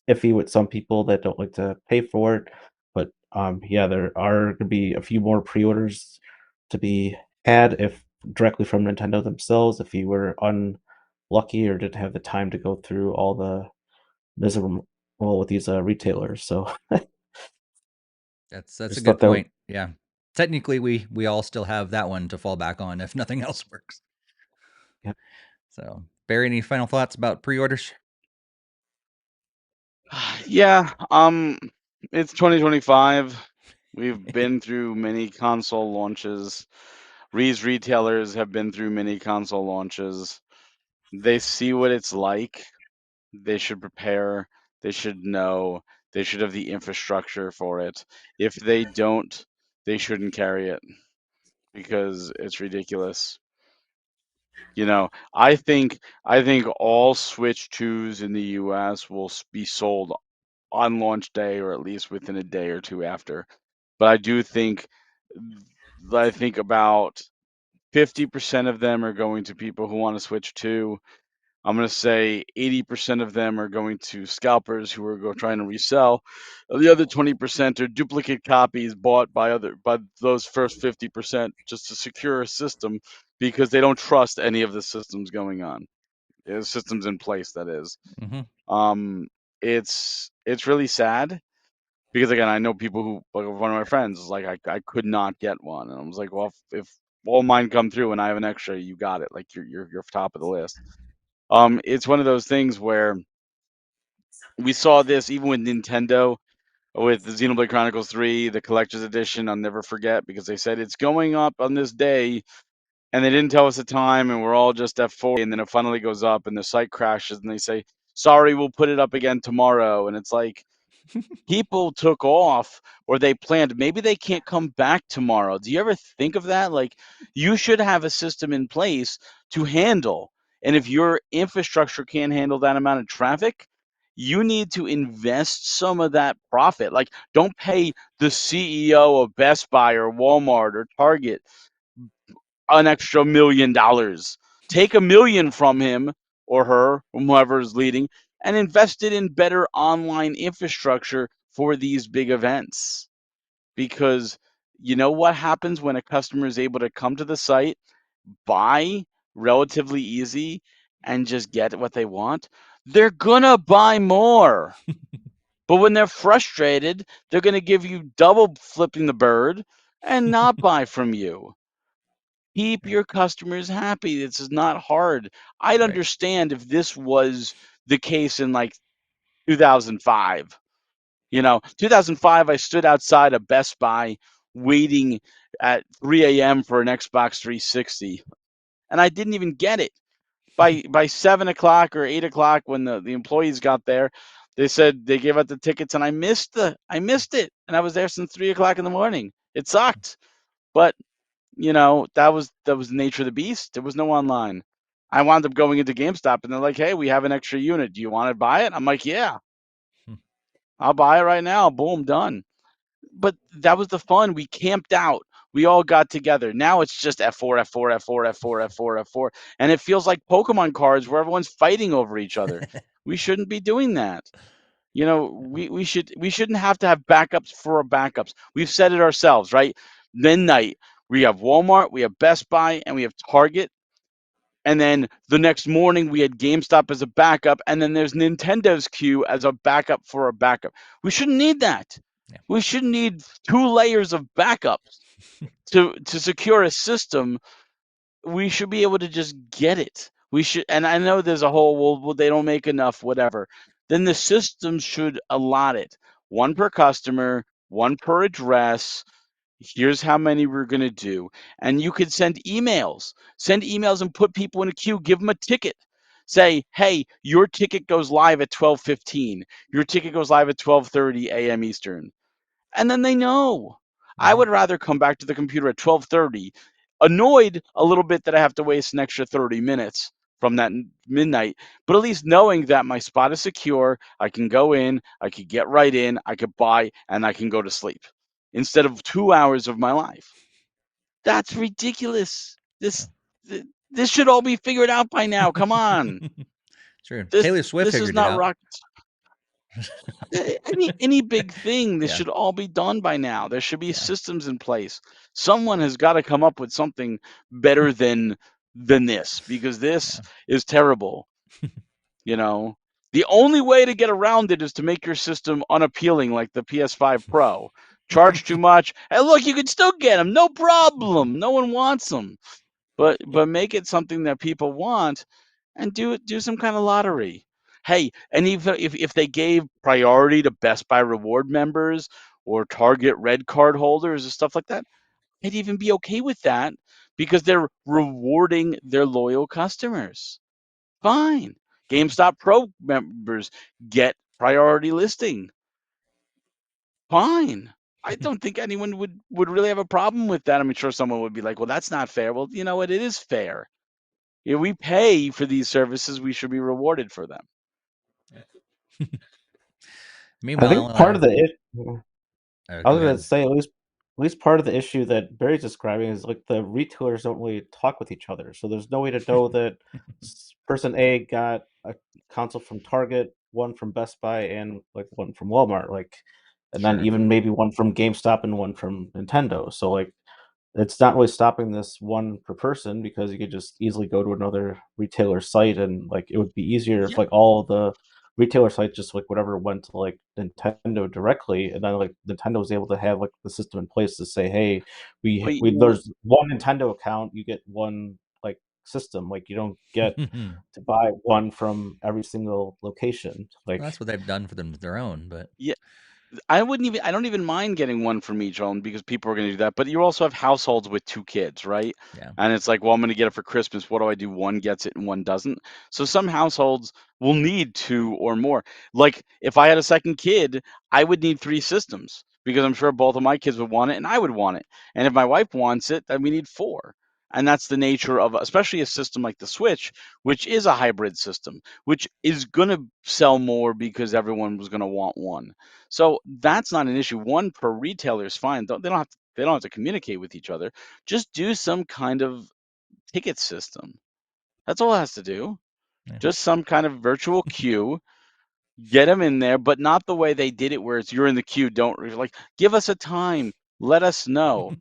[SPEAKER 3] iffy with some people that don't like to pay for it. But yeah, there are going to be a few more pre-orders to be had if directly from Nintendo themselves. If you were unlucky or didn't have the time to go through all the miserable with these retailers, so
[SPEAKER 1] That's a
[SPEAKER 3] just
[SPEAKER 1] good
[SPEAKER 3] thought that.
[SPEAKER 1] point. Yeah, technically we all still have that one to fall back on if nothing else works.
[SPEAKER 3] Yeah.
[SPEAKER 1] So, Barry, any final thoughts about pre-orders?
[SPEAKER 2] Yeah, it's 2025. We've been through many console launches. These retailers have been through many console launches. They see what it's like. They should prepare. They should know. They should have the infrastructure for it. If they don't, they shouldn't carry it because it's ridiculous. I think all Switch 2s in the US will be sold on launch day or at least within a day or two after. But I think about 50% of them are going to people who want to Switch 2. I'm going to say 80% of them are going to scalpers who are trying to resell. The other 20% are duplicate copies bought by those first 50% just to secure a system because they don't trust any of the systems going on. Systems in place, that is.
[SPEAKER 1] Mm-hmm.
[SPEAKER 2] It's really sad because again, I know people who, like one of my friends is like, I could not get one, and I was like, well, if all mine come through and I have an extra, you got it. Like you're top of the list. It's one of those things where we saw this even with Nintendo with the Xenoblade Chronicles 3, the collector's edition. I'll never forget because they said it's going up on this day, and they didn't tell us the time, and we're all just at 4, and then it finally goes up, and the site crashes, and they say, "Sorry, we'll put it up again tomorrow," and it's like, people took off or they planned, maybe they can't come back tomorrow. Do you ever think of that? Like, you should have a system in place to handle. And if your infrastructure can't handle that amount of traffic, you need to invest some of that profit. Like, don't pay the CEO of Best Buy or Walmart or Target an extra $1 million. Take $1 million from him or her, whoever is leading, and invest it in better online infrastructure for these big events. Because you know what happens when a customer is able to come to the site, buy relatively easy, and just get what they want? They're gonna buy more. But when they're frustrated, they're gonna give you double flipping the bird and not buy from you. Keep
[SPEAKER 1] Right.
[SPEAKER 2] your customers happy. This is not hard. I'd
[SPEAKER 1] Right.
[SPEAKER 2] understand if this was the case in like 2005. 2005, I stood outside of Best Buy waiting at 3 a.m. for an Xbox 360, and I didn't even get it. By 7 o'clock or 8 o'clock, when the employees got there, they said they gave out the tickets, and I missed it, and I was there since 3 o'clock in the morning. It sucked, but that was the nature of the beast. There was no online. I wound up going into GameStop, and they're like, "Hey, we have an extra unit. Do you want to buy it?" I'm like, "Yeah,
[SPEAKER 1] Hmm.
[SPEAKER 2] I'll buy it right now." Boom, done. But that was the fun. We camped out. We all got together. Now it's just F4, F4, F4, F4, F4, F4, and it feels like Pokemon cards where everyone's fighting over each other. We shouldn't be doing that. We shouldn't have to have backups for our backups. We've said it ourselves, right? Midnight, we have Walmart, we have Best Buy, and we have Target. And then the next morning we had GameStop as a backup, and then there's Nintendo's queue as a backup for a backup. We shouldn't need that.
[SPEAKER 1] Yeah.
[SPEAKER 2] We shouldn't need 2 layers of backups to secure a system. We should be able to just get it. We should, and I know there's a whole, well, they don't make enough, whatever. Then the system should allot it. One per customer, one per address. Here's how many we're going to do. And you could send emails. Send emails and put people in a queue. Give them a ticket. Say, hey, your ticket goes live at 12:15. Your ticket goes live at 12:30 a.m. Eastern, and then they know. I
[SPEAKER 1] Mm-hmm.
[SPEAKER 2] would rather come back to the computer at 12:30, annoyed a little bit that I have to waste an extra 30 minutes from that midnight, but at least knowing that my spot is secure, I can go in, I could get right in, I could buy, and I can go to sleep instead of 2 hours of my life. That's ridiculous.
[SPEAKER 1] Yeah.
[SPEAKER 2] This should all be figured out by now. Come on.
[SPEAKER 1] True.
[SPEAKER 2] This
[SPEAKER 1] Taylor Swift
[SPEAKER 2] this is
[SPEAKER 1] figured it
[SPEAKER 2] not
[SPEAKER 1] out.
[SPEAKER 2] rocket. Any big thing, this
[SPEAKER 1] Yeah.
[SPEAKER 2] should all be done by now. There should be
[SPEAKER 1] Yeah.
[SPEAKER 2] systems in place. Someone has got to come up with something better than this, because this
[SPEAKER 1] Yeah.
[SPEAKER 2] is terrible. The only way to get around it is to make your system unappealing, like the PS5 Pro. Charge too much, and look, you can still get them, no problem. No one wants them, but make it something that people want, and do some kind of lottery. Hey, and even if they gave priority to Best Buy reward members or Target red card holders and stuff like that, I'd even be okay with that because they're rewarding their loyal customers. Fine. GameStop Pro members get priority listing. Fine. I don't think anyone would really have a problem with that. I'm sure someone would be like, well, that's not fair. Well, you know what? It is fair. If we pay for these services, we should be rewarded for them.
[SPEAKER 3] I
[SPEAKER 1] Meanwhile,
[SPEAKER 3] think part of the I
[SPEAKER 1] go
[SPEAKER 3] was gonna
[SPEAKER 1] ahead.
[SPEAKER 3] say at least part of the issue that Barry's describing is like the retailers don't really talk with each other, so there's no way to know that person A got a console from Target, one from Best Buy, and like one from Walmart, like, and then
[SPEAKER 1] Sure.
[SPEAKER 3] even maybe one from GameStop and one from Nintendo. So like it's not really stopping this one per person because you could just easily go to another retailer site and like it would be easier if
[SPEAKER 2] Yeah,
[SPEAKER 3] like all the retailer sites just like whatever went to like Nintendo directly, and then like Nintendo was able to have like the system in place to say, hey,
[SPEAKER 2] but
[SPEAKER 3] we there's one Nintendo account, you get one like system, like you don't get
[SPEAKER 1] Well,
[SPEAKER 3] to buy one from every single location. Like
[SPEAKER 1] that's what they've done for them their own, but
[SPEAKER 2] yeah, I don't even mind getting one from each home because people are going to do that. But you also have households with 2 kids, right?
[SPEAKER 1] yeah,
[SPEAKER 2] And it's like, well, I'm going to get it for Christmas. What do I do? One gets it and one doesn't. So some households will need 2 or more. Like if I had a second kid, I would need 3 systems because I'm sure both of my kids would want it and I would want it. And if my wife wants it, then we need 4. And that's the nature of, especially a system like the Switch, which is a hybrid system, which is going to sell more because everyone was going to want one. So that's not an issue. One per retailer is fine. They don't have to communicate with each other. Just do some kind of ticket system. That's all it has to do.
[SPEAKER 1] yeah.
[SPEAKER 2] Just some kind of virtual queue. Get them in there, but not the way they did it, where it's you're in the queue. Don't like give us a time. Let us know.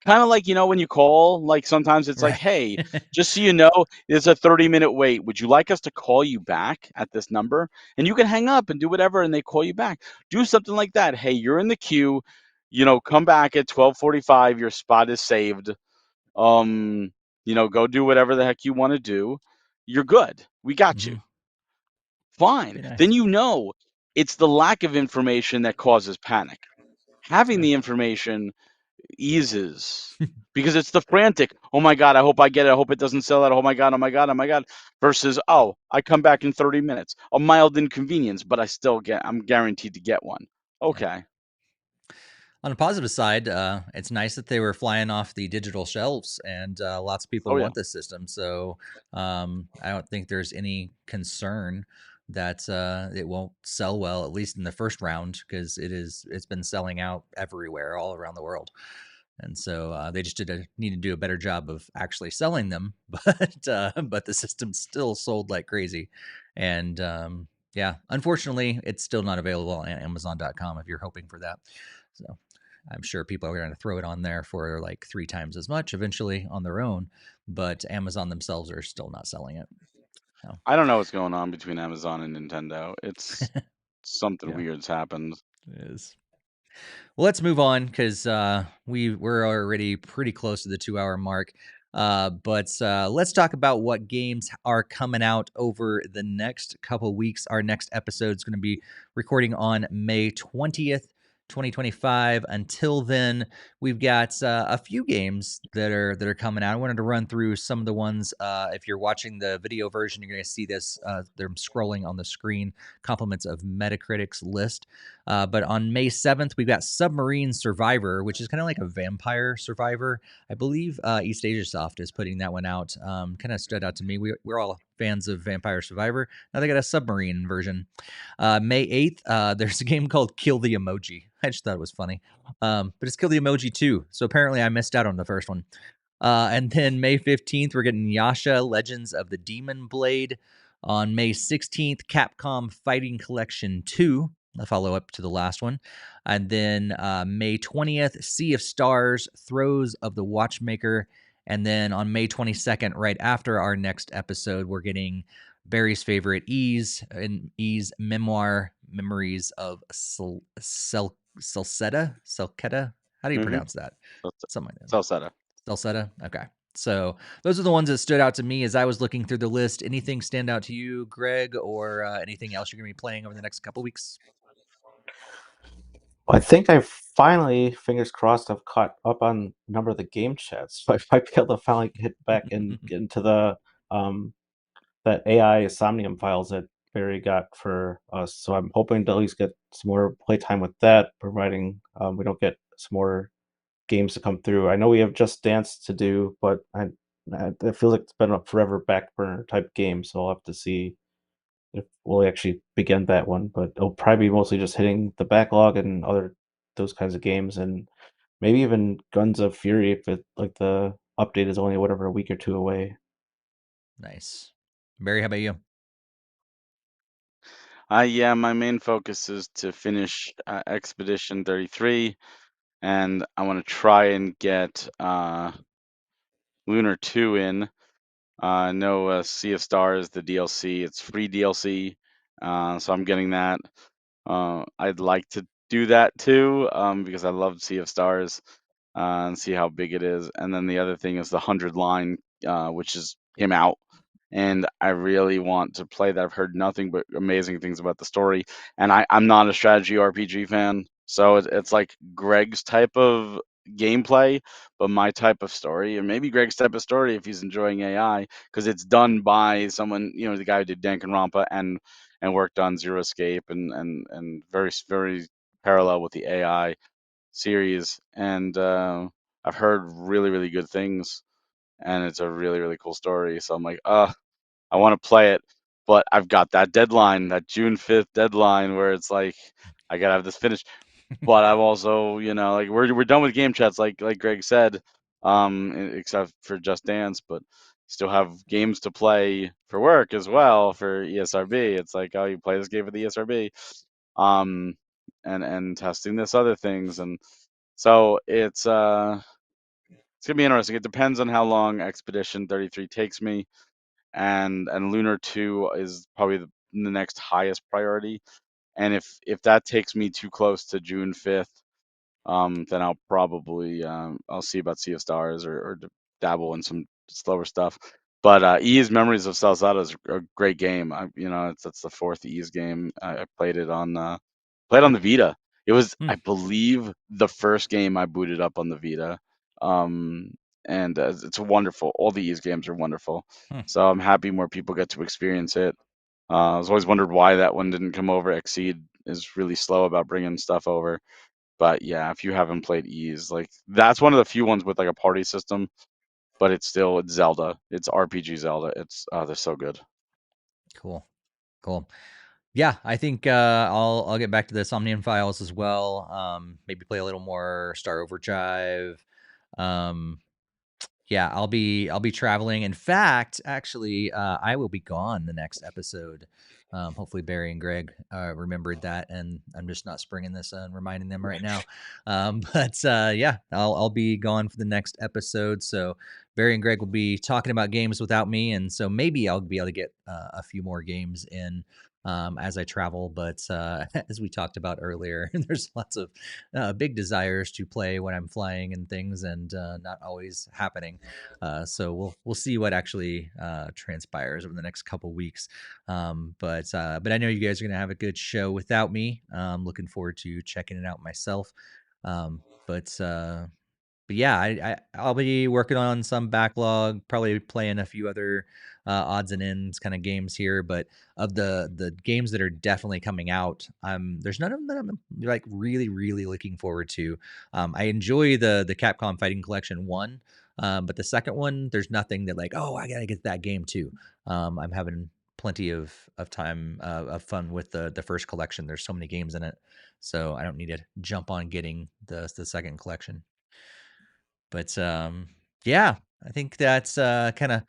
[SPEAKER 2] Kind of like when you call, like sometimes it's like,
[SPEAKER 1] Right.
[SPEAKER 2] hey, just so you know, it's a 30-minute wait. Would you like us to call you back at this number? And you can hang up and do whatever, and they call you back. Do something like that. Hey, you're in the queue. Come back at 12:45. Your spot is saved. Go do whatever the heck you want to do. You're good. We got you.
[SPEAKER 1] Hmm.
[SPEAKER 2] Fine.
[SPEAKER 1] Be
[SPEAKER 2] Then
[SPEAKER 1] nice.
[SPEAKER 2] it's the lack of information that causes panic. Having
[SPEAKER 1] Yeah.
[SPEAKER 2] the information eases because it's the frantic, oh my God, I hope I get it. I hope it doesn't sell out. Oh my God, oh my God, oh my God. Versus, oh, I come back in 30 minutes. A mild inconvenience, but I'm guaranteed to get one.
[SPEAKER 1] Yeah.
[SPEAKER 2] Okay.
[SPEAKER 1] On the positive side, it's nice that they were flying off the digital shelves, and lots of people
[SPEAKER 2] Oh yeah.
[SPEAKER 1] want this system. So I don't think there's any concern that it won't sell well, at least in the first round, because it's been selling out everywhere, all around the world. And so they just need to do a better job of actually selling them, but the system still sold like crazy, and yeah, unfortunately, it's still not available on Amazon.com if you're hoping for that. So I'm sure people are going to throw it on there for like 3 times as much eventually on their own, but Amazon themselves are still not selling it. So
[SPEAKER 2] I don't know what's going on between Amazon and Nintendo. It's something
[SPEAKER 1] yeah,
[SPEAKER 2] weird's happened.
[SPEAKER 1] it is. Well, let's move on because we're already pretty close to the 2 hour mark. But let's talk about what games are coming out over the next couple weeks. Our next episode is going to be recording on May 20th. 2025. Until then, we've got a few games that are coming out. I wanted to run through some of the ones. If you're watching the video version, you're going to see this. They're scrolling on the screen. Compliments of Metacritic's list. But on May 7th, we've got Submarine Survivor, which is kind of like a vampire survivor. I believe East Asia Soft is putting that one out. Kind of stood out to me. We're all fans of Vampire Survivor. Now they got a submarine version. May 8th, there's a game called Kill the Emoji. I just thought it was funny. But it's Kill the Emoji 2. So apparently I missed out on the first one. And then May 15th, we're getting Yasha Legends of the Demon Blade. On May 16th, Capcom Fighting Collection 2, a follow up to the last one. And then May 20th, Sea of Stars, Throes of the Watchmaker. And then on May 22nd, right after our next episode, we're getting Barry's favorite Ease Memoir, Memories of Selceta. How do you
[SPEAKER 2] Mm-hmm.
[SPEAKER 1] pronounce that? Something like that.
[SPEAKER 2] Salsetta.
[SPEAKER 1] Salsetta? Okay. So those are the ones that stood out to me as I was looking through the list. Anything stand out to you, Greg, or anything else you're going to be playing over the next couple weeks?
[SPEAKER 3] I think I finally, fingers crossed, I've caught up on a number of the game chats. So I might be able to finally get back and get into the that AI Somnium files that Barry got for us. So I'm hoping to at least get some more playtime with that, providing we don't get some more games to come through. I know we have Just Dance to do, but it feels like it's been a forever back burner type game. So I'll have to see if we'll actually begin that one. But it'll probably be mostly just hitting the backlog and other those kinds of games, and maybe even Guns of Fury if it like the update is only whatever a week or two away.
[SPEAKER 1] Nice. Barry, how about you?
[SPEAKER 2] Yeah, my main focus is to finish Expedition 33, and I want to try and get Lunar 2 in. No Sea of Stars, the DLC. It's free DLC, so I'm getting that. I'd like to do that too, because I love Sea of Stars, and see how big it is. And then the other thing is the 100 line, which is came out, and I really want to play that. I've heard nothing but amazing things about the story, and I'm not a strategy RPG fan, so it's like Greg's type of gameplay, but my type of story, and maybe Greg's type of story if he's enjoying AI, because it's done by someone, the guy who did Danganronpa and worked on Zero Escape and very parallel with the AI series, and I've heard really really good things, and it's a really really cool story. So I'm like, I want to play it, but I've got that deadline, that June 5th deadline, where it's like I gotta have this finished. But I've also, like we're done with game chats, like Greg said, except for Just Dance, but still have games to play for work as well for ESRB. It's like, oh, you play this game for the ESRB, um, and testing this other things, and so it's gonna be interesting. It depends on how long Expedition 33 takes me, and Lunar 2 is probably the next highest priority. And if that takes me too close to June 5th, then I'll probably I'll see about Sea of Stars or dabble in some slower stuff. But E's Memories of Salzada is a great game. That's the fourth E's game. I played on the Vita. It was,
[SPEAKER 1] Hmm.
[SPEAKER 2] I believe, the first game I booted up on the Vita. Um, and it's wonderful. All the E's games are wonderful.
[SPEAKER 1] Hmm.
[SPEAKER 2] So I'm happy more people get to experience it. I was always wondered why that one didn't come over. Exceed is really slow about bringing stuff over. But yeah, if you haven't played Ys, like that's one of the few ones with like a party system, but it's Zelda. It's RPG Zelda. They're so good.
[SPEAKER 1] Cool. Yeah, I think I'll get back to the Somnium Files as well. Maybe play a little more Star Overdrive. Um, yeah, I'll be traveling. In fact, actually, I will be gone the next episode. Hopefully Barry and Greg remembered that, and I'm just not springing this and reminding them right now. But yeah, I'll be gone for the next episode. So Barry and Greg will be talking about games without me, and so maybe I'll be able to get a few more games in as I travel. But as we talked about earlier, there's lots of big desires to play when I'm flying and things, and not always happening. So we'll see what actually transpires over the next couple weeks. But I know you guys are gonna have a good show without me. Looking forward to checking it out myself. Um, but uh, but yeah, I'll be working on some backlog, probably playing a few other odds and ends kind of games here. But of the games that are definitely coming out, there's none of them that I'm like really looking forward to. I enjoy the Capcom Fighting Collection 1, but the second one, there's nothing that like, oh, I gotta get that game too. I'm having plenty of time of fun with the first collection. There's so many games in it, so I don't need to jump on getting the second collection. But yeah, I think that's kind of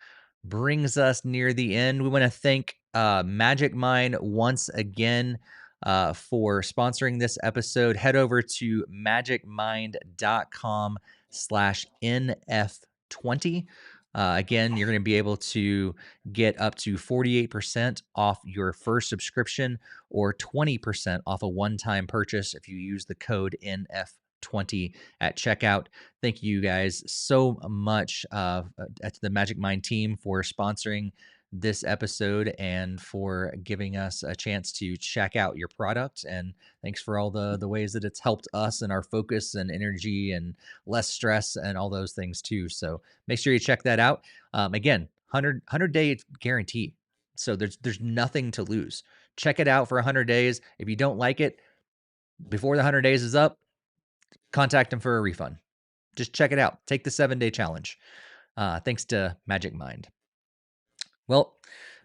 [SPEAKER 1] brings us near the end. We want to thank Magic Mind once again for sponsoring this episode. Head over to magicmind.com/NF20. Again, you're going to be able to get up to 48% off your first subscription or 20% off a one-time purchase if you use the code NF20. 20 at checkout. Thank you guys so much at the Magic Mind team for sponsoring this episode and for giving us a chance to check out your product. And thanks for all the ways that it's helped us and our focus and energy and less stress and all those things too. So make sure you check that out. Again, 100-day guarantee. So there's nothing to lose. Check it out for 100 days. If you don't like it, before the 100 days is up, contact them for a refund. Just check it out. Take the 7-day challenge. Thanks to Magic Mind. Well,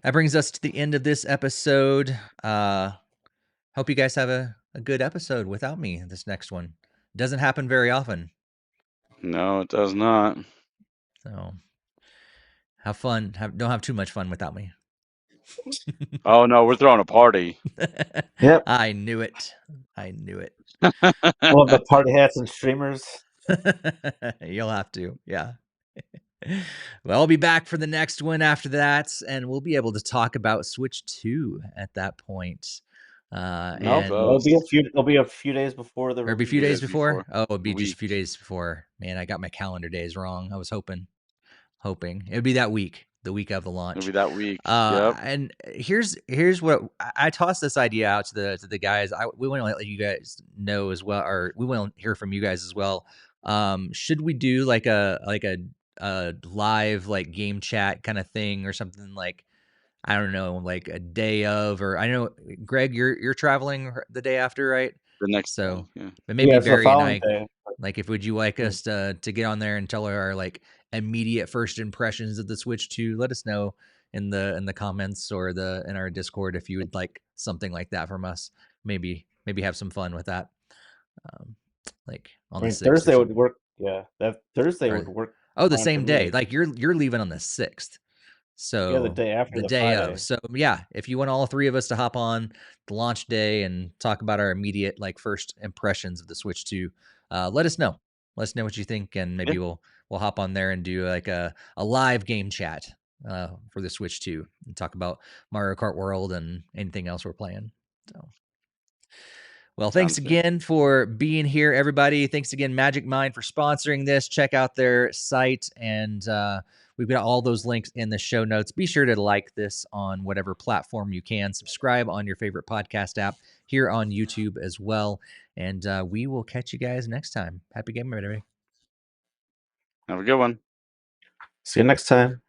[SPEAKER 1] that brings us to the end of this episode. Hope you guys have a good episode without me. This next one doesn't happen very often.
[SPEAKER 2] No, it does not.
[SPEAKER 1] So have fun. Don't have too much fun without me.
[SPEAKER 2] Oh no, we're throwing a party.
[SPEAKER 3] Yep.
[SPEAKER 1] I knew it.
[SPEAKER 3] We'll have the party hats and streamers.
[SPEAKER 1] You'll have to. Yeah. Well, I'll be back for the next one after that, and we'll be able to talk about Switch 2 at that point.
[SPEAKER 3] It'll be a few days before the.
[SPEAKER 1] Or be a few days before? Oh, it'll be
[SPEAKER 2] Week.
[SPEAKER 1] just a few days before. Man, I got my calendar days wrong. I was hoping it would be that week, the week of the launch.
[SPEAKER 2] It'll be that week. Yep.
[SPEAKER 1] And here's what I tossed this idea out to the guys. We want to let you guys know as well, or we want to hear from you guys as well. Should we do like a live like game chat kind of thing or something, like, I don't know, like a day of, or I know Greg, you're traveling the day after, right?
[SPEAKER 2] The next
[SPEAKER 1] so
[SPEAKER 2] day, yeah.
[SPEAKER 1] But maybe Barry and I,
[SPEAKER 3] day.
[SPEAKER 1] like, if would you like us to get on there and tell our like immediate first impressions of the Switch 2? Let us know in the comments or in our Discord if you would like something like that from us. Maybe have some fun with that. Like on the 6th.
[SPEAKER 3] Thursday would work. Yeah, that Thursday would work.
[SPEAKER 1] Oh, the same day. Like you're leaving on the 6th. So
[SPEAKER 3] yeah, the day after,
[SPEAKER 1] the day
[SPEAKER 3] Friday.
[SPEAKER 1] of. So yeah, if you want all three of us to hop on the launch day and talk about our immediate like first impressions of the Switch 2, let us know. Let us know what you think, and maybe we'll hop on there and do like a live game chat for the Switch 2 and talk about Mario Kart World and anything else we're playing. So. Well, thanks again for being here, everybody. Thanks again, Magic Mind, for sponsoring this. Check out their site, and we've got all those links in the show notes. Be sure to like this on whatever platform you can. Subscribe on your favorite podcast app, here on YouTube as well. And we will catch you guys next time. Happy gaming, everybody.
[SPEAKER 2] Have a good one.
[SPEAKER 3] See you next time.